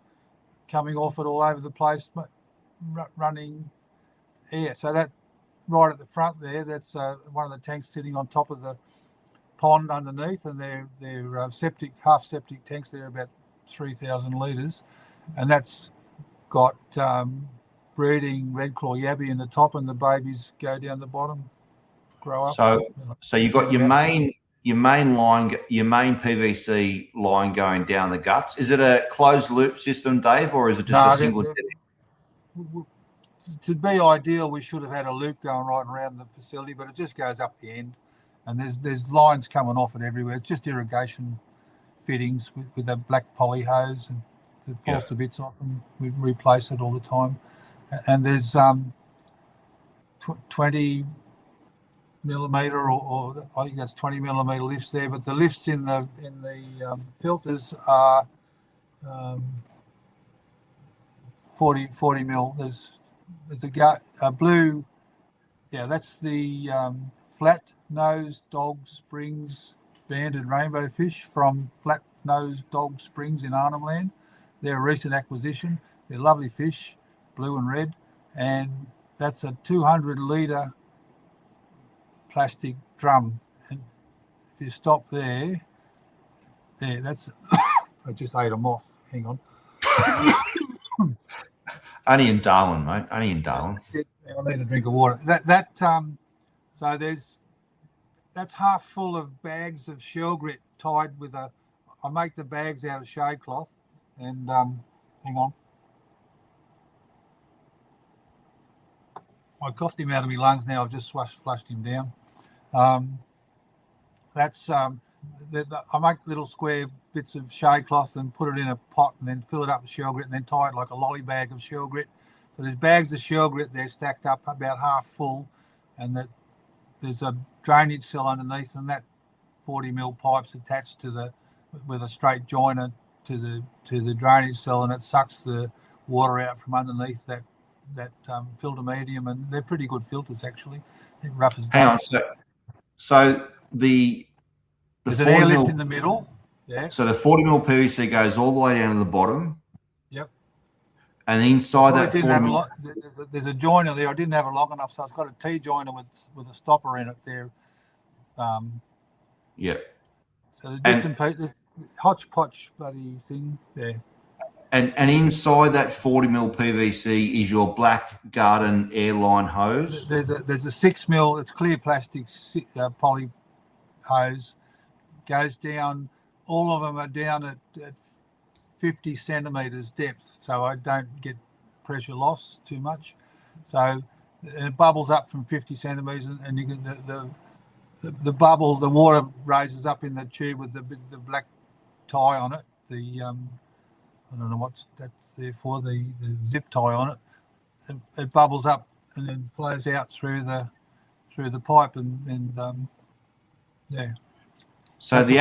coming off it all over the place, running air. So that right at the front there, that's one of the tanks sitting on top of the pond underneath, and they're half septic tanks. They're about 3,000 litres, and that's got breeding red claw yabby in the top, and the babies go down the bottom, grow up. So you got your main line, your main PVC line going down the guts. Is it a closed loop system, Dave, or is it just a single? To be ideal, we should have had a loop going right around the facility, but it just goes up the end, and there's lines coming off it everywhere. It's just irrigation fittings with a black poly hose, and it falls to bits off, and we replace it all the time. And there's 20 millimeter or I think that's 20 millimeter lifts there, but the lifts in the filters are 40 mil. There's a blue, that's the flat-nosed dog springs banded rainbow fish from flat-nosed dog springs in Arnhem Land. They're a recent acquisition. They're lovely fish, blue and red, and that's a 200-litre plastic drum. And if you stop there, that's I just ate a moth. Hang on. Only in Darwin, mate. Only in Darwin. That's it. I need a drink of water. So that's half full of bags of shell grit tied with I make the bags out of shade cloth, and hang on. I coughed him out of my lungs now. I've just flushed him down. I make little square bits of shade cloth and put it in a pot and then fill it up with shell grit and then tie it like a lolly bag of shell grit. So there's bags of shell grit there stacked up about half full, and there's a drainage cell underneath, and that 40 mil pipe's attached with a straight joiner to the drainage cell, and it sucks the water out from underneath that filter medium, and they're pretty good filters actually. They're rough as dust. Hang on, so there's an airlift in the middle. Yeah. So the 40 mil PVC goes all the way down to the bottom. Yep. And inside that 40 mil, there's a joiner there. I didn't have it long enough, so it's got a T-joiner with a stopper in it there. Yep. So the bits and pieces, hodgepodge bloody thing there. And inside that 40 mil PVC is your black garden airline hose. There's a 6 mil. It's clear plastic poly hose. Goes down. All of them are down at 50 centimeters depth, so I don't get pressure loss too much. So it bubbles up from 50 centimeters, and you can the bubble, the water raises up in the tube with the black tie on it. I don't know what's that's there for, the zip tie on it. It bubbles up and then flows out through the pipe, and yeah. So the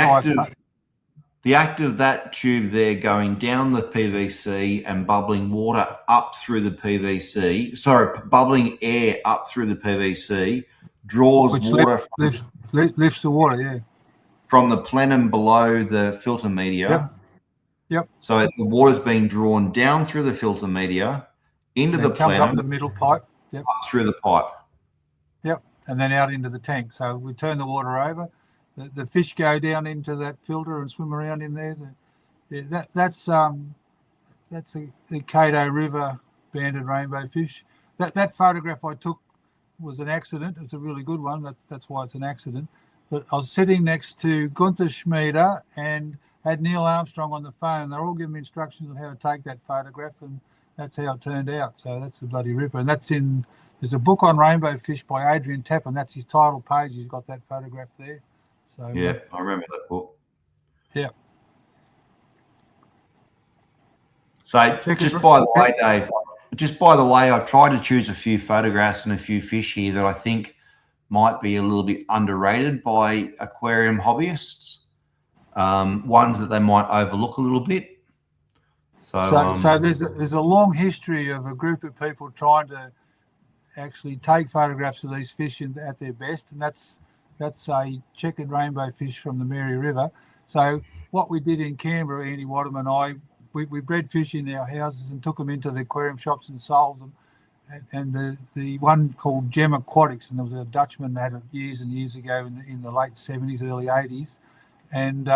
act of that tube there going down the PVC and bubbling water up through the PVC, bubbling air up through the PVC, draws water lifts the water, from the plenum below the filter media. Yep. So the water's being drawn down through the filter media into the plenum, comes up the middle pipe. Yep. Up through the pipe. Yep, and then out into the tank. So we turn the water over. The fish go down into that filter and swim around in there. That's the Cato River banded rainbow fish. That photograph I took was an accident. It's a really good one. That's why it's an accident. But I was sitting next to Gunther Schmieder and had Neil Armstrong on the phone, and they're all giving me instructions on how to take that photograph, and that's how it turned out. So that's a bloody ripper. And there's a book on rainbow fish by Adrian Tappan. That's his title page. He's got that photograph there. So yeah, I remember that book. Yeah. So just by the way, Dave, I tried to choose a few photographs and a few fish here that I think might be a little bit underrated by aquarium hobbyists. Ones that they might overlook a little bit. So there's a long history of a group of people trying to actually take photographs of these fish at their best, and that's a checkered rainbow fish from the Mary River. So what we did in Canberra, Andy Wadham and I, we bred fish in our houses and took them into the aquarium shops and sold them. And the one called Gem Aquatics, and there was a Dutchman that had it years and years ago in the late 70s, early 80s. And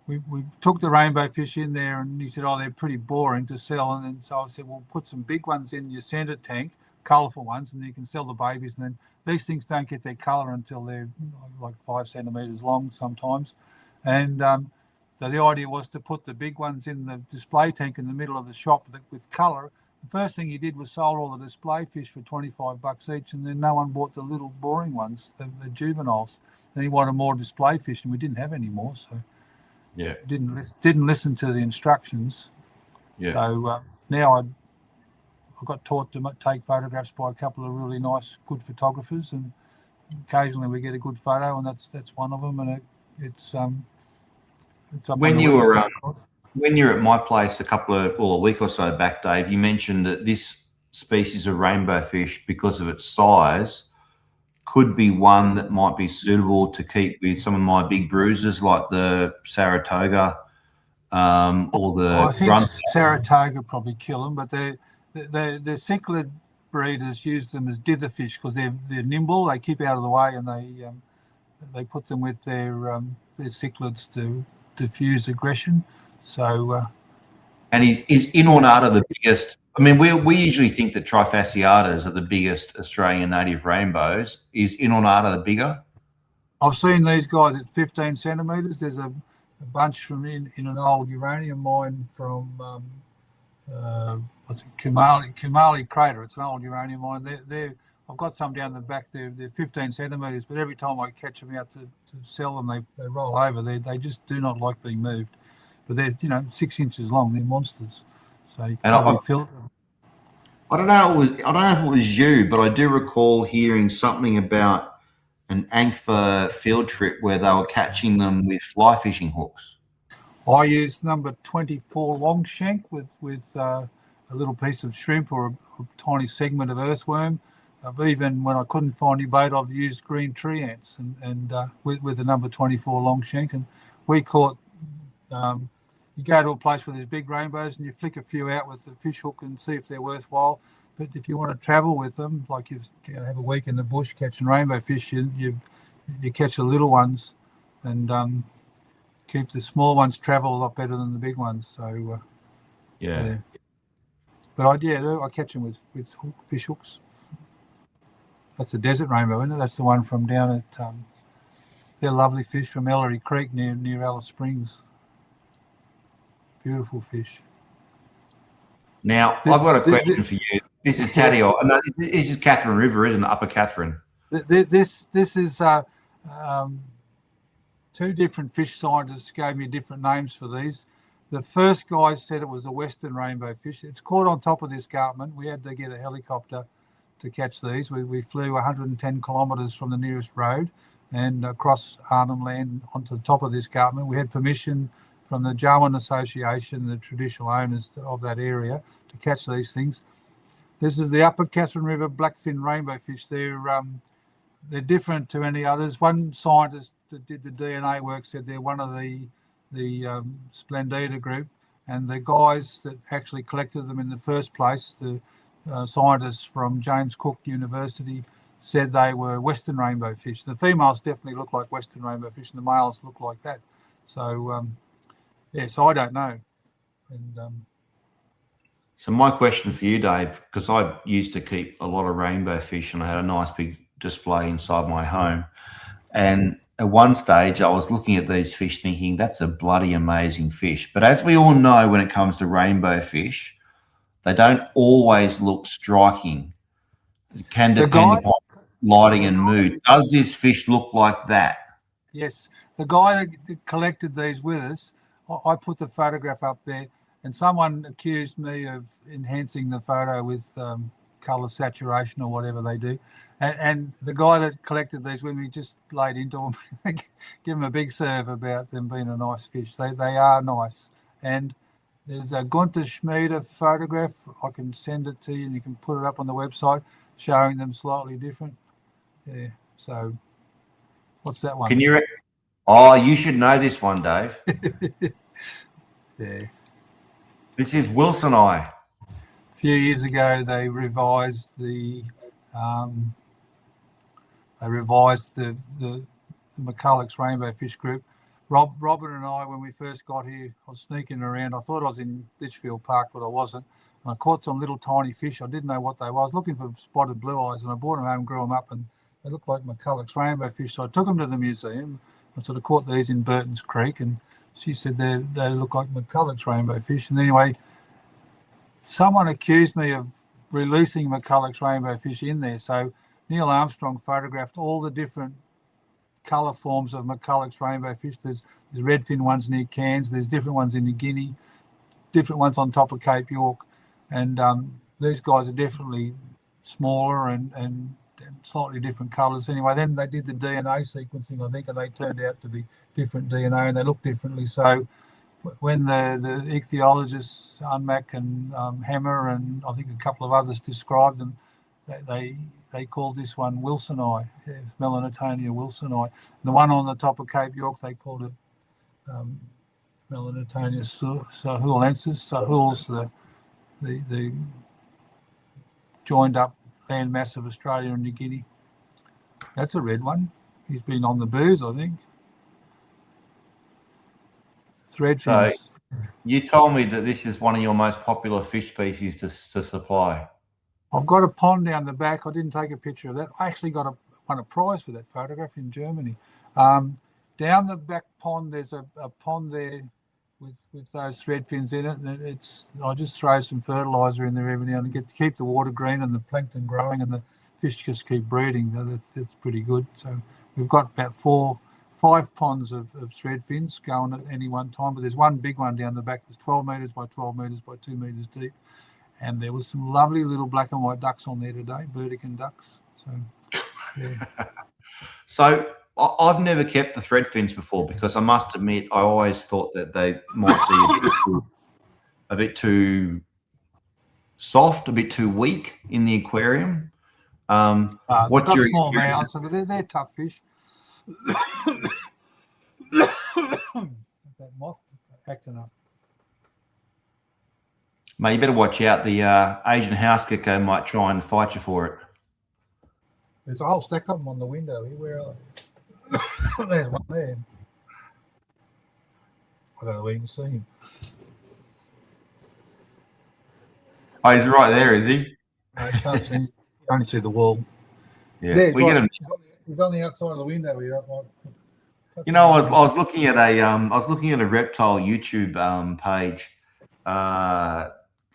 we took the rainbow fish in there, and he said, "Oh, they're pretty boring to sell." And then so I said, "Well, put some big ones in your centre tank, colourful ones, and you can sell the babies." And then these things don't get their colour until they're like 5 centimetres long sometimes. And so the idea was to put the big ones in the display tank in the middle of the shop with colour. The first thing he did was sold all the display fish for $25 each, and then no one bought the little boring ones, the juveniles. And he wanted more display fish, and we didn't have any more, so yeah, didn't listen to the instructions. yeah. So now I got taught to take photographs by a couple of really nice, good photographers, and occasionally we get a good photo, and that's one of them. And it's up When you were when you're at my place a week or so back, Dave, you mentioned that this species of rainbow fish, because of its size, could be one that might be suitable to keep with some of my big bruisers like the Saratoga or the. I think Saratoga probably kill them, but the cichlid breeders use them as dither fish because they're nimble. They keep out of the way, and they put them with their cichlids to diffuse aggression. So, and is Inornata the biggest? I mean, we usually think that Trifasciatas are the biggest Australian native rainbows. Is Inornata the bigger? I've seen these guys at 15 centimetres. There's a bunch from in an old uranium mine from what's it, Kumali Crater. It's an old uranium mine. I've got some down the back. They're 15 centimetres, but every time I catch them out to sell them, they roll over. They just do not like being moved. But they're 6 inches long. They're monsters. So you can probably filter them. I don't know if it was you, but I do recall hearing something about an Ankfa field trip where they were catching them with fly fishing hooks. I used number 24 long shank with a little piece of shrimp or a tiny segment of earthworm. Even when I couldn't find any bait, I've used green tree ants and with the number 24 long shank. And we caught. You go to a place where there's big rainbows and you flick a few out with the fish hook and see if they're worthwhile. But if you want to travel with them, like you're going to have a week in the bush catching rainbow fish, you catch the little ones and keep the small ones travel a lot better than the big ones. So yeah. But I catch them with fish hooks. That's a desert rainbow, isn't it? That's the one from down at they're lovely fish from Ellery Creek near Alice Springs. Beautiful fish. Now, I've got a question for you. This is Taddeo. No, this is Catherine River, isn't it? Upper Catherine. This is two different fish scientists gave me different names for these. The first guy said it was a western rainbow fish. It's caught on top of the escarpment. We had to get a helicopter to catch these. We flew 110 kilometres from the nearest road and across Arnhem Land onto the top of the escarpment. We had permission from the Darwin Association, the traditional owners of that area, to catch these things. This is the Upper Catherine River blackfin rainbow fish. They're different to any others. One scientist that did the DNA work said they're one of the Splendida group, and the guys that actually collected them in the first place, the scientists from James Cook University, said they were western rainbow fish. The females definitely look like western rainbow fish, and the males look like that. So so I don't know. And so my question for you, Dave, because I used to keep a lot of rainbow fish and I had a nice big display inside my home. And at one stage I was looking at these fish thinking, that's a bloody amazing fish. But as we all know, when it comes to rainbow fish, they don't always look striking. It can depend upon lighting and mood. Does this fish look like that? Yes. The guy that collected these with us, I put the photograph up there, and someone accused me of enhancing the photo with colour saturation or whatever they do. And the guy that collected these with me just laid into them, give them a big serve about them being a nice fish. They are nice. And there's a Gunther Schmieder photograph. I can send it to you and you can put it up on the website showing them slightly different. Yeah. So what's that one? Can you... Oh, you should know this one, Dave. Yeah. This is Wilson Eye. A few years ago, they revised the McCulloch's rainbow fish group. Robin and I, when we first got here, I was sneaking around. I thought I was in Litchfield Park, but I wasn't. And I caught some little tiny fish. I didn't know what they were. I was looking for spotted blue eyes, and I brought them home, grew them up, and they looked like McCulloch's rainbow fish. So I took them to the museum. I sort of caught these in Burton's Creek, and she said they look like McCulloch's rainbow fish. And anyway, someone accused me of releasing McCulloch's rainbow fish in there. So Neil Armstrong photographed all the different colour forms of McCulloch's rainbow fish. There's redfin ones near Cairns. There's different ones in New Guinea, different ones on top of Cape York. And these guys are definitely smaller and slightly different colours. Anyway, then they did the DNA sequencing, I think, and they turned out to be different DNA, and they look differently. So when the ichthyologists, Unmac and Hammer, and I think a couple of others described them, they called this one Wilsoni, Melanitonia wilsoni. The one on the top of Cape York, they called it Melanitonia sahulensis. Sahul's the joined up land mass of Australia and New Guinea. That's a red one. He's been on the booze, I think. Threadfins. So you told me that this is one of your most popular fish species to supply. I've got a pond down the back. I didn't take a picture of that. I actually won a prize for that photograph in Germany. Down the back pond, there's a pond there with those threadfins in it. And I just throw some fertiliser in there every now and then to keep the water green and the plankton growing, and the fish just keep breeding. That's pretty good. So we've got about 5 ponds of threadfins going at any one time, but there's one big one down the back that's 12 metres by 12 metres by 2 metres deep. And there was some lovely little black and white ducks on there today, Burdekin ducks. So, yeah. So I've never kept the threadfins before, because I must admit I always thought that they might be a bit too soft, a bit too weak in the aquarium. What's your small mouths, so they're tough fish. That moth acting up. Mate, you better watch out. The Asian house gecko might try and fight you for it. There's a whole stack of them on the window here. Where are they? There's one there. I don't know where you can see him. Oh, he's right there, is he? No, you can't see. You only see the wall. Yeah, there, we get him. He's on the outside of the window here. You know, I was looking at a reptile YouTube page,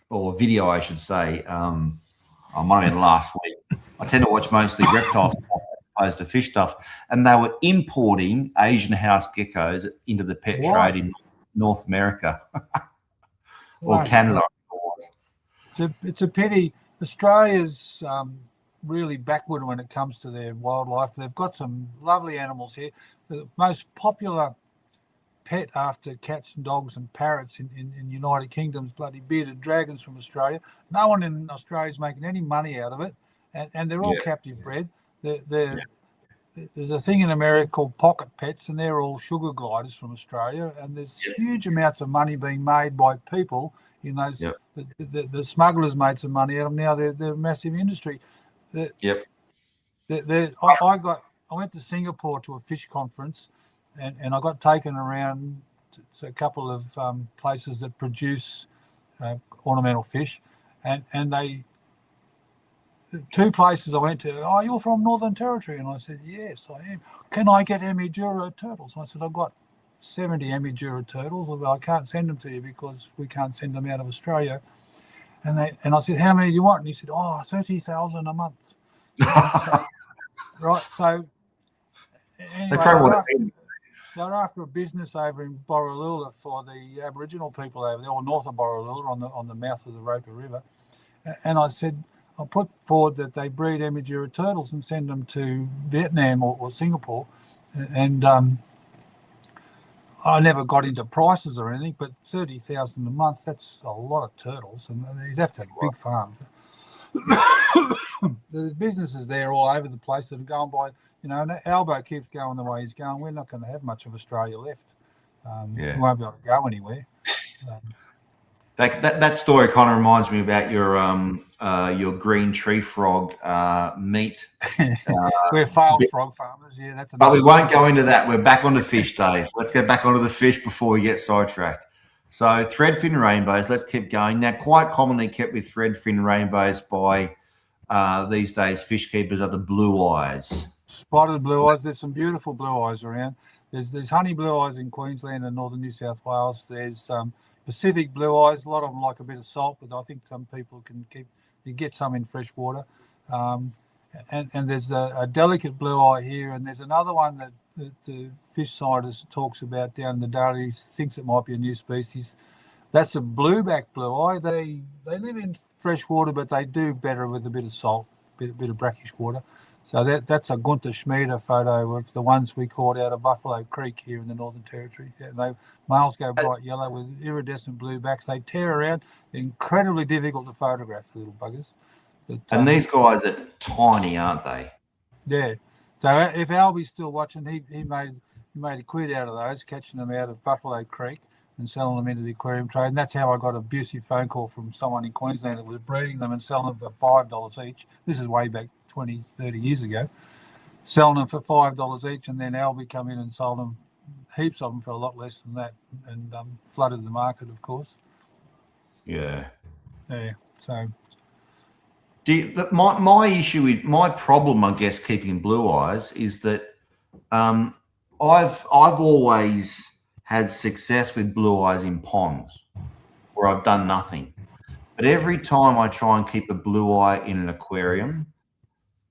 or video, I should say. I might have been last week. I tend to watch mostly reptile stuff as opposed to fish stuff, and they were importing Asian house geckos into the pet trade in North America or Canada. It's a pity. Australia's really backward when it comes to their wildlife. They've got some lovely animals here. The most popular pet after cats and dogs and parrots in United Kingdom's bloody bearded dragons from Australia. No one in Australia is making any money out of it, and they're all captive bred. There's a thing in America called pocket pets, and they're all sugar gliders from Australia, and there's huge amounts of money being made by people in those. The smugglers made some money out of them. Now they're a massive industry. I went to Singapore to a fish conference, and I got taken around to a couple of places that produce ornamental fish, and the 2 places I went to, oh, you're from Northern Territory? And I said, yes, I am. Can I get Emigura turtles? And I said, I've got 70 Emigura turtles. Well, I can't send them to you because we can't send them out of Australia. And I said, how many do you want? And he said, 30,000 a month. Right, so anyway, they're after a business over in Borroloola for the Aboriginal people over there, or north of Borroloola on the mouth of the Roper River. And I said, I'll put forward that they breed Emigura turtles and send them to Vietnam or Singapore. And I never got into prices or anything, but 30,000 a month, that's a lot of turtles, and you'd have to have big farms. There's businesses there all over the place that are going by, and Albo keeps going the way he's going. We're not going to have much of Australia left. We won't be able to go anywhere. That story kind of reminds me about your your green tree frog meat. We're failed frog farmers. Yeah, that's but we another. won't go into that. We're back onto fish, Dave. Let's get back onto the fish before we get sidetracked. So threadfin rainbows, let's keep going. Now, quite commonly kept with threadfin rainbows by these days fish keepers are the blue eyes. Spotted blue eyes. There's some beautiful blue eyes around. There's honey blue eyes in Queensland and northern New South Wales. There's Pacific blue eyes. A lot of them like a bit of salt, but I think some people you get some in fresh water. And there's a delicate blue eye here, and there's another one that the fish scientist talks about down in the Darwin. He thinks it might be a new species. That's a blueback blue eye. They live in fresh water, but they do better with a bit of salt, bit of brackish water. So that's a Gunther Schmieder photo of the ones we caught out of Buffalo Creek here in the Northern Territory. Yeah, males go bright yellow with iridescent bluebacks. They tear around. They're incredibly difficult to photograph, the little buggers. But, and these guys are tiny, aren't they? Yeah. So if Albie's still watching, he made a quid out of those, catching them out of Buffalo Creek and selling them into the aquarium trade. And that's how I got an abusive phone call from someone in Queensland that was breeding them and selling them for $5 each. This is way back 20, 30 years ago. Selling them for $5 each, and then Albie come in and sold them heaps of them for a lot less than that, and flooded the market, of course. Yeah. Yeah. So. My problem, I guess, keeping blue eyes is that I've always had success with blue eyes in ponds where I've done nothing. But every time I try and keep a blue eye in an aquarium,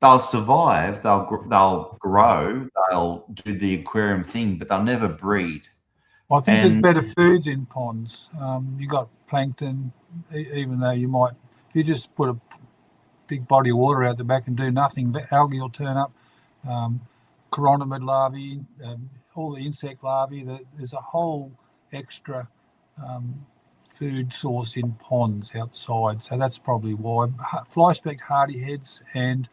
they'll survive, they'll grow, they'll do the aquarium thing, but they'll never breed. I think there's better foods in ponds. You got plankton, even though if you just put a big body of water out the back and do nothing, algae will turn up, chironomid larvae, all the insect larvae. There's a whole extra food source in ponds outside, so that's probably why. Fly-specked hardyheads and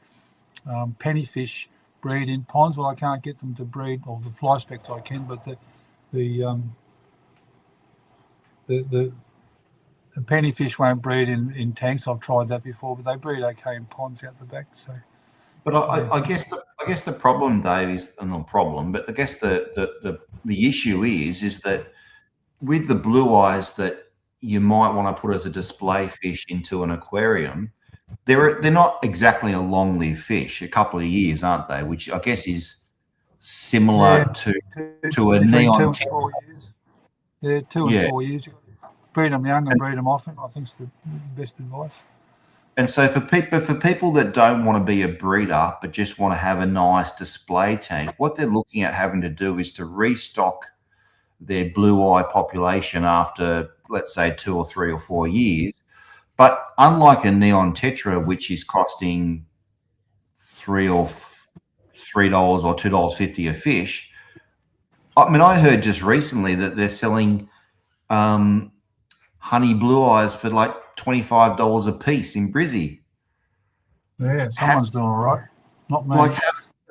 pennyfish breed in ponds. Well, I can't get them to breed, or the fly-specks I can, but the pennyfish won't breed in tanks. I've tried that before, but they breed okay in ponds out the back. So, but I guess the problem, Dave, is not a problem, but I guess the issue is that with the blue eyes that you might want to put as a display fish into an aquarium, they're not exactly a long-lived fish, a couple of years, aren't they? Which I guess is similar to a neon. 2 and 4 years. Yeah, 2 and 4 years. Breed them young and breed them often, I think, is the best advice. And so for people that don't want to be a breeder but just want to have a nice display tank, what they're looking at having to do is to restock their blue eye population after, let's say, 2 or 3 or 4 years. But unlike a neon tetra, which is costing $3 or $2.50 a fish, I mean, I heard just recently that they're selling honey blue eyes for like $25 a piece in Brizzy. Yeah, someone's doing all right. Not me. Like,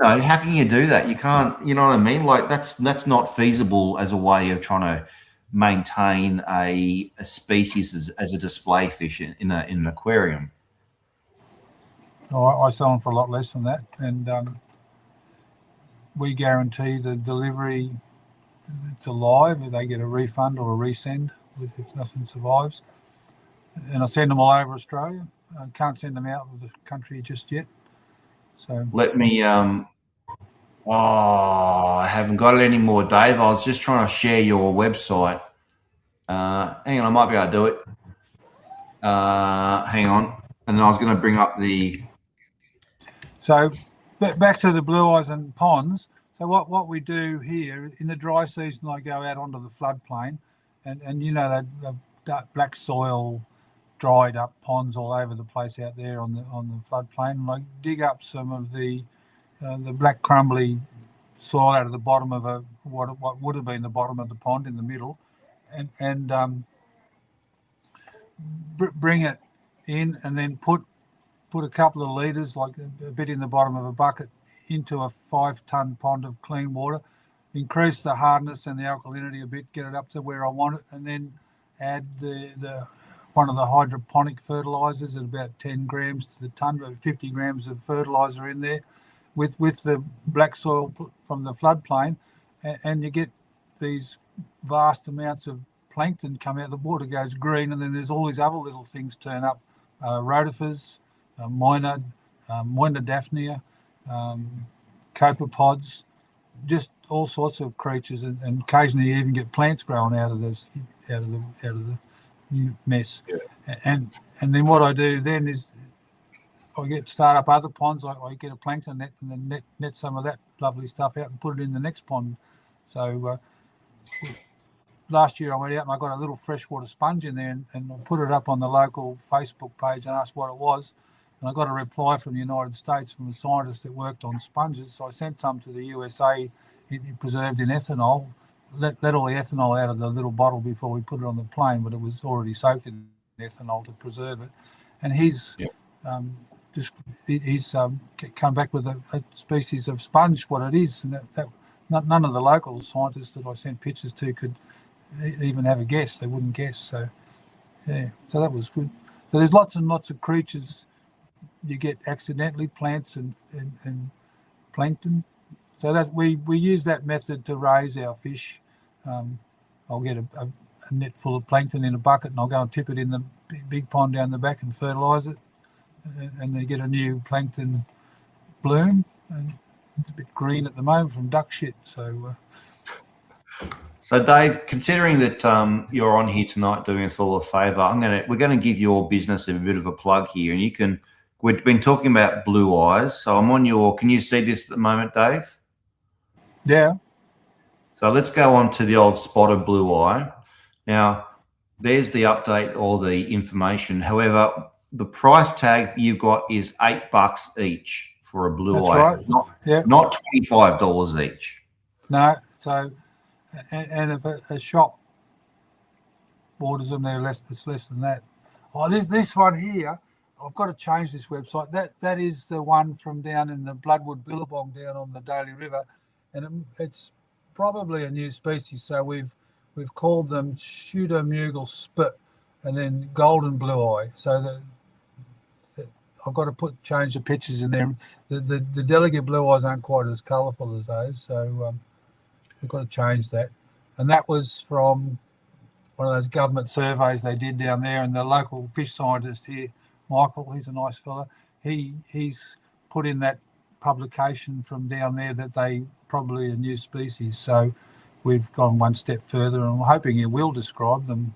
how can you do that? You can't. You know what I mean? Like that's not feasible as a way of trying to maintain a species as a display fish in an aquarium. I sell them for a lot less than that, and we guarantee the delivery to live. They get a refund or a resend if nothing survives, and I send them all over Australia. I can't send them out of the country just yet. So let me. I haven't got it anymore, Dave. I was just trying to share your website. Hang on, I might be able to do it. Hang on, and then I was going to bring up the. So back to the blue eyes and ponds. So what we do here in the dry season, I go out onto the floodplain, and you know that black soil, dried up ponds all over the place out there on the floodplain, and I dig up some of the black crumbly soil out of the bottom of what would have been the bottom of the pond in the middle, and bring it in, and then put a couple of litres, like a bit in the bottom of a bucket, into a 5-ton pond of clean water, increase the hardness and the alkalinity a bit, get it up to where I want it, and then add the one of the hydroponic fertilizers at about 10 grams to the ton, about 50 grams of fertilizer in there with the black soil from the floodplain, and you get these vast amounts of plankton come out. The water goes green, and then there's all these other little things turn up, rotifers, Moinodaphnia, copepods, just all sorts of creatures, and occasionally you even get plants growing out of the mess. Yeah. And then what I do then is I start up other ponds. I get a plankton net and then net some of that lovely stuff out and put it in the next pond. So last year I went out and I got a little freshwater sponge in there and I put it up on the local Facebook page and asked what it was. And I got a reply from the United States from a scientist that worked on sponges. So I sent some to the USA, preserved in ethanol, let all the ethanol out of the little bottle before we put it on the plane, but it was already soaked in ethanol to preserve it. And he's come back with a species of sponge, what it is. And that none of the local scientists that I sent pictures to could even have a guess. They wouldn't guess. So, yeah, so that was good. So there's lots and lots of creatures you get accidentally, plants and plankton. So that we use that method to raise our fish. I'll get a net full of plankton in a bucket and I'll go and tip it in the big pond down the back and fertilise it. And they get a new plankton bloom. And it's a bit green at the moment from duck shit. So Dave, considering that you're on here tonight doing us all a favour, we're going to give your business a bit of a plug here, and you can. We've been talking about blue eyes, so I'm on your. Can you see this at the moment, Dave? Yeah. So let's go on to the old spotted blue eye. Now, there's the update or the information. However, the price tag you've got is $8 each for a blue eye. That's right. Not $25 each. No. So, and if a shop orders them, it's less than that. Oh, this one here. I've got to change this website. That is the one from down in the Bloodwood Billabong down on the Daly River, and it's probably a new species. So we've called them Pseudomugal spit, and then golden blue eye. So I've got to change the pictures in there. The delicate blue eyes aren't quite as colourful as those, so we've got to change that. And that was from one of those government surveys they did down there, and the local fish scientist here, Michael, he's a nice fella. He's put in that publication from down there that they probably a new species. So we've gone one step further, and I'm hoping he will describe them,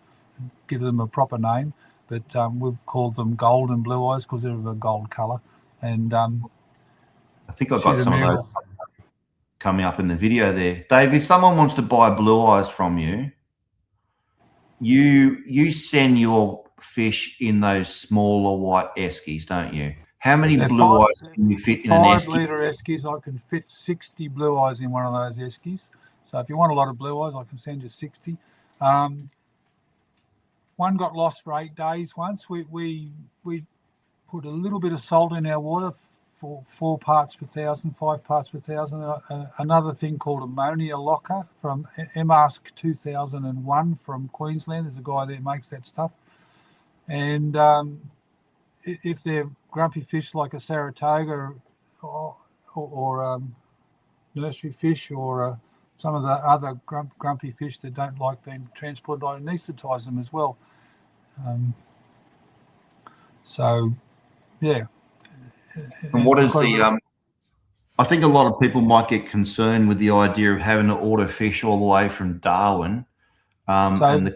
give them a proper name. But we've called them golden blue eyes because they're of a gold colour. And I think I've got some of those coming up in the video there. Dave, if someone wants to buy blue eyes from you, you send your fish in those smaller white eskies, don't you? How many blue eyes can you fit in an esky? 5 litre eskies. I can fit 60 blue eyes in one of those eskies. So if you want a lot of blue eyes, I can send you 60. One got lost for 8 days once. We put a little bit of salt in our water for 4 parts per thousand, 5 parts per thousand. Another thing called ammonia locker from MASC 2001 from Queensland. There's a guy there who makes that stuff. And if they're grumpy fish like a Saratoga or nursery fish or some of the other grumpy fish that don't like being transported, I anaesthetise them as well. So, yeah. And what is the I think a lot of people might get concerned with the idea of having to order fish all the way from Darwin and the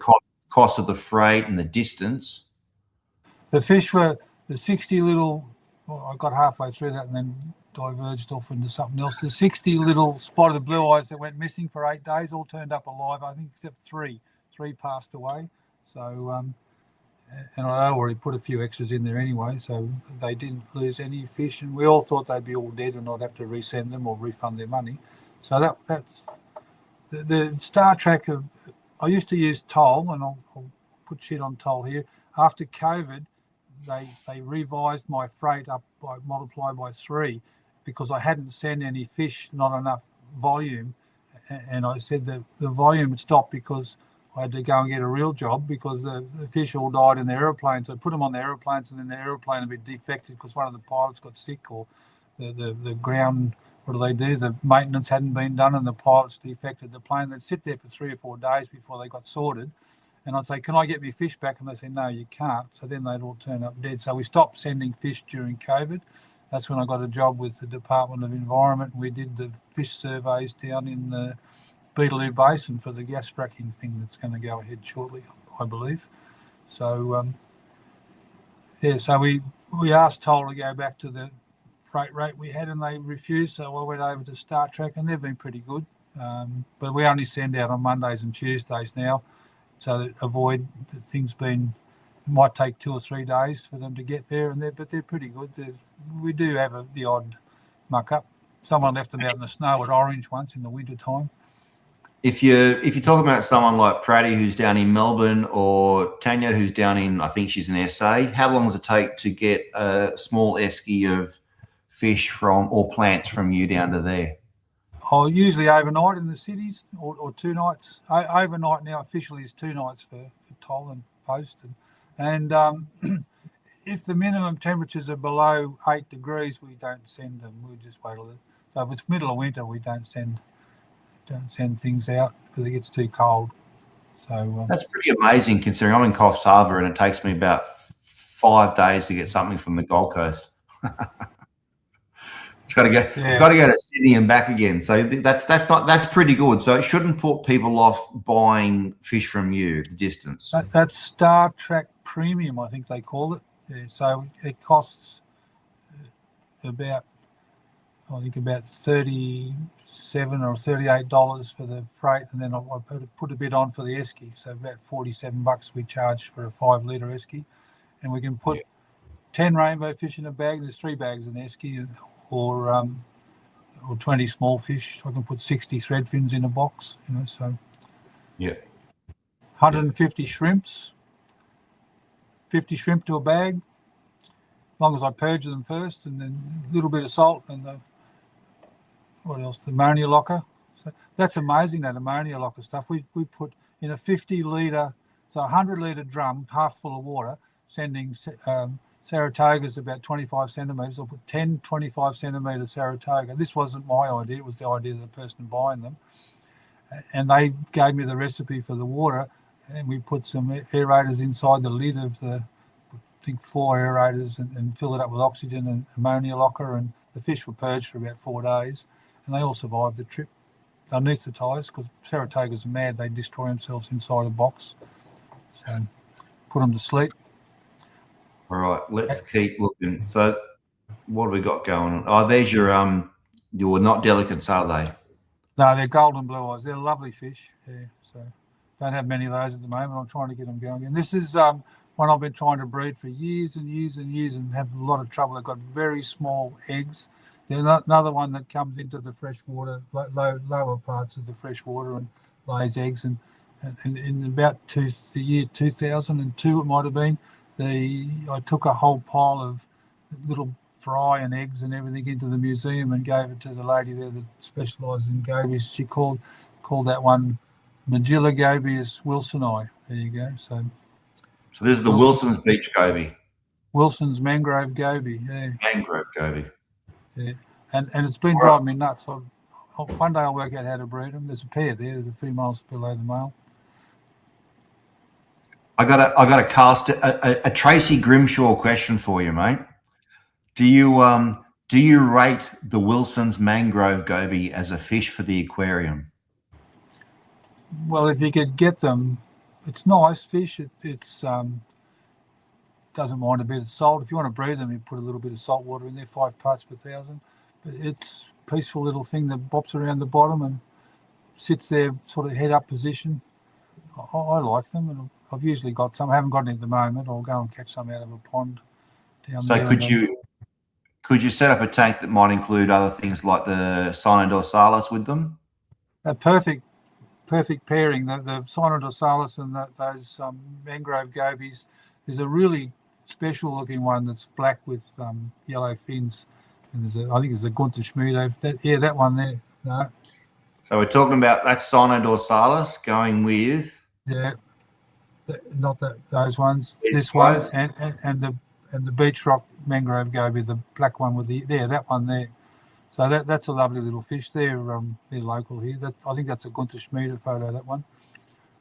cost of the freight and the distance. The fish were the 60 little, I got halfway through that and then diverged off into something else. The 60 little spotted blue eyes that went missing for 8 days all turned up alive, I think, except 3. 3 passed away. So, and I already put a few extras in there anyway, so they didn't lose any fish. And we all thought they'd be all dead and I'd have to resend them or refund their money. So that's the Star Trek of, I used to use toll, and I'll put shit on toll here. After COVID, they revised my freight up by multiplied by 3 because I hadn't sent any fish, not enough volume. And I said that the volume stopped because I had to go and get a real job because the fish all died in the aeroplanes. So I put them on the aeroplanes, and then the aeroplane had been defected because one of the pilots got sick, or the ground, what do they do? The maintenance hadn't been done and the pilots defected the plane. They'd sit there for 3 or 4 days before they got sorted. And I'd say, can I get my fish back? And they say, no, you can't. So then they'd all turn up dead. So we stopped sending fish during COVID. That's when I got a job with the Department of Environment. We did the fish surveys down in the Beetaloo Basin for the gas fracking thing that's going to go ahead shortly, I believe. So, so we asked Toll to go back to the freight rate we had, and they refused. So I went over to Star Trek, and they've been pretty good. But we only send out on Mondays and Tuesdays now, so that avoid the things being. It might take 2 or 3 days for them to get there, but they're pretty good. We do have the odd muck up. Someone left them out in the snow at Orange once in the winter time. If you're talking about someone like Pratty who's down in Melbourne, or Tanya who's down in, I think she's in SA, how long does it take to get a small esky of fish or plants from you down to there? Oh, usually overnight in the cities, or 2 nights. Overnight now officially is 2 nights for Toll and Post. And if the minimum temperatures are below 8 degrees, we don't send them. We just wait till so if it's middle of winter, we don't send things out because it gets too cold. So that's pretty amazing considering I'm in Coffs Harbour and it takes me about 5 days to get something from the Gold Coast. It's got to go. Yeah. It's got to go to Sydney and back again. So that's pretty good. So it shouldn't put people off buying fish from you. The distance. That's Star Trek Premium, I think they call it. Yeah, so it costs about $37 or $38 for the freight, and then I put a bit on for the esky. So about $47 we charge for a 5-litre esky, and we can put 10 rainbow fish in a bag. There's 3 bags in the esky, or 20 small fish. I can put 60 threadfins in a box. So 150 shrimps, 50 shrimp to a bag. As long as I purge them first, and then a little bit of salt and what else? The ammonia locker. So that's amazing, that ammonia locker stuff. We put in a 50-litre, so a 100-litre drum, half full of water, sending Saratogas about 25 centimetres. I'll put 10 25-centimetre Saratoga. This wasn't my idea. It was the idea of the person buying them. And they gave me the recipe for the water, and we put some aerators inside the lid of the, I think 4 aerators, and fill it up with oxygen and ammonia locker, and the fish were purged for about 4 days, and they all survived the trip. They're anaesthetised because Saratogas are mad. They destroy themselves inside a box. So put them to sleep. All right, let's keep looking. So what have we got going on? Oh, there's your not delicates, are they? No, they're golden blue eyes. They're lovely fish. Yeah, so don't have many of those at the moment. I'm trying to get them going. And this is one I've been trying to breed for years and years and years, and have a lot of trouble. They've got very small eggs. There's another one that comes into the freshwater, lower parts of the freshwater, and lays eggs. And in about the year 2002, it might have been, I took a whole pile of little fry and eggs and everything into the museum and gave it to the lady there that specialises in gobies. She called that one Magilla Gobius wilsoni. There you go. So this is the Wilson's Beach Goby. Wilson's mangrove goby. Yeah. Mangrove goby. Yeah, and it's been driving me nuts. One day I'll work out how to breed them. There's a pair there. There's a female below the male. I got to cast a Tracy Grimshaw question for you, mate. Do you rate the Wilson's mangrove goby as a fish for the aquarium? Well, if you could get them, it's nice fish. It's doesn't mind a bit of salt. If you want to breed them, you put a little bit of salt water in there, 5 parts per thousand. But it's a peaceful little thing that bops around the bottom and sits there, sort of head up position. I like them, and I've usually got some. I haven't got any at the moment. I'll go and catch some out of a pond down there. So could you set up a tank that might include other things like the Cynodorsalis with them? A perfect pairing. The Cynodorsalis and those mangrove gobies. There's a really special looking one that's black with yellow fins, and I think there's a Gunther Schmido. That one there. No. So we're talking about that Cynodorsalis going with Yeah, not those ones. These This one guys? and the beach rock mangrove goby, the black one with that one there. So that's a lovely little fish. They're local here. I think that's a Gunther Schmieder photo. That one.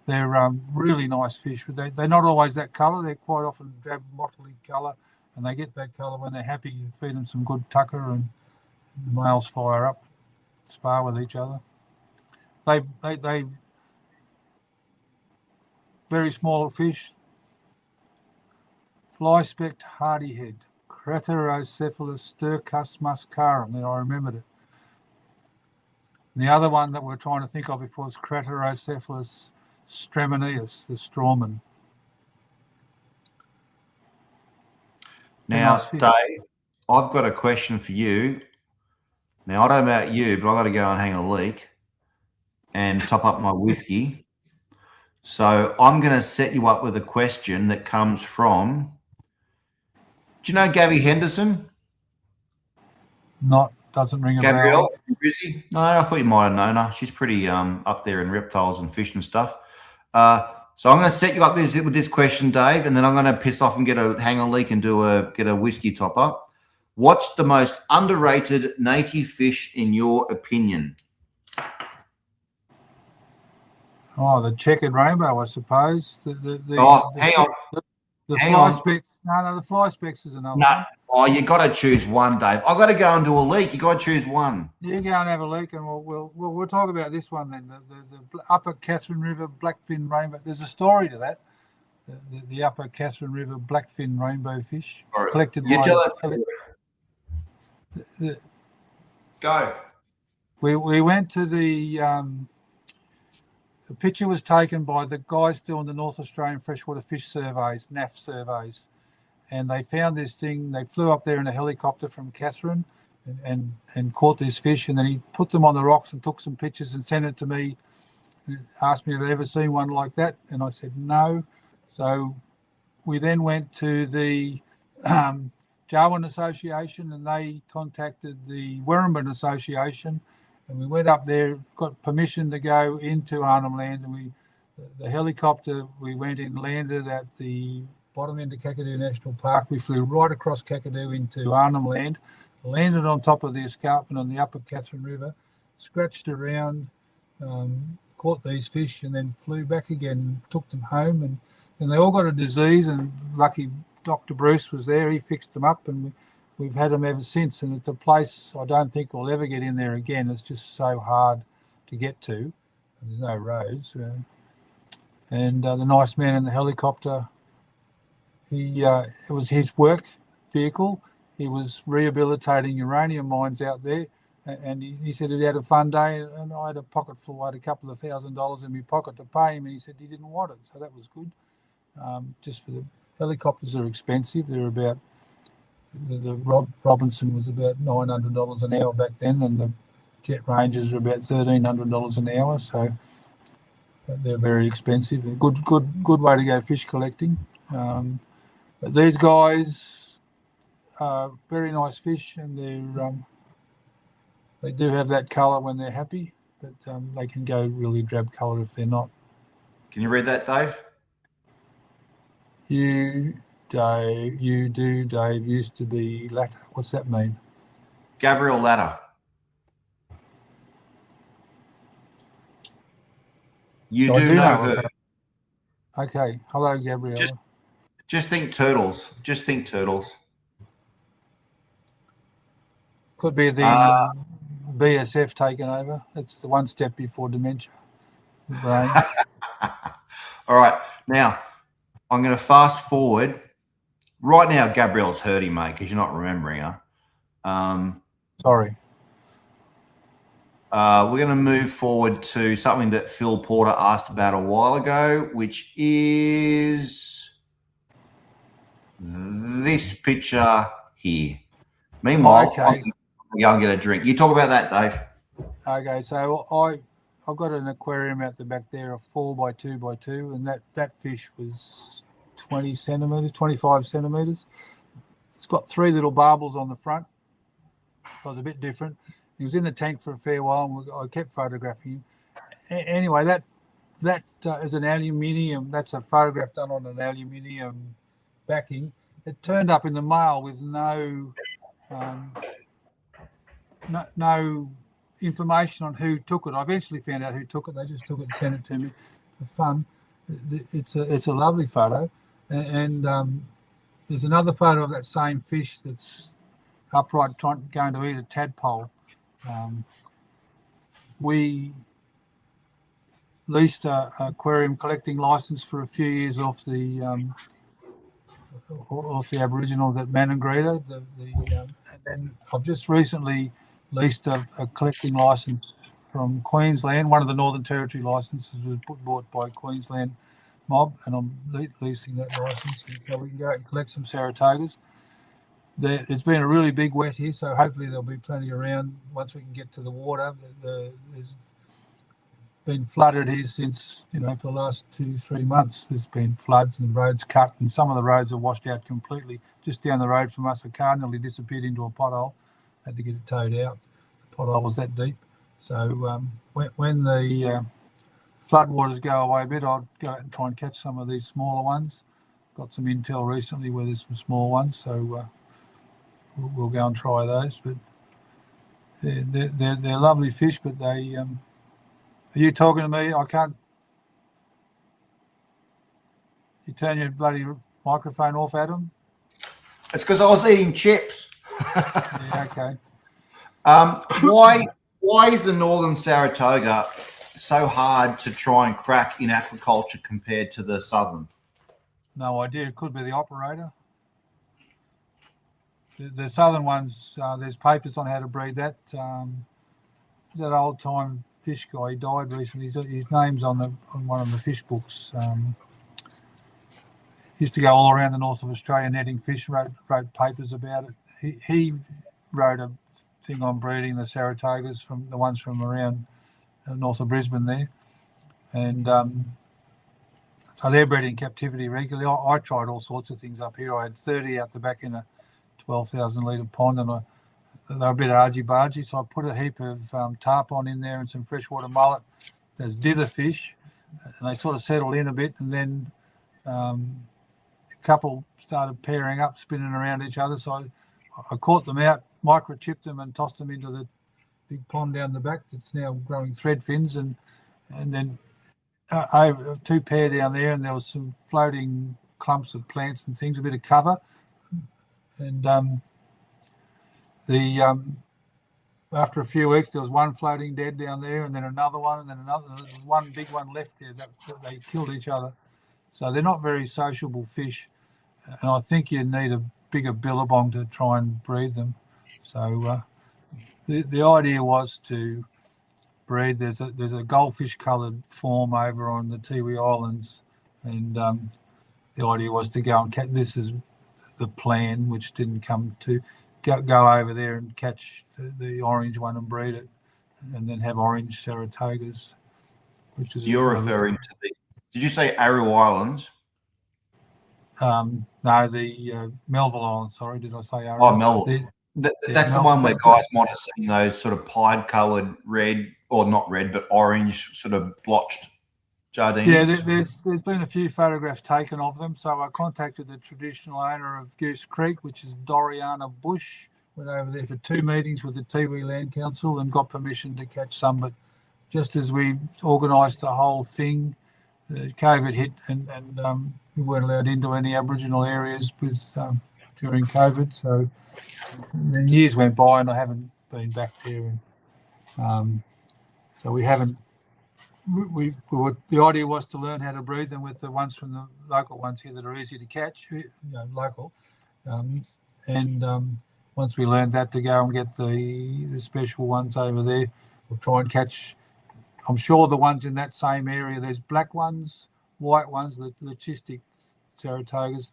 They're really nice fish. But they're not always that colour. They're quite often drab mottly colour, and they get that colour when they're happy. You feed them some good tucker, and the males fire up, spar with each other. They very small fish. Fly-specked hardyhead, Craterocephalus stercus muscarum. Then I remembered it. And the other one that we're trying to think of before is Craterocephalus stremoneus, the strawman. Now, Dave, I've got a question for you. Now, I don't know about you, but I've got to go and hang a leak and top up my whiskey. So I'm going to set you up with a question that comes from, do you know Gabby Henderson? Doesn't ring a Gabrielle, bell. you busy? No, I thought you might have known her. She's pretty up there in reptiles and fish and stuff. So I'm going to set you up with this question, Dave, and then I'm going to piss off and hang a leak and get a whiskey top up. What's the most underrated native fish in your opinion? Oh, the checkered rainbow, I suppose. Hang on. The fly specks. No, the fly specks is another one. Oh, you got to choose one, Dave. I got to go and do a leak. You got to choose one. You go and have a leak, and we'll talk about this one then. The Upper Catherine River blackfin rainbow. There's a story to that. The Upper Catherine River blackfin rainbow fish collected. You tell us. Go. We went to the picture was taken by the guys doing the North Australian freshwater fish surveys, NAF surveys, and they found this thing. They flew up there in a helicopter from Catherine and caught this fish, and then he put them on the rocks and took some pictures and sent it to me. Asked me if I'd ever seen one like that, and I said no. So we then went to the Darwin Association, and they contacted the Werribee Association, and we went up there, got permission to go into Arnhem Land, and the helicopter, we went in, landed at the bottom end of Kakadu National Park. We flew right across Kakadu into Arnhem Land, landed on top of the escarpment on the Upper Catherine River, scratched around, caught these fish, and then flew back again, took them home, and they all got a disease, and lucky Dr. Bruce was there. He fixed them up, and we've had them ever since. And it's a place I don't think we'll ever get in there again. It's just so hard to get to. There's no roads. And the nice man in the helicopter, it was his work vehicle. He was rehabilitating uranium mines out there. And he said he had a fun day, and I had a pocket full. I had a couple of $1,000 in my pocket to pay him, and he said he didn't want it. So that was good. Just for the helicopters are expensive. They're about, the Robinson was about $900 an hour back then, and the Jet Rangers are about $1,300 an hour. So they're very expensive. A good way to go fish collecting. But these guys are very nice fish, and they do have that colour when they're happy, but they can go really drab colour if they're not. Can you read that, Dave? Dave, used to be latter. What's that mean? Gabrielle Latter. You do know her. Okay. Hello, Gabrielle. Just think turtles. Just think turtles. Could be the BSF taken over. It's the one step before dementia. Brain. All right. Now, I'm going to fast forward. Right now, Gabrielle's hurting, mate, because you're not remembering her. Sorry. We're going to move forward to something that Phil Porter asked about a while ago, which is this picture here. Meanwhile, okay. I'm going to get a drink. You talk about that, Dave. Okay, so I've got an aquarium out the back there, a 4x2x2, and that fish was 20 centimetres, 25 centimetres. It's got 3 little barbels on the front. So it was a bit different. He was in the tank for a fair while, and I kept photographing him. Anyway, that that is an aluminium. That's a photograph done on an aluminium backing. It turned up in the mail with no information on who took it. I eventually found out who took it. They just took it and sent it to me for fun. It's a lovely photo, and there's another photo of that same fish that's upright going to eat a tadpole. We leased an aquarium collecting license for a few years off the Aboriginals at Manangreta, and then I've just recently leased a collecting license from Queensland. One of the Northern Territory licenses was bought by Queensland mob, and I'm leasing that license so we can go out and collect some Saratogas. It's been a really big wet here, so hopefully there'll be plenty around once we can get to the water. There's been flooded here since, for the last 2-3 months. There's been floods and roads cut, and some of the roads are washed out completely. Just down the road from us, a car nearly disappeared into a pothole. Had to get it towed out. The pothole was that deep. So when the floodwaters go away a bit, I'll go out and try and catch some of these smaller ones. Got some intel recently where there's some small ones, so we'll go and try those. But they're lovely fish, but they... Are you talking to me? I can't... You turn your bloody microphone off, Adam? It's because I was eating chips. Yeah, okay. Why is the Northern Saratoga so hard to try and crack in aquaculture compared to the Southern? No idea. It could be the operator. The Southern ones, there's papers on how to breed that. That old-time fish guy, he died recently. His name's on one of the fish books. He used to go all around the north of Australia netting fish, wrote papers about it. He wrote a thing on breeding the Saratogas, from the ones from around north of Brisbane there. And so they're bred in captivity regularly. I tried all sorts of things up here. I had 30 out the back in a 12,000 litre pond, and they were a bit argy-bargy, so I put a heap of tarpon in there and some freshwater mullet. There's dither fish, and they sort of settled in a bit, and then a couple started pairing up, spinning around each other, so I caught them out, microchipped them and tossed them into the big pond down the back that's now growing threadfins, and then two pair down there, and there was some floating clumps of plants and things, a bit of cover, and after a few weeks, there was one floating dead down there, and then another one, and then another. There was one big one left there that they killed each other. So they're not very sociable fish, and I think you need a bigger billabong to try and breed them. So the idea was to breed. There's a goldfish-coloured form over on the Tiwi Islands, and the idea was to go and catch. This is the plan, which didn't come to. Go over there and catch the orange one and breed it, and then have orange Saratogas, which is... You're referring to the... Did you say Aru Islands? No, the Melville Islands. Sorry, did I say Aru? Oh, Melville. That's the one where guys might have seen those sort of pied-coloured red, or not red, but orange sort of blotched Jardinis. Yeah, there's been a few photographs taken of them. So I contacted the traditional owner of Goose Creek, which is Doriana Bush. Went over there for 2 meetings with the Tiwi Land Council and got permission to catch some. But just as we organised the whole thing, the COVID hit, and we weren't allowed into any Aboriginal areas during COVID. So then years went by, and I haven't been back there. And so we haven't. The idea was to learn how to breed them with the ones from the local ones here that are easy to catch, local. Once we learned that, to go and get the special ones over there, we'll try and catch. I'm sure the ones in that same area, there's black ones, white ones, the leucistic Saratogas,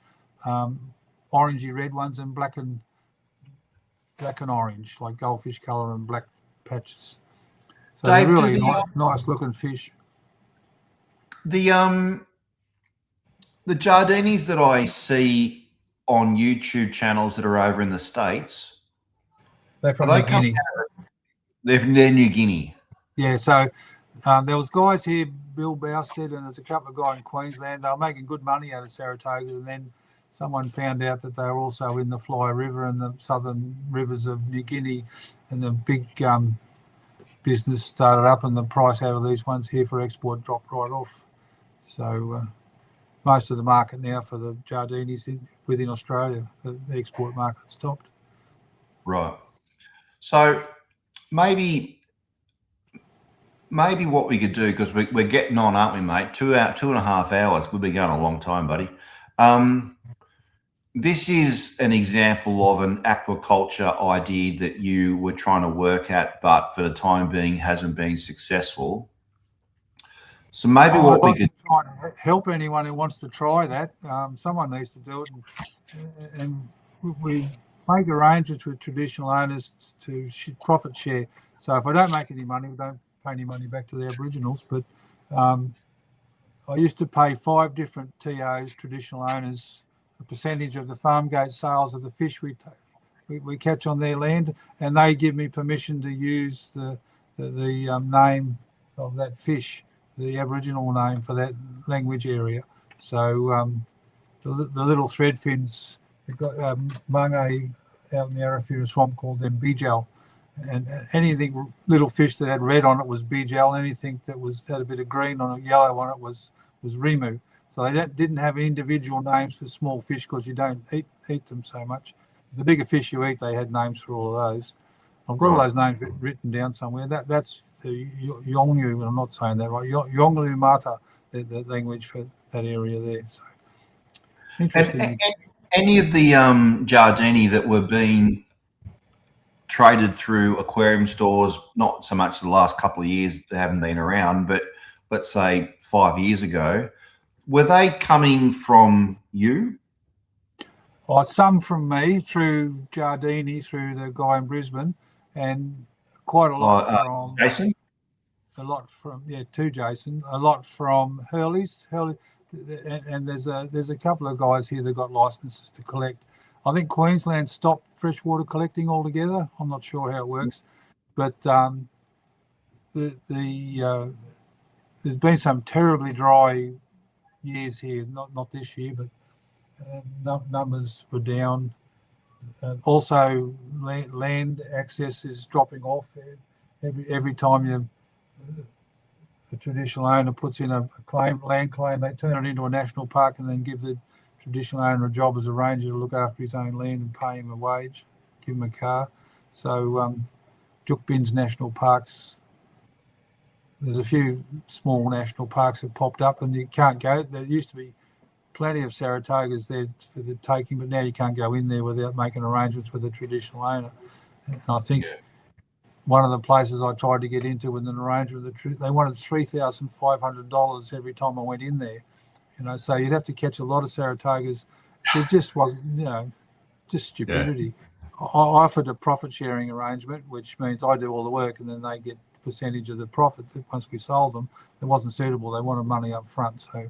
orangey red ones, and black and orange, like goldfish colour and black patches. So Dave, they're really nice looking fish. The Jardinis that I see on YouTube channels that are over in the States, they're from New Guinea. They're New Guinea. Yeah, so There was guys here, Bill Bousted, and there's a couple of guys in Queensland. They were making good money out of Saratogas, and then someone found out that they were also in the Fly River and the southern rivers of New Guinea, and the big business started up, and the price out of these ones here for export dropped right off. So most of the market now for the Jardinis within Australia, the export market stopped. Right. So maybe what we could do, because we're getting on, aren't we, mate? 2.5 hours. We've been going a long time, buddy. This is an example of an aquaculture idea that you were trying to work at, but for the time being hasn't been successful. So maybe what we could try to help anyone who wants to try that. Someone needs to do it, and we make arrangements with traditional owners to profit share. So if I don't make any money, we don't pay any money back to the Aboriginals. But I used to pay 5 different TOs, traditional owners, a percentage of the farm gate sales of the fish we catch on their land, and they give me permission to use the name of that fish, the Aboriginal name for that language area. So the little threadfins, they've got Mungai out in the Arafura swamp, called them bijal, and anything little fish that had red on it was bijal. Anything that had a bit of green on it, yellow on it, was rimu. So they didn't have individual names for small fish because you don't eat them so much. The bigger fish you eat, they had names for all of those. I've got all those names written down somewhere. That's the Yolngu, I'm not saying that right, Yolngu Mata, the language for that area there. So interesting. And any of the Giardini that were being traded through aquarium stores, not so much the last couple of years, they haven't been around, but let's say 5 years ago, were they coming from you? Some from me, through Giardini, through the guy in Brisbane, and quite a lot from Jason. A lot from to Jason. A lot from Hurley's. And there's a couple of guys here that got licenses to collect. I think Queensland stopped freshwater collecting altogether. I'm not sure how it works, but there's been some terribly dry years here. Not this year, but numbers were down. Also, land access is dropping off. Every time a traditional owner puts in a land claim, they turn it into a national park and then give the traditional owner a job as a ranger to look after his own land and pay him a wage, give him a car. So Jukbins National Parks, there's a few small national parks that popped up and you can't go. There used to be plenty of Saratogas there for the taking, but now you can't go in there without making arrangements with the traditional owner. And I think one of the places I tried to get into with an arrangement, they wanted $3,500 every time I went in there. So you'd have to catch a lot of Saratogas. It just wasn't, just stupidity. Yeah. I offered a profit sharing arrangement, which means I do all the work and then they get a percentage of the profit once we sold them. It wasn't suitable. They wanted money up front. So.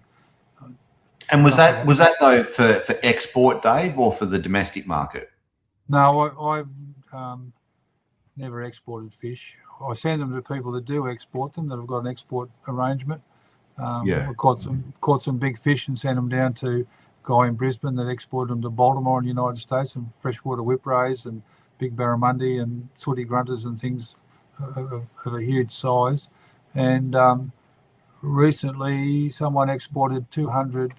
And was that though for export, Dave, or for the domestic market? No, I've never exported fish. I send them to people that do export them, that have got an export arrangement. We caught some big fish and sent them down to a guy in Brisbane that exported them to Baltimore in the United States, some freshwater whip rays and big barramundi and sooty grunters and things of a huge size. And recently someone exported 200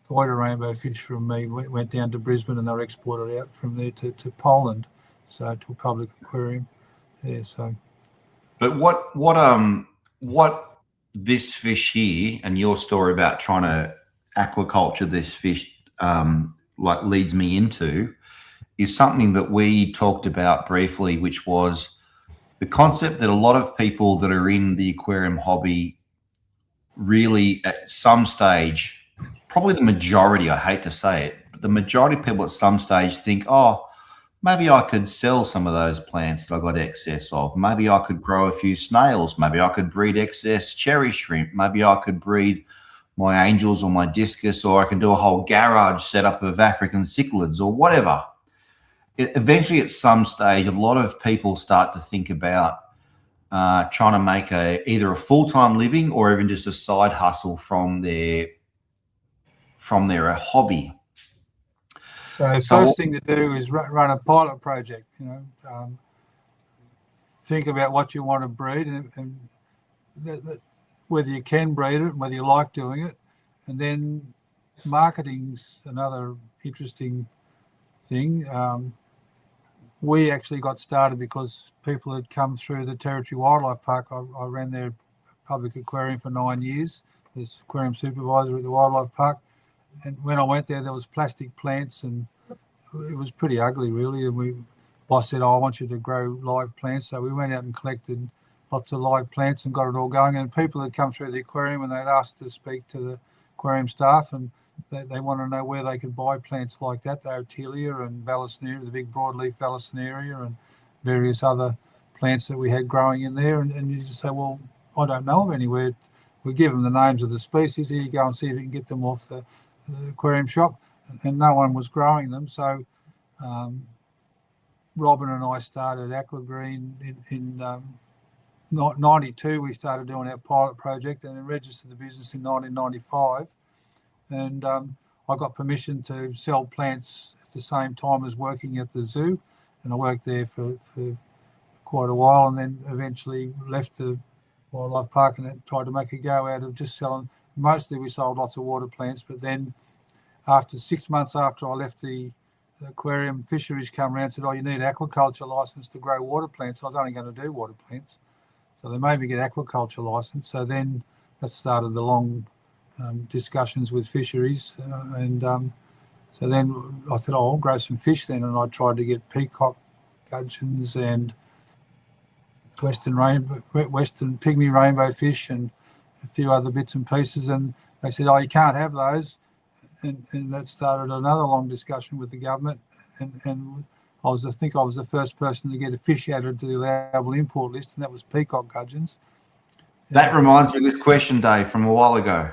white rainbow fish from me, went down to Brisbane and they were exported out from there to Poland, so to a public aquarium. Yeah, so. But what this fish here and your story about trying to aquaculture this fish leads me into is something that we talked about briefly, which was the concept that a lot of people that are in the aquarium hobby really at some stage, probably the majority, I hate to say it, but the majority of people at some stage think, oh, maybe I could sell some of those plants that I got excess of. Maybe I could grow a few snails. Maybe I could breed excess cherry shrimp. Maybe I could breed my angels or my discus, or I can do a whole garage setup of African cichlids or whatever. Eventually, at some stage, a lot of people start to think about trying to make either a full-time living or even just a side hustle from their hobby. So first thing to do is run a pilot project. Think about what you want to breed and whether you can breed it and whether you like doing it. And then marketing's another interesting thing. We actually got started because people had come through the Territory Wildlife Park. I ran their public aquarium for 9 years as aquarium supervisor at the wildlife park. And when I went there was plastic plants and it was pretty ugly, really. And boss said, I want you to grow live plants. So we went out and collected lots of live plants and got it all going. And people had come through the aquarium and they'd asked to speak to the aquarium staff, and they want to know where they could buy plants like that, the Otelia and Vallisneria, the big broadleaf Vallisneria, and various other plants that we had growing in there. And you just say, well, I don't know of anywhere. We give them the names of the species. Here you go and see if you can get them off the aquarium shop. And no one was growing them. So Robin and I started Aquagreen in 92. We started doing our pilot project and then registered the business in 1995. And I got permission to sell plants at the same time as working at the zoo. And I worked there for quite a while, and then eventually left the wildlife park and tried to make a go out of just selling. Mostly we sold lots of water plants, but then after 6 months after I left the aquarium, fisheries come around and said, you need an aquaculture license to grow water plants. I was only going to do water plants. So they made me get aquaculture license. So then that started the long discussions with fisheries. So then I thought, I'll grow some fish then. And I tried to get peacock gudgeons and western pygmy rainbow fish and a few other bits and pieces. And they said, you can't have those. And that started another long discussion with the government. And I think I was the first person to get a fish added to the allowable import list, and that was peacock gudgeons. That reminds me of this question, Dave, from a while ago.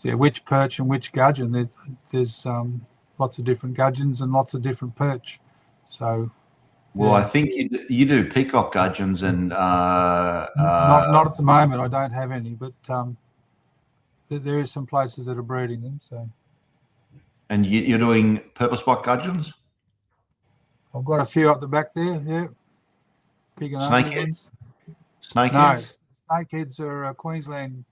Yeah, which perch and which gudgeon? There's lots of different gudgeons and lots of different perch. So, well, I think you do peacock gudgeons and not at the moment. I don't have any, but there is some places that are breeding them. So, and you're doing purple spot gudgeons? I've got a few up the back there. Yeah, big and ugly ones. Snakeheads? No, snakeheads are Queensland.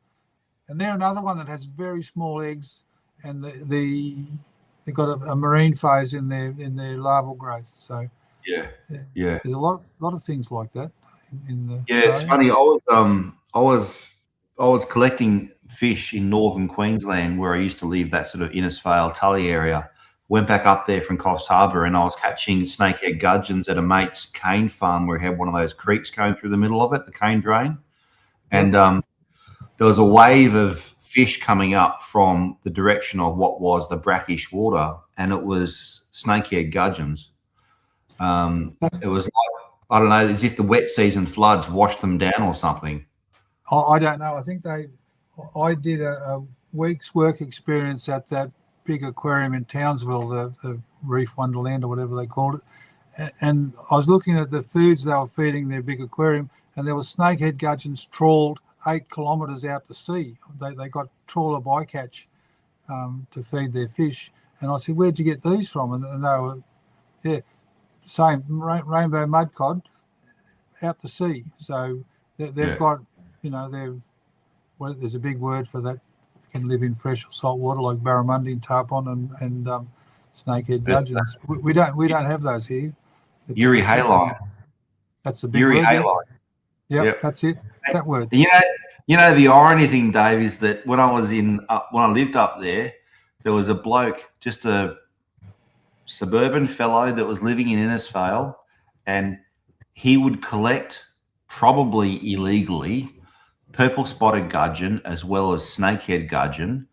And they're another one that has very small eggs, and they've got a marine phase in their larval growth. So yeah, there's a lot of things like that in the. Yeah, Australia. It's funny. I was collecting fish in northern Queensland where I used to live, that sort of Innisfail, Tully area. Went back up there from Coffs Harbour and I was catching snakehead gudgeons at a mate's cane farm where he had one of those creeks going through the middle of it, the cane drain, and there was a wave of fish coming up from the direction of what was the brackish water, and it was snakehead gudgeons. It was like, I don't know, as if the wet season floods washed them down or something. I don't know. I think I did a week's work experience at that big aquarium in Townsville, the Reef Wonderland or whatever they called it. And I was looking at the foods they were feeding their big aquarium, and there were snakehead gudgeons trawled 8 kilometres out to sea. They got trawler bycatch to feed their fish. And I said, where'd you get these from? And they were, same rainbow mud cod out to sea. So they've got, there's a big word for that. Can live in fresh or salt water like barramundi and tarpon and snakehead gudgeons. We don't have those here. Uri halite. That's a big Uri word. halite. Yep, that's it. That word. You know the irony thing, Dave, is that when I lived up there was a bloke, just a suburban fellow that was living in Innisfail, and he would collect, probably illegally, purple spotted gudgeon as well as snakehead gudgeon,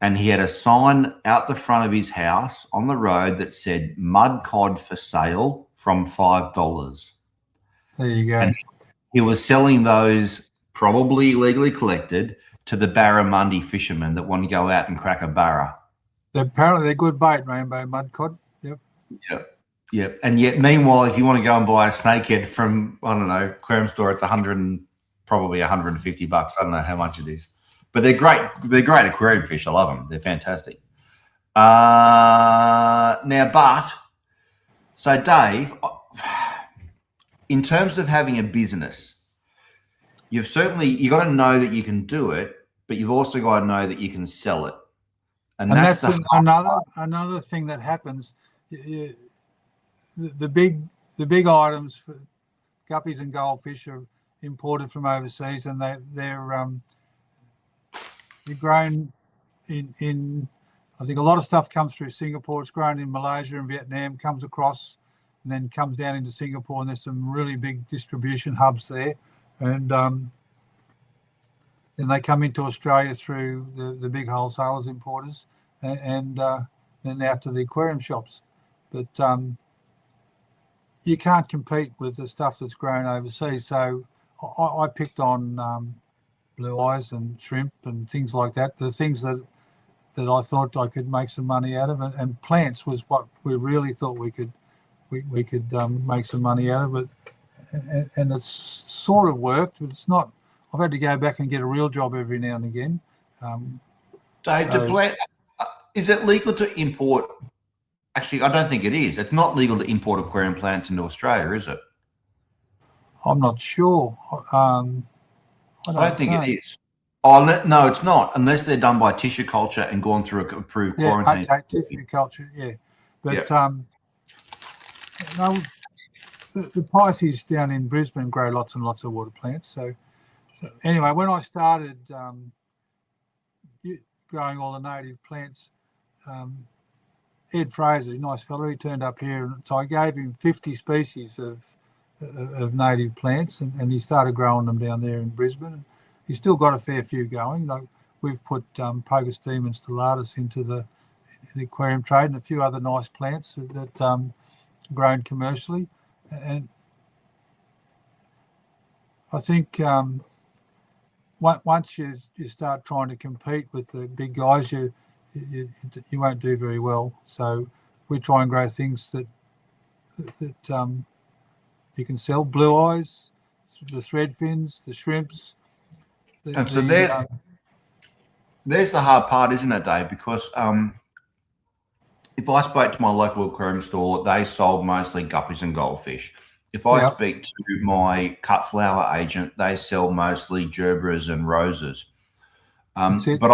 and he had a sign out the front of his house on the road that said mud cod for sale from $5. There you go. And he was selling those, probably illegally collected, to the barramundi fishermen that want to go out and crack a barra. Apparently they're good bait, rainbow mud cod. Yep. Yeah, and yet, meanwhile, if you want to go and buy a snakehead from, I don't know, aquarium store, it's probably $150. I don't know how much it is, but they're great. They're great aquarium fish. I love them. They're fantastic. So Dave, in terms of having a business, you got to know that you can do it, but you've also got to know that you can sell it, and that's another thing that happens. The big items for guppies and goldfish are imported from overseas, and they're grown in I think a lot of stuff comes through Singapore. It's grown in Malaysia and Vietnam, comes across and then comes down into Singapore, and there's some really big distribution hubs there, and then they come into Australia through the big wholesalers, importers, and then out to the aquarium shops. But you can't compete with the stuff that's grown overseas. So I picked on blue eyes and shrimp and things like that, the things that I thought I could make some money out of, and plants was what we really thought we could make some money out of it, and it's sort of worked, but it's not. I've had to go back and get a real job every now and again. Dave, to plant, is it legal to import? Actually, I don't think it is. It's not legal to import aquarium plants into Australia, is it? I'm not sure. I don't think it is. Oh, no, it's not, unless they're done by tissue culture and gone through a approved quarantine. Okay, tissue culture, yeah. But the Pisces down in Brisbane grow lots and lots of water plants. So anyway, when I started growing all the native plants, Ed Fraser, nice fella, he turned up here, and so I gave him 50 species of native plants, and he started growing them down there in Brisbane. He's still got a fair few going. Like we've put Pogus demon stellatus into the aquarium trade, and a few other nice plants that grown commercially. And I think once you start trying to compete with the big guys, you won't do very well. So we try and grow things that you can sell. Blue eyes, the threadfins, the shrimps. And so there's the hard part, isn't it, Dave? Because if I spoke to my local aquarium store, they sold mostly guppies and goldfish. If I speak to my cut flower agent, they sell mostly gerberas and roses. But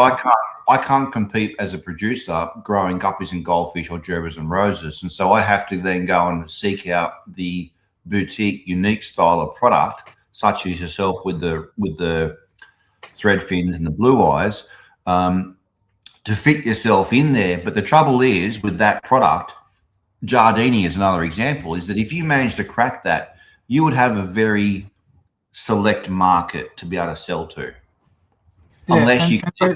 I can't compete as a producer growing guppies and goldfish or gerberas and roses, and so I have to then go and seek out the boutique, unique style of product, such as yourself with the thread fins and the blue eyes, to fit yourself in there. But the trouble is with that product, Giardini is another example, is that if you manage to crack that, you would have a very select market to be able to sell to. Yeah,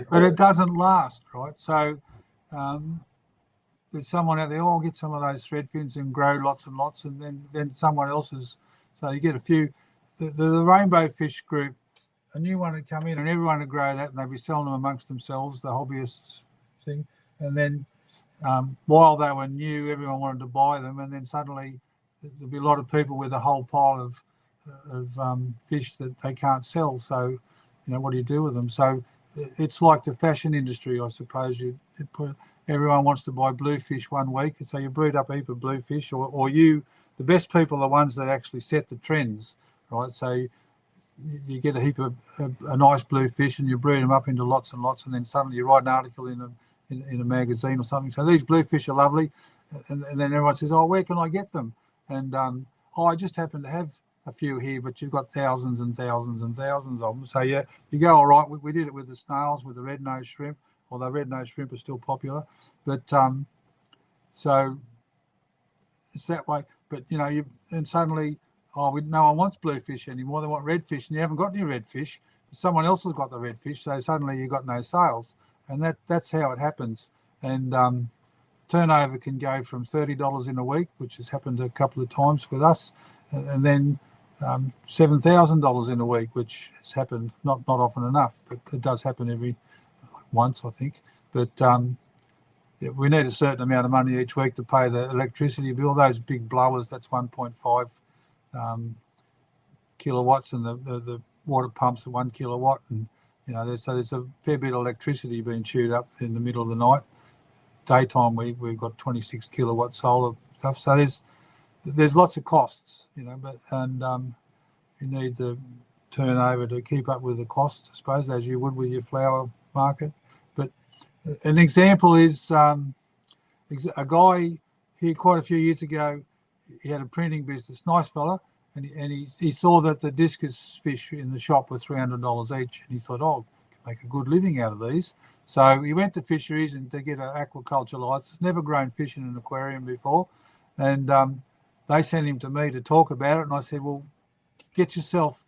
but it doesn't last, right? So there's someone out there, I'll get some of those thread fins and grow lots and lots, and then someone else's. So you get a few. The rainbow fish group, a new one would come in and everyone would grow that, and they'd be selling them amongst themselves, the hobbyists thing. And then while they were new, everyone wanted to buy them, and then suddenly there'd be a lot of people with a whole pile of fish that they can't sell. So, what do you do with them? So it's like the fashion industry, I suppose. Everyone wants to buy bluefish one week, and so you breed up a heap of bluefish, or the best people are the ones that actually set the trends, right? So you get a heap of a nice bluefish, and you breed them up into lots and lots, and then suddenly you write an article in a magazine or something. So these bluefish are lovely, and then everyone says, "Oh, where can I get them?" And I just happen to have a few here, but you've got thousands and thousands and thousands of them. So you go, all right. We did it with the snails, with the red-nosed shrimp, although red-nosed shrimp are still popular. But so it's that way. But and suddenly, no one wants bluefish anymore. They want redfish, and you haven't got any redfish. But someone else has got the redfish, so suddenly you've got no sales, and that's how it happens. And turnover can go from $30 in a week, which has happened a couple of times with us, and then $7,000 in a week, which has happened not often enough, but it does happen every once, I think. But we need a certain amount of money each week to pay the electricity bill. Those big blowers, that's 1.5 kilowatts, and the water pumps are 1 kilowatt, and so there's a fair bit of electricity being chewed up in the middle of the night. Daytime we've got 26 kilowatt solar stuff. So there's lots of costs, but you need the turnover to keep up with the costs, I suppose, as you would with your flower market. But an example is a guy here quite a few years ago. He had a printing business, nice fella, and he saw that the discus fish in the shop were $300 each, and he thought, oh, I can make a good living out of these. So he went to fisheries and to get an aquaculture license. Never grown fish in an aquarium before, and they sent him to me to talk about it. And I said, well, get yourself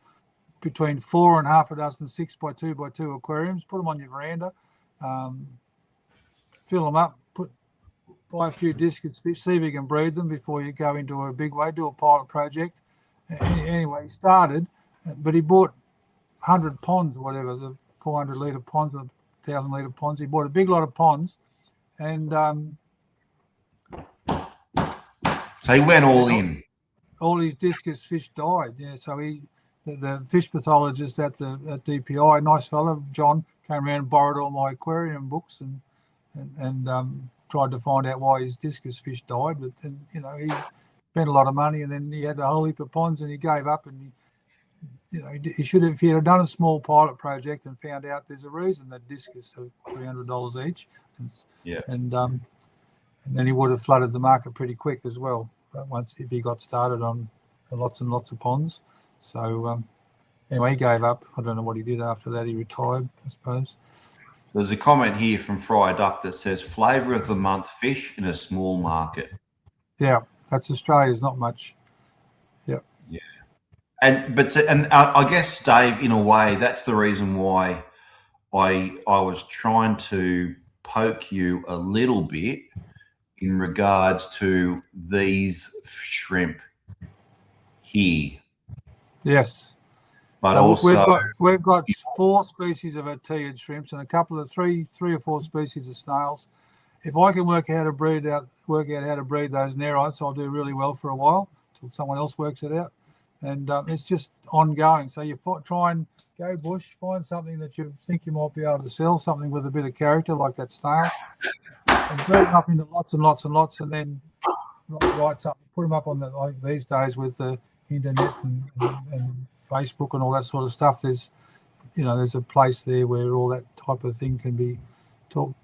between 4 and half a dozen 6x2x2 aquariums, put them on your veranda, fill them up, buy a few discus fish, see if you can breed them before you go into a big way, do a pilot project. Anyway, he started, but he bought 100 ponds, whatever, the 400 litre ponds or 1,000 litre ponds. He bought a big lot of ponds, and so he went all in. All his discus fish died. Yeah, so the fish pathologist at DPI, nice fellow, John, came around and borrowed all my aquarium books and tried to find out why his discus fish died. But then, he spent a lot of money, and then he had a whole heap of ponds, and he gave up. And he should have, if he had done a small pilot project and found out there's a reason that discus are $300 each. And then he would have flooded the market pretty quick as well. Once if he got started on lots and lots of ponds. So anyway, he gave up. I don't know what he did after that. He retired, I suppose. There's a comment here from Friar Duck that says flavour of the month fish in a small market. Yeah, that's Australia's not much. Yeah. Yeah. And I guess, Dave, in a way, that's the reason why I was trying to poke you a little bit in regards to these shrimp here. Yes. But so also we've got 4 species of Ateiid shrimps and a couple of three or four species of snails. If I can work out how to breed those nerites, I'll do really well for a while until someone else works it out. And it's just ongoing. So you try and go bush, find something that you think you might be able to sell, something with a bit of character like that snail, and breed them up into lots and lots and lots, and then write something, put them up on like these days with the internet and Facebook and all that sort of stuff. There's a place there where all that type of thing can be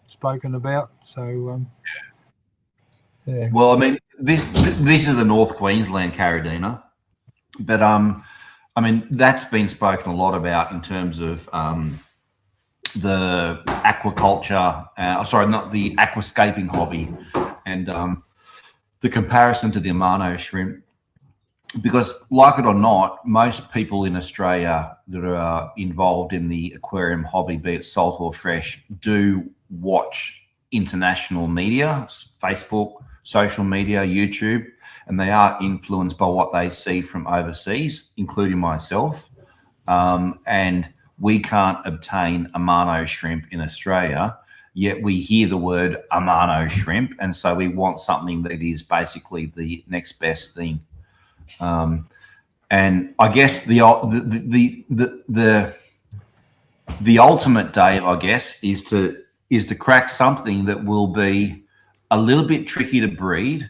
spoken about. So yeah. Well, I mean, this is the North Queensland Caridina, but I mean, that's been spoken a lot about in terms of the aquaculture, not the aquascaping hobby, and the comparison to the Amano shrimp. Because, like it or not, most people in Australia that are involved in the aquarium hobby, be it salt or fresh, do watch international media, Facebook, social media, YouTube, and they are influenced by what they see from overseas, including myself. And we can't obtain Amano shrimp in Australia, yet we hear the word Amano shrimp, and so we want something that is basically the next best thing. And I guess the ultimate, Dave, I guess, is to crack something that will be a little bit tricky to breed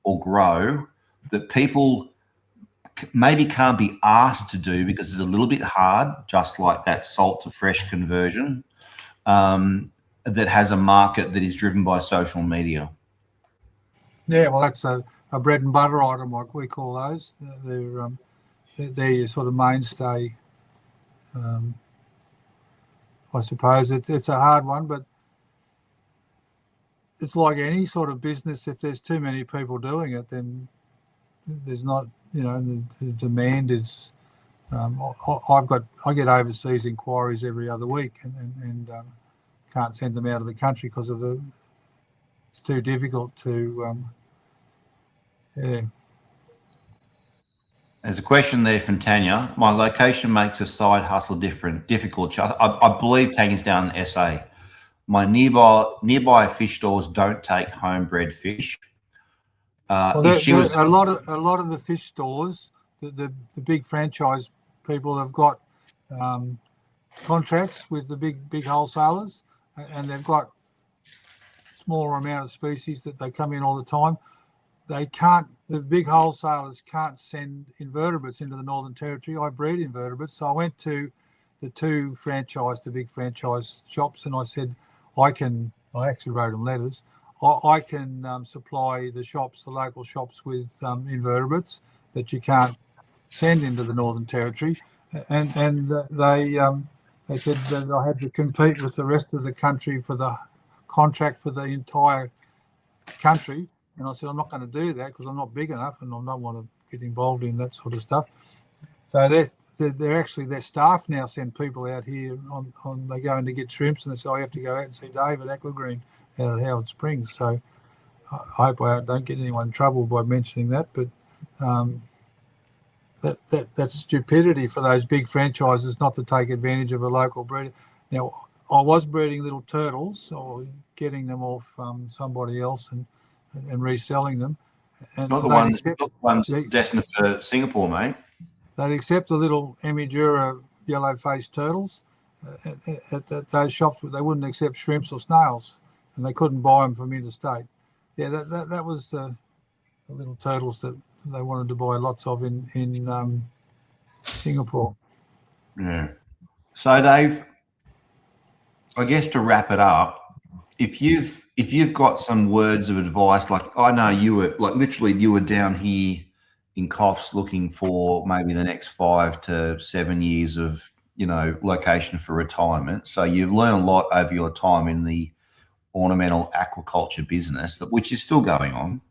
or grow, that people maybe can't be asked to do because it's a little bit hard, just like that salt to fresh conversion, that has a market that is driven by social media. Yeah, well, that's a bread and butter item, like we call those. They're your sort of mainstay. I suppose it's a hard one, but it's like any sort of business. If there's too many people doing it, then there's not, the demand is. I get overseas inquiries every other week, and can't send them out of the country because of it's too difficult to. Yeah. There's a question there from Tanya. My location makes a side hustle difficult. I believe Tanya's down in SA. My nearby fish stores don't take homebred fish. Well, a lot of the fish stores, the big franchise people have got contracts with the big wholesalers, and they've got smaller amount of species that they come in all the time. The big wholesalers can't send invertebrates into the Northern Territory. I breed invertebrates, so I went to the big franchise shops, and I said, I actually wrote them letters. I can supply the local shops with invertebrates that you can't send into the Northern Territory, and they said that I had to compete with the rest of the country for the contract for the entire country, and I said I'm not going to do that because I'm not big enough and I don't want to get involved in that sort of stuff. So they're actually, their staff now send people out here they go in to get shrimps, and they say, I have to go out and see Dave at Aquagreen out at Howard Springs. So I hope I don't get anyone in trouble by mentioning that, but that's stupidity for those big franchises not to take advantage of a local breeder. Now, I was breeding little turtles or getting them off somebody else and reselling them. And not the ones destined for Singapore, mate. They'd accept the little Emidura yellow-faced turtles at those shops, but they wouldn't accept shrimps or snails, and they couldn't buy them from interstate. Yeah, that was the little turtles that they wanted to buy lots of in Singapore. Yeah. So, Dave, I guess to wrap it up, if you've got some words of advice, like I know you were down here in Coffs looking for maybe the next 5 to 7 years of location for retirement. So you've learned a lot over your time in the ornamental aquaculture business, which is still going on.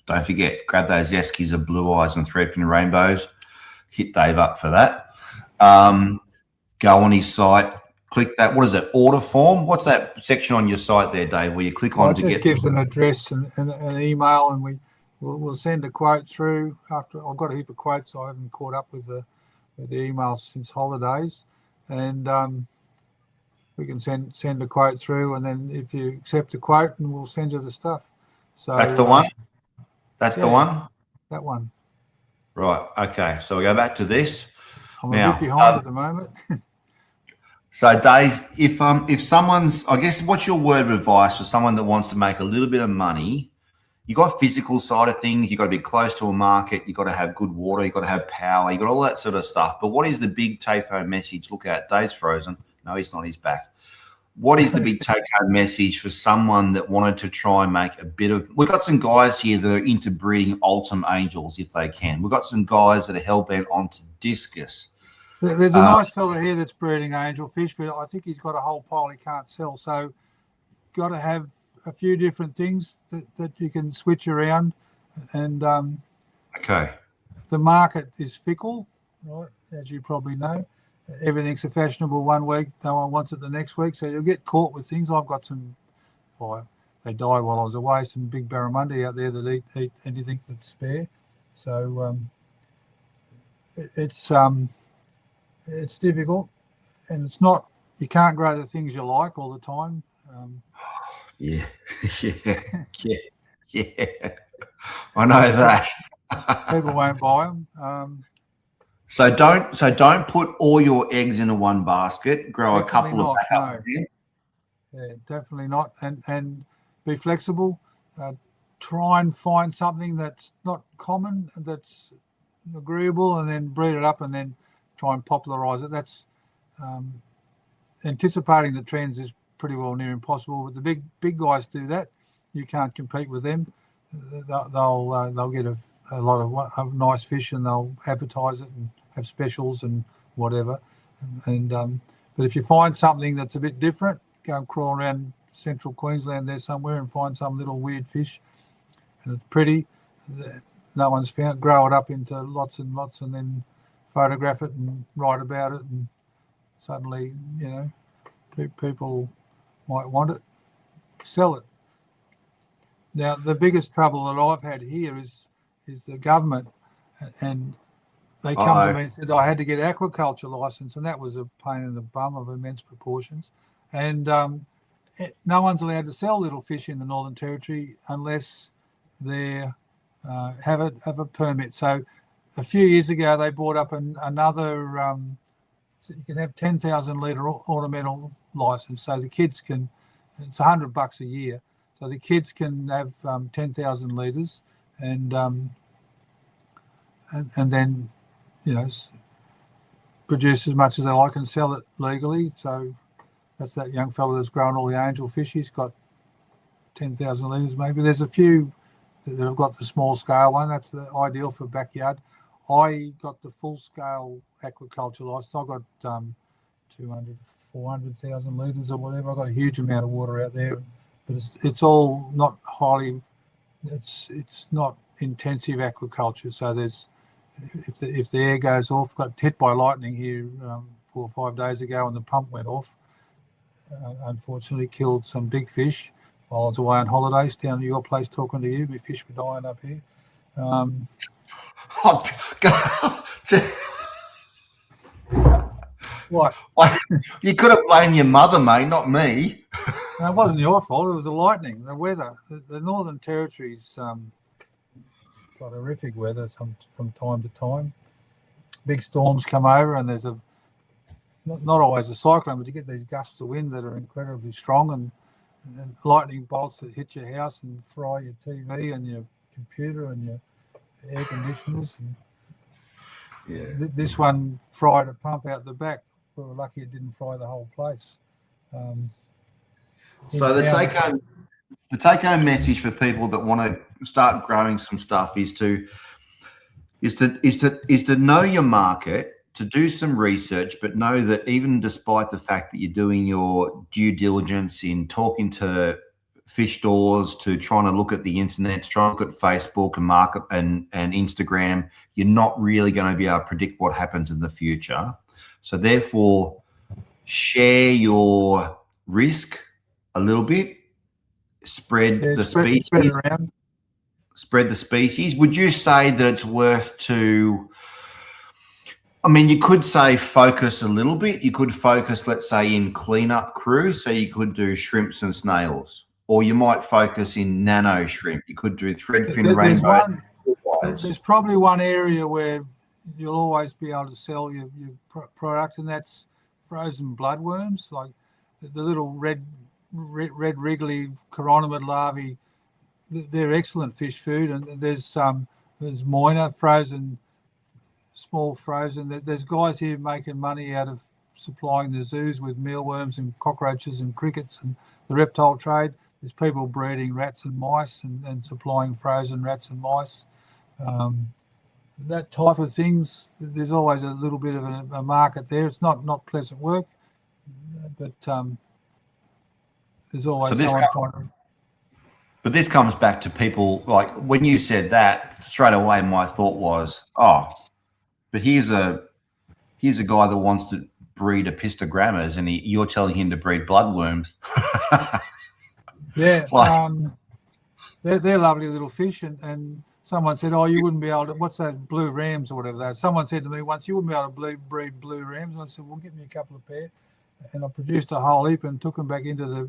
Don't forget, grab those eskies of blue eyes and threadfin rainbows. Hit Dave up for that. Go on his site. Click that. What is it? Order form. What's that section on your site there, Dave? Where you click on to get? It just gives an address and an email, and we'll send a quote through. After I've got a heap of quotes, I haven't caught up with the emails since holidays, and we can send a quote through, and then if you accept the quote, and we'll send you the stuff. So that's the one. That's the one. That one. Right. Okay. So we go back to this. I'm a bit behind at the moment. So, Dave, if someone's, I guess, what's your word of advice for someone that wants to make a little bit of money? You got physical side of things. You got to be close to a market. You got to have good water. You got to have power. You got all that sort of stuff. But what is the big take-home message? Look out, Dave's frozen. No, he's not. He's back. What is the big take-home message for someone that wanted to try and make a bit of? We've got some guys here that are into breeding ultim angels if they can. We've got some guys that are hell-bent onto discus. There's a nice fella here that's breeding angelfish, but I think he's got a whole pile he can't sell. So got to have a few different things that you can switch around. And okay, the market is fickle, right? As you probably know. Everything's a fashionable one week, no one wants it the next week. So you'll get caught with things. I've got some, they died while I was away, some big barramundi out there that eat anything that's spare. So it's difficult, and it's not, you can't grow the things you like all the time. Yeah. I know that. People won't buy them. So don't put all your eggs into one basket. Grow a couple of backup. No. Yeah, definitely not. And be flexible. Try and find something that's not common, that's agreeable, and then breed it up, and then try and popularize it. That's anticipating the trends is pretty well near impossible. But the big guys do that. You can't compete with them. They'll get a lot of nice fish, and they'll advertise it and have specials and whatever. But if you find something that's a bit different, go and crawl around central Queensland there somewhere and find some little weird fish, and it's pretty. No one's found. Grow it up into lots and lots, and then photograph it and write about it, and suddenly, people might want it, sell it. Now, the biggest trouble that I've had here is the government, and they come to me and said I had to get an aquaculture license, and that was a pain in the bum of immense proportions. And no one's allowed to sell little fish in the Northern Territory unless they have a permit. So a few years ago, they brought up another. So you can have 10,000 litre ornamental license. So the kids can. It's $100 a year. So the kids can have 10,000 litres, and then, you know, produce as much as they like and sell it legally. So that's that young fella that's grown all the angelfish. He's got 10,000 litres maybe. There's a few that have got the small scale one. That's the ideal for backyard. I got the full scale aquaculture license. I got 200, 400,000 litres or whatever. I got a huge amount of water out there, but it's all not highly. It's not intensive aquaculture. So there's if the air goes off. Got hit by lightning here 4 or 5 days ago, and the pump went off. Unfortunately, killed some big fish while I was away on holidays down to your place talking to you. My fish were dying up here. What? You could have blamed your mother, mate, not me. No, it wasn't your fault. It was the lightning, the weather. The Northern Territory's got horrific weather from time to time. Big storms come over, and there's not always a cyclone, but you get these gusts of wind that are incredibly strong, and lightning bolts that hit your house and fry your TV and your computer and your air conditioners. And this one fried a pump out the back. We were lucky it didn't fry the whole place. So the take-home message for people that want to start growing some stuff is to know your market, to do some research, but know that even despite the fact that you're doing your due diligence in talking to fish stores, to trying to look at the internet, to try and look at Facebook and market and Instagram, you're not really going to be able to predict what happens in the future. So therefore, share your risk a little bit, spread the species. Would you say that it's worth to, I mean, you could say focus a little bit. You could focus, let's say, in cleanup crew. So you could do shrimps and snails, or you might focus in nano shrimp. You could do threadfin rainbow. There's probably one area where you'll always be able to sell your product, and that's frozen bloodworms, like the little red wriggly chironomid larvae. They're excellent fish food, and there's moina frozen. Small frozen. There's guys here making money out of supplying the zoos with mealworms and cockroaches and crickets and the reptile trade. There's people breeding rats and mice and supplying frozen rats and mice. That type of things, there's always a little bit of a market there. It's not pleasant work, but there's always someone trying to... But this comes back to people, like when you said that, straight away my thought was, but here's a guy that wants to breed apistogrammas, and you're telling him to breed bloodworms. Yeah, they're lovely little fish, and someone said, "Oh, you wouldn't be able to." What's that, blue rams or whatever that? Someone said to me once, "You wouldn't be able to breed blue rams." I said, "Well, get me a couple of pair," and I produced a whole heap and took them back into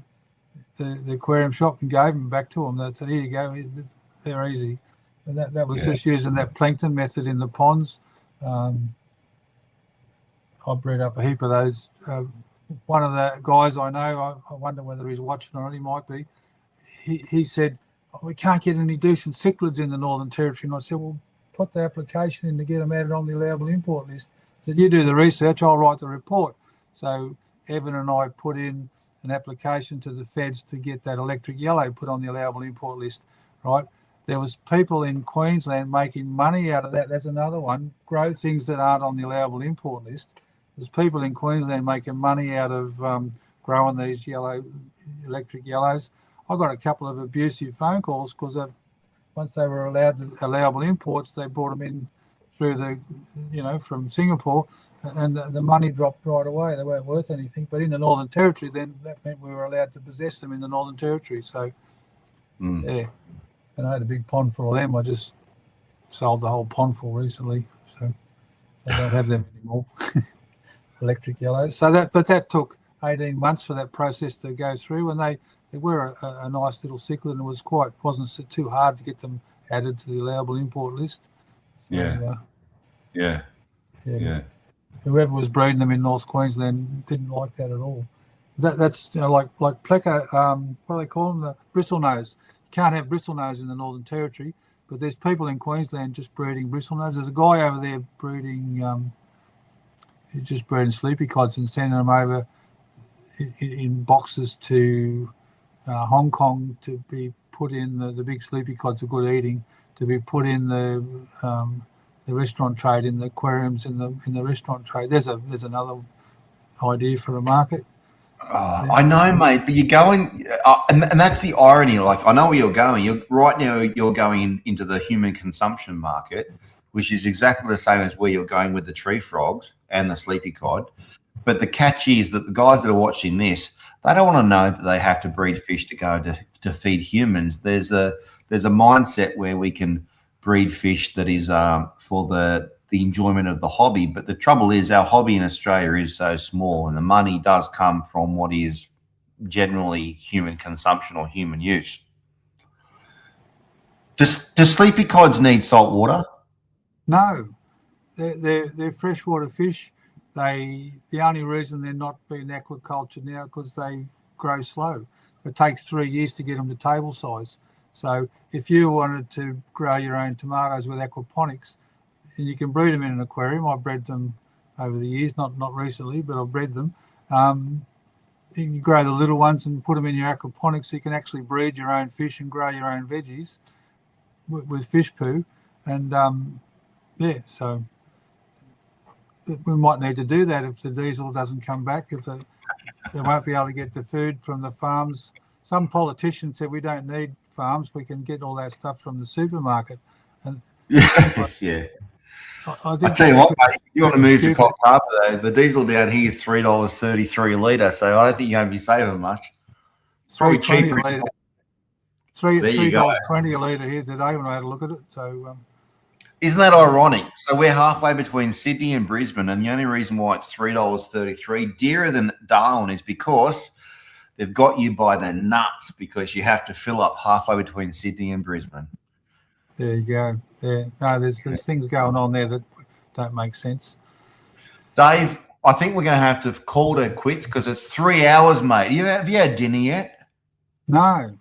the aquarium shop and gave them back to them. They said, "Here you go, they're easy," and that was just using that plankton method in the ponds. I bred up a heap of those. One of the guys I know, I wonder whether he's watching or not, he might be, he said, "We can't get any decent cichlids in the Northern Territory." And I said, "Well, put the application in to get them added on the allowable import list." He said, "You do the research, I'll write the report." So Evan and I put in an application to the feds to get that electric yellow put on the allowable import list, right? There was people in Queensland making money out of that. That's another one. Grow things that aren't on the allowable import list. There's people in Queensland making money out of growing these electric yellows. I got a couple of abusive phone calls because once they were allowed allowable imports, they brought them in through from Singapore, and the money dropped right away. They weren't worth anything. But in the Northern Territory, then that meant we were allowed to possess them in the Northern Territory. So, yeah. And I had a big pond full of them. I just sold the whole pond full recently, so I don't have them anymore. Electric yellows. But that took 18 months for that process to go through, and they were a nice little cichlid, and it wasn't too hard to get them added to the allowable import list. So, yeah. Whoever was breeding them in North Queensland didn't like that at all. That's like pleco. What do they call them? The bristlenose. You can't have bristlenose in the Northern Territory, but there's people in Queensland just breeding bristlenose. There's a guy over there breeding. He's just breeding sleepy cods and sending them over in boxes to Hong Kong to be put in. The big sleepy cods are good eating, to be put in the restaurant trade, in the aquariums in the restaurant trade. There's another idea for a market. I know, mate, but you're going, and that's the irony. Like, I know where you're going. Right now you're going into the human consumption market, which is exactly the same as where you're going with the tree frogs and the sleepy cod. But the catch is that the guys that are watching this, they don't want to know that they have to breed fish to go to feed humans. There's a mindset where we can breed fish that is for the enjoyment of the hobby. But the trouble is our hobby in Australia is so small, and the money does come from what is generally human consumption or human use. Do sleepy cods need salt water? No, they're freshwater fish. The only reason they're not being aquaculture now because they grow slow. It takes 3 years to get them to table size. So if you wanted to grow your own tomatoes with aquaponics, and you can breed them in an aquarium. I've bred them over the years, not recently, but I've bred them. You can grow the little ones and put them in your aquaponics, so you can actually breed your own fish and grow your own veggies with fish poo. And so we might need to do that if the diesel doesn't come back, if they won't be able to get the food from the farms. Some politicians said we don't need farms, we can get all that stuff from the supermarket. And yeah. I tell you what, mate, if you want to move to Coffs Harbour, though, the diesel down here is $3.33 a litre, so I don't think you're going to be saving much. It's probably cheaper. $3.20 a litre here today when I had a look at it. So, isn't that ironic? So we're halfway between Sydney and Brisbane, and the only reason why it's $3.33 dearer than Darwin is because they've got you by the nuts, because you have to fill up halfway between Sydney and Brisbane. There you go. Yeah, no, there's things going on there that don't make sense. Dave, I think we're going to have to call it quits because it's 3 hours, mate. Have you had dinner yet? No.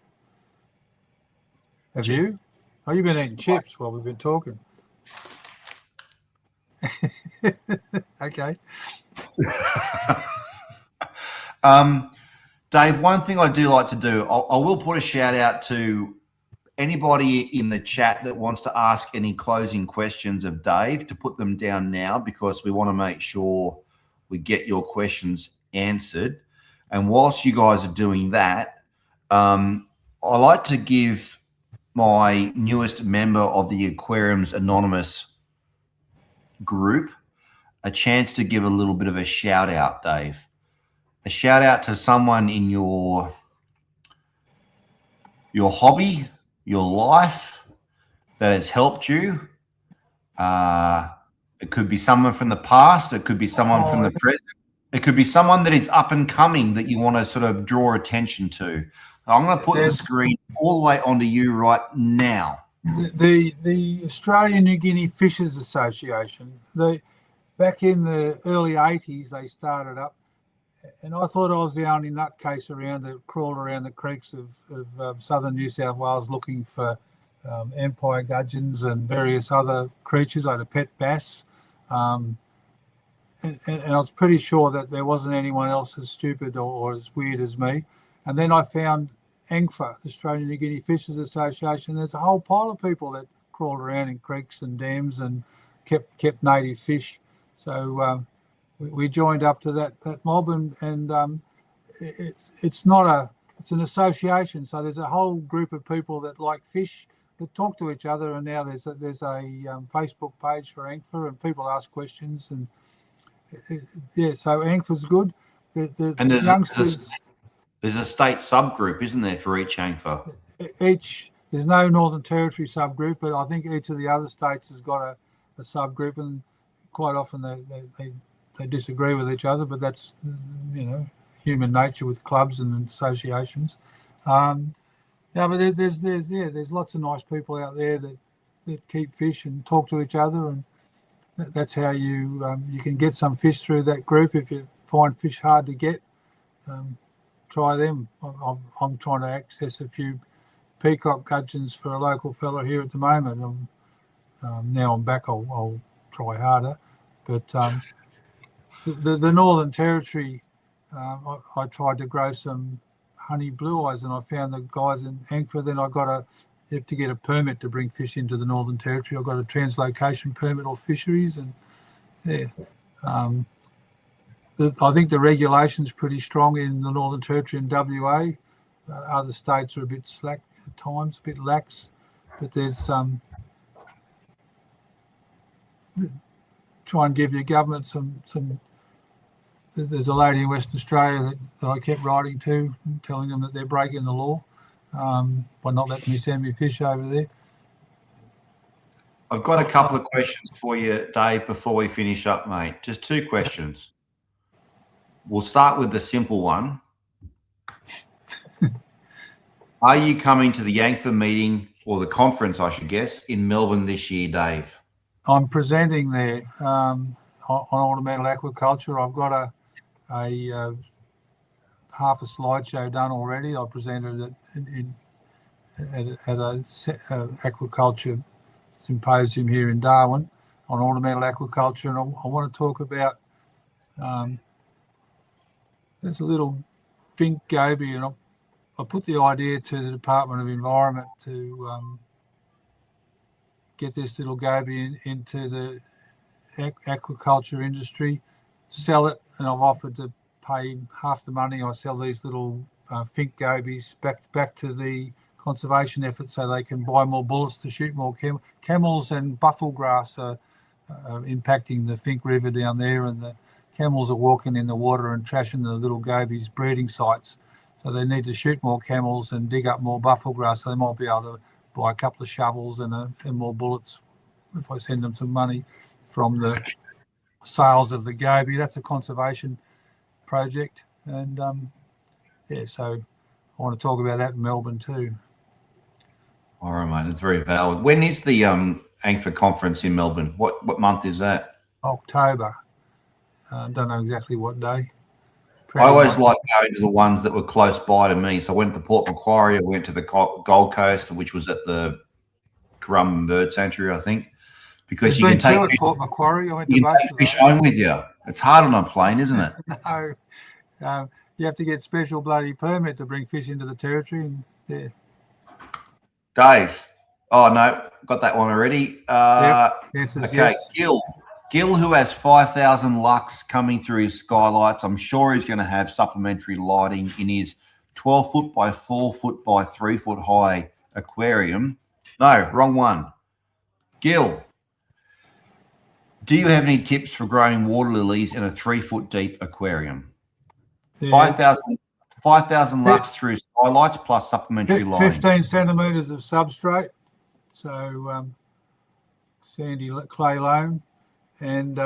Have you? Oh, you've been eating chips while we've been talking. Okay. Dave, one thing I do like to do, I will put a shout out to anybody in the chat that wants to ask any closing questions of Dave, to put them down now, because we want to make sure we get your questions answered. And whilst you guys are doing that, I like to give my newest member of the Aquariums Anonymous group a chance to give a little bit of a shout out, Dave. A shout out to someone in your hobby, your life, that has helped you. It could be someone from the past. It could be someone from the present. It could be someone that is up and coming that you want to sort of draw attention to. I'm going to put the screen all the way onto you right now. The Australian New Guinea Fishers Association, back in the early 80s, they started up, and I thought I was the only nutcase around that crawled around the creeks of southern New South Wales looking for empire gudgeons and various other creatures. I had a pet bass, and I was pretty sure that there wasn't anyone else as stupid or as weird as me. And then I found ANGFA, the Australian New Guinea Fishers Association. There's a whole pile of people that crawled around in creeks and dams and kept native fish. So we joined up to that mob, and it's an association. So there's a whole group of people that like fish that talk to each other, and now there's a Facebook page for ANGFA, and people ask questions, and so ANGFA's good. And there's a state subgroup, isn't there, for each ANGFA? There's no Northern Territory subgroup, but I think each of the other states has got a subgroup, and quite often they disagree with each other, but that's human nature with clubs and associations. Yeah, but there's lots of nice people out there that keep fish and talk to each other, and that's how you can get some fish through that group. If you find fish hard to get, try them. I'm trying to access a few peacock gudgeons for a local fella here at the moment. Now I'm back, I'll try harder. But the Northern Territory, I tried to grow some honey blue eyes, and I found the guys in Angfa. Then you have to get a permit to bring fish into the Northern Territory. I got a translocation permit or fisheries, and yeah. I think the regulation's pretty strong in the Northern Territory and WA. Other states are a bit slack at times, a bit lax, but there's try and give your government some. There's a lady in Western Australia that I kept writing to, telling them that they're breaking the law by not letting me send me fish over there. I've got a couple of questions for you, Dave, before we finish up, mate. Just 2 questions. We'll start with the simple one. Are you coming to the Yankford meeting, or the conference, I should guess, in Melbourne this year, Dave? I'm presenting there on Ornamental Aquaculture. I've got a half a slideshow done already. I presented it at a aquaculture symposium here in Darwin on ornamental aquaculture, and I want to talk about there's a little pink goby, and I put the idea to the Department of Environment to get this little goby into the aquaculture industry, sell it, and I've offered to pay half the money I sell these little fink gobies back to the conservation effort, so they can buy more bullets to shoot more camels. And buffel grass are impacting the Fink River down there, and the camels are walking in the water and trashing the little gobies' breeding sites. So they need to shoot more camels and dig up more buffel grass, so they might be able to buy a couple of shovels and more bullets if I send them some money from the sales of the goby. That's a conservation project, and yeah, so I want to talk about that in Melbourne too. All right, mate, that's very valid. When is the Angfa conference in Melbourne? What month is that? October. Don't know exactly what day. I always like going to the ones that were close by to me. So I went to Port Macquarie, I went to the Gold Coast, which was at the Currumbin Bird Sanctuary, I think, because you can take Port Macquarie. I went you to can take fish home with you. It's hard on a plane, isn't it? No, you have to get special bloody permit to bring fish into the territory. And yeah. Dave, oh no, got that one already. Yep. Okay, yes. Gil, who has 5,000 lux coming through his skylights. I'm sure he's going to have supplementary lighting in his 12 foot by 4 foot by 3 foot high aquarium. No, wrong one. Gil, do you have any tips for growing water lilies in a 3 foot deep aquarium? Yeah. 5,000 lux through skylights plus supplementary lighting. 15 centimetres of substrate, so sandy clay loam, and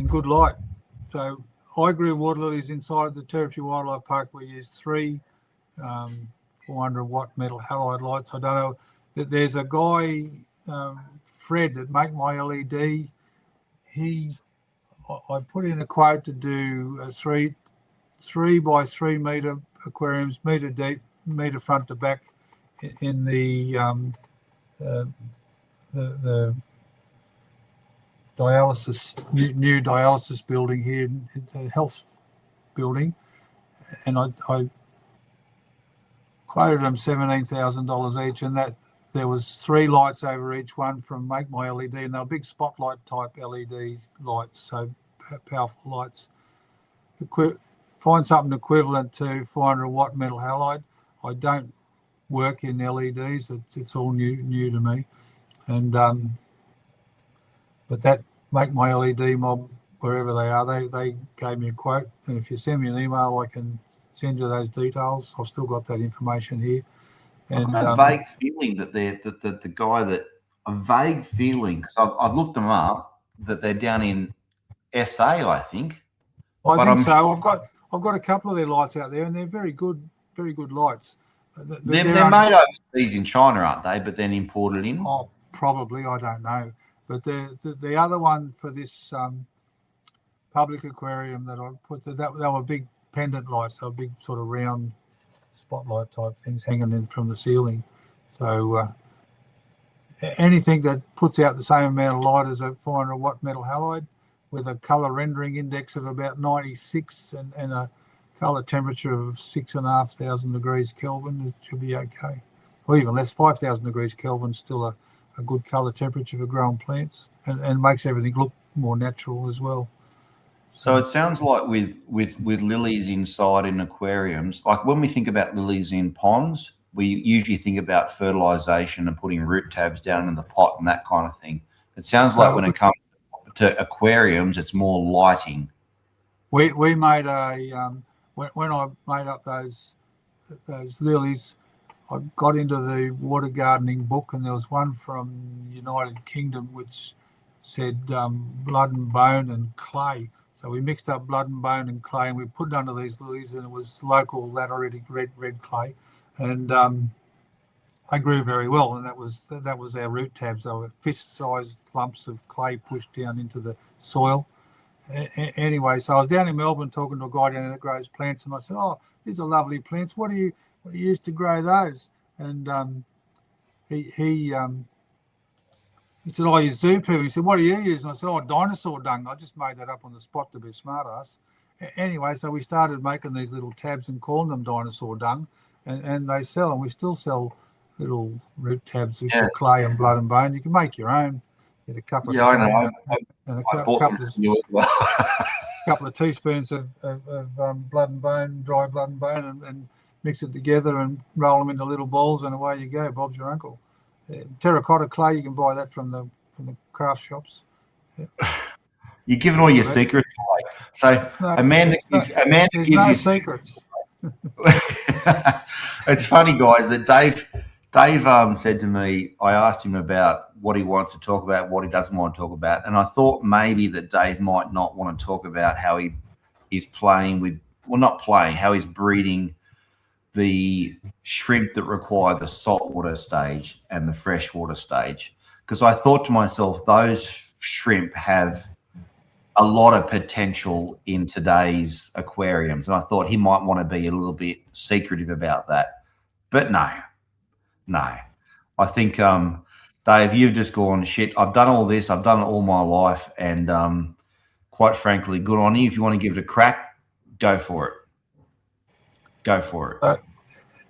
good light. So I grew water lilies inside the Territory Wildlife Park. We used 3 400 watt metal halide lights. I don't know, there's a guy, Fred, that Make My LED. I put in a quote to do a 3 by 3 metre aquariums, metre deep, metre front to back, in the dialysis, new dialysis building here, the health building, and I quoted them $17,000 each, and that there was 3 lights over each one from Make My LED, and they were big spotlight type LED lights, so powerful lights. Find something equivalent to 400 watt metal halide. I don't work in LEDs; it's all new to me, and but that Make My LED mob, wherever they are, they gave me a quote, and if you send me an email, I can send you those details. I've still got that information here. And I've got a vague feeling that the guy that a vague feeling, because I've looked them up, that they're down in SA, I think. I But think so. I've got a couple of their lights out there, and they're very good lights. they're made overseas in China, aren't they? But then imported in. Oh, probably, I don't know. But the other one for this public aquarium that I put, they were big pendant lights. They were big sort of round spotlight type things hanging in from the ceiling. So anything that puts out the same amount of light as a 400 watt metal halide with a color rendering index of about 96 and a color temperature of 6,500 degrees Kelvin, it should be okay. Or even less, 5,000 degrees Kelvin, still a good color temperature for growing plants, and makes everything look more natural as well. So it sounds like with lilies inside in aquariums, like when we think about lilies in ponds, we usually think about fertilization and putting root tabs down in the pot and that kind of thing. It sounds like when it comes to aquariums, it's more lighting. We made when I made up those lilies, I got into the water gardening book, and there was one from United Kingdom which said blood and bone and clay. So we mixed up blood and bone and clay, and we put it under these lilies, and it was local lateritic red clay, and they grew very well. And that was our root tabs. They were fist-sized lumps of clay pushed down into the soil. Anyway, so I was down in Melbourne talking to a guy down there that grows plants, and I said, "Oh, these are lovely plants. What do you use to grow those?" And he said, "I use zoo poo." He said, "What do you use?" And I said, "Oh, dinosaur dung." I just made that up on the spot to be smart ass. Anyway, so we started making these little tabs and calling them dinosaur dung, and they sell, and we still sell little root tabs which are clay and blood and bone. You can make your own. Get a cup of clay and a couple of teaspoons of blood and bone, dry blood and bone, and mix it together and roll them into little balls, and away you go. Bob's your uncle. Terracotta clay, you can buy that from the craft shops. You're giving all your secrets away. So Amanda gives you secrets. It's funny, guys, that Dave said to me, I asked him about what he wants to talk about, what he doesn't want to talk about, and I thought maybe that Dave might not want to talk about how he is playing with, well, not playing, how he's breeding the shrimp that require the saltwater stage and the freshwater stage. Because I thought to myself, those shrimp have a lot of potential in today's aquariums. And I thought he might want to be a little bit secretive about that. But no. I think, Dave, you've just gone, shit, I've done all this. I've done it all my life. And quite frankly, good on you. If you want to give it a crack, go for it. Go for it.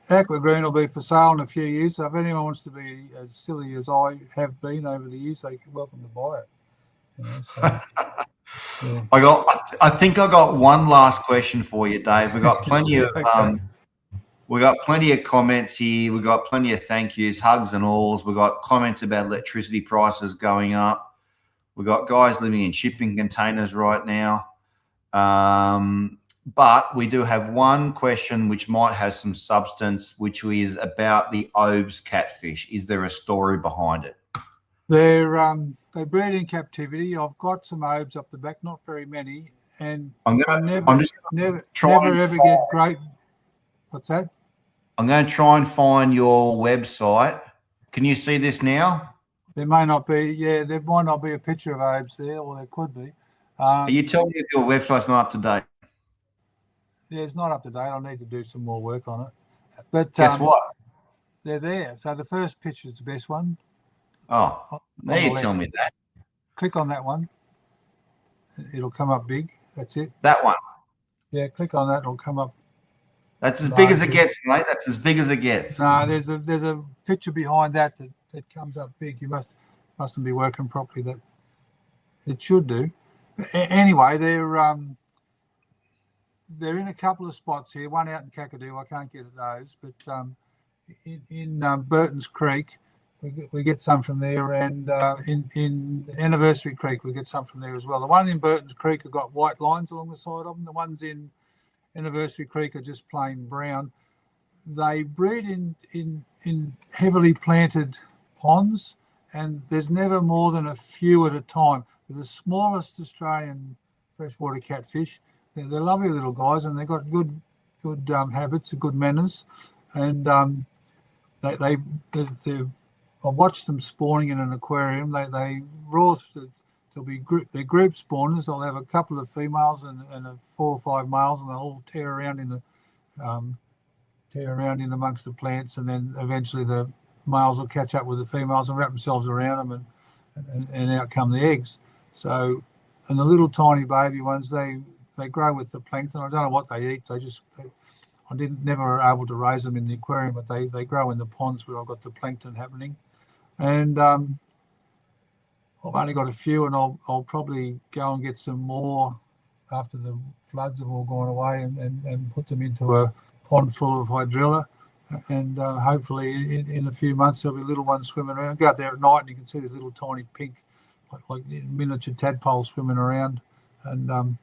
Aquagreen will be for sale in a few years. So if anyone wants to be as silly as I have been over the years, they can welcome to buy it. Yeah. I think I got one last question for you, Dave. We've got plenty of we got plenty of comments here. We've got plenty of thank yous, hugs and alls. We've got comments about electricity prices going up. We've got guys living in shipping containers right now. But we do have one question which might have some substance, which is about the Obes catfish. Is there a story behind it? They breed in captivity. I've got some Obes up the back, not very many, and never ever get great. What's that? I'm going to try and find your website. Can you see this now? There may not be. Yeah, there might not be a picture of Obes there, or there could be. Are you telling me if your website's not up to date? Yeah, it's not up to date. I'll need to do some more work on it. But guess what? They're there. So the first picture is the best one. Oh, now you tell me that. Click on that one. It'll come up big. That's it. That one. Yeah, click on that. It'll come up. That's as big as it gets, mate. That's as big as it gets. No, there's a picture behind that comes up big. You mustn't be working properly. That it should do. Anyway, they're in a couple of spots here. One out in Kakadu. I can't get at those, but in Burton's Creek, we get some from there, and in Anniversary Creek we get some from there as well. The one in Burton's Creek have got white lines along the side of them. The ones in Anniversary Creek are just plain brown. They breed in heavily planted ponds, and there's never more than a few at a time. They're the smallest Australian freshwater catfish. they're lovely little guys, and they've got good habits and good manners, and I watched them spawning in an aquarium. They raw. They'll be they're group spawners. They'll have a couple of females and 4 or 5 males, and they'll all tear around in amongst the plants, and then eventually the males will catch up with the females and wrap themselves around them, and out come the eggs. So, and the little tiny baby ones, they grow with the plankton. I don't know what they eat. I never able to raise them in the aquarium, but they grow in the ponds where I've got the plankton happening. And I've only got a few, and I'll probably go and get some more after the floods have all gone away, and put them into a pond full of hydrilla, and hopefully in a few months there'll be little ones swimming around. Go out there at night and you can see these little tiny pink, like miniature tadpoles swimming around, and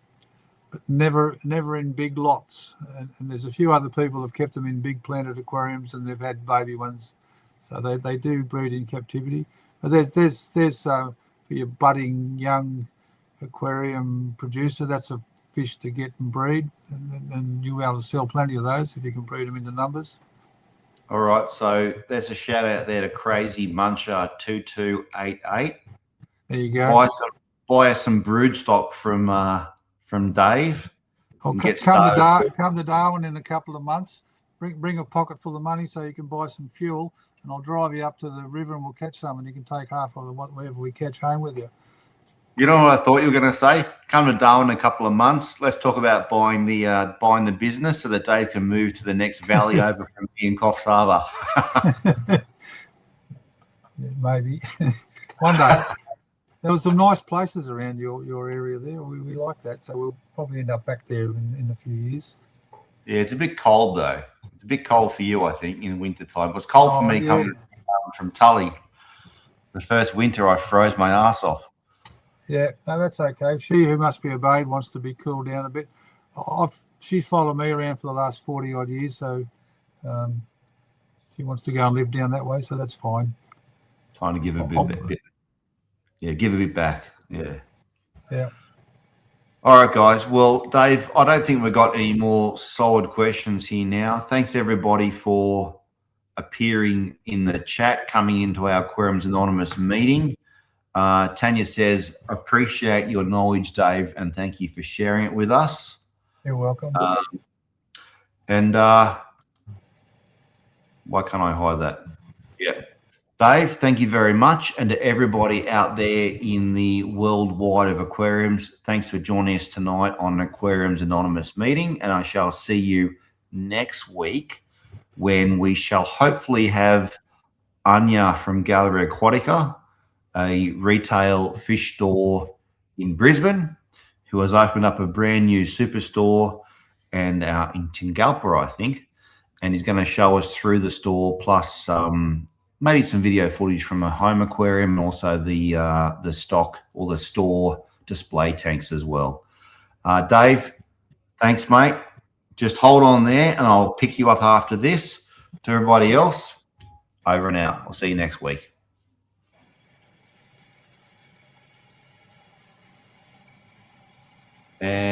but never in big lots. And there's a few other people have kept them in big planted aquariums, and they've had baby ones, so they do breed in captivity. But there's for your budding young aquarium producer, that's a fish to get and breed, and you'll be able to sell plenty of those if you can breed them into numbers. All right, so there's a shout out there to Crazy Muncher 2288. There you go. Buy us some brood stock from Dave. Or come to Darwin in a couple of months. Bring a pocket full of money so you can buy some fuel, and I'll drive you up to the river and we'll catch some, and you can take half of whatever we catch home with you. You know what I thought you were going to say? Come to Darwin in a couple of months. Let's talk about buying the business so that Dave can move to the next valley over from me in Coffs Harbour. Yeah, maybe one day. There was some nice places around your area there. We like that, so we'll probably end up back there in a few years. Yeah, it's a bit cold though. It's a bit cold for you, I think, in winter time. It was cold for me coming from Tully. The first winter, I froze my ass off. Yeah, no, that's okay. She who must be obeyed wants to be cooled down a bit. She's followed me around for the last 40 odd years, so she wants to go and live down that way, so that's fine. Trying to give a bit. Yeah, give a bit back. Yeah. Yeah. All right, guys. Well, Dave, I don't think we've got any more solid questions here now. Thanks, everybody, for appearing in the chat, coming into our Aquariums Anonymous meeting. Tanya says, appreciate your knowledge, Dave, and thank you for sharing it with us. You're welcome. And why can't I hide that? Yeah. Dave, thank you very much. And to everybody out there in the worldwide of aquariums, thanks for joining us tonight on an Aquariums Anonymous meeting. And I shall see you next week when we shall hopefully have Anya from Gallery Aquatica, a retail fish store in Brisbane, who has opened up a brand new superstore and in Tingalpa, I think, and he's going to show us through the store, plus maybe some video footage from a home aquarium, and also the stock or the store display tanks as well. Dave, thanks, mate. Just hold on there, and I'll pick you up after this. To everybody else, over and out. I'll see you next week. And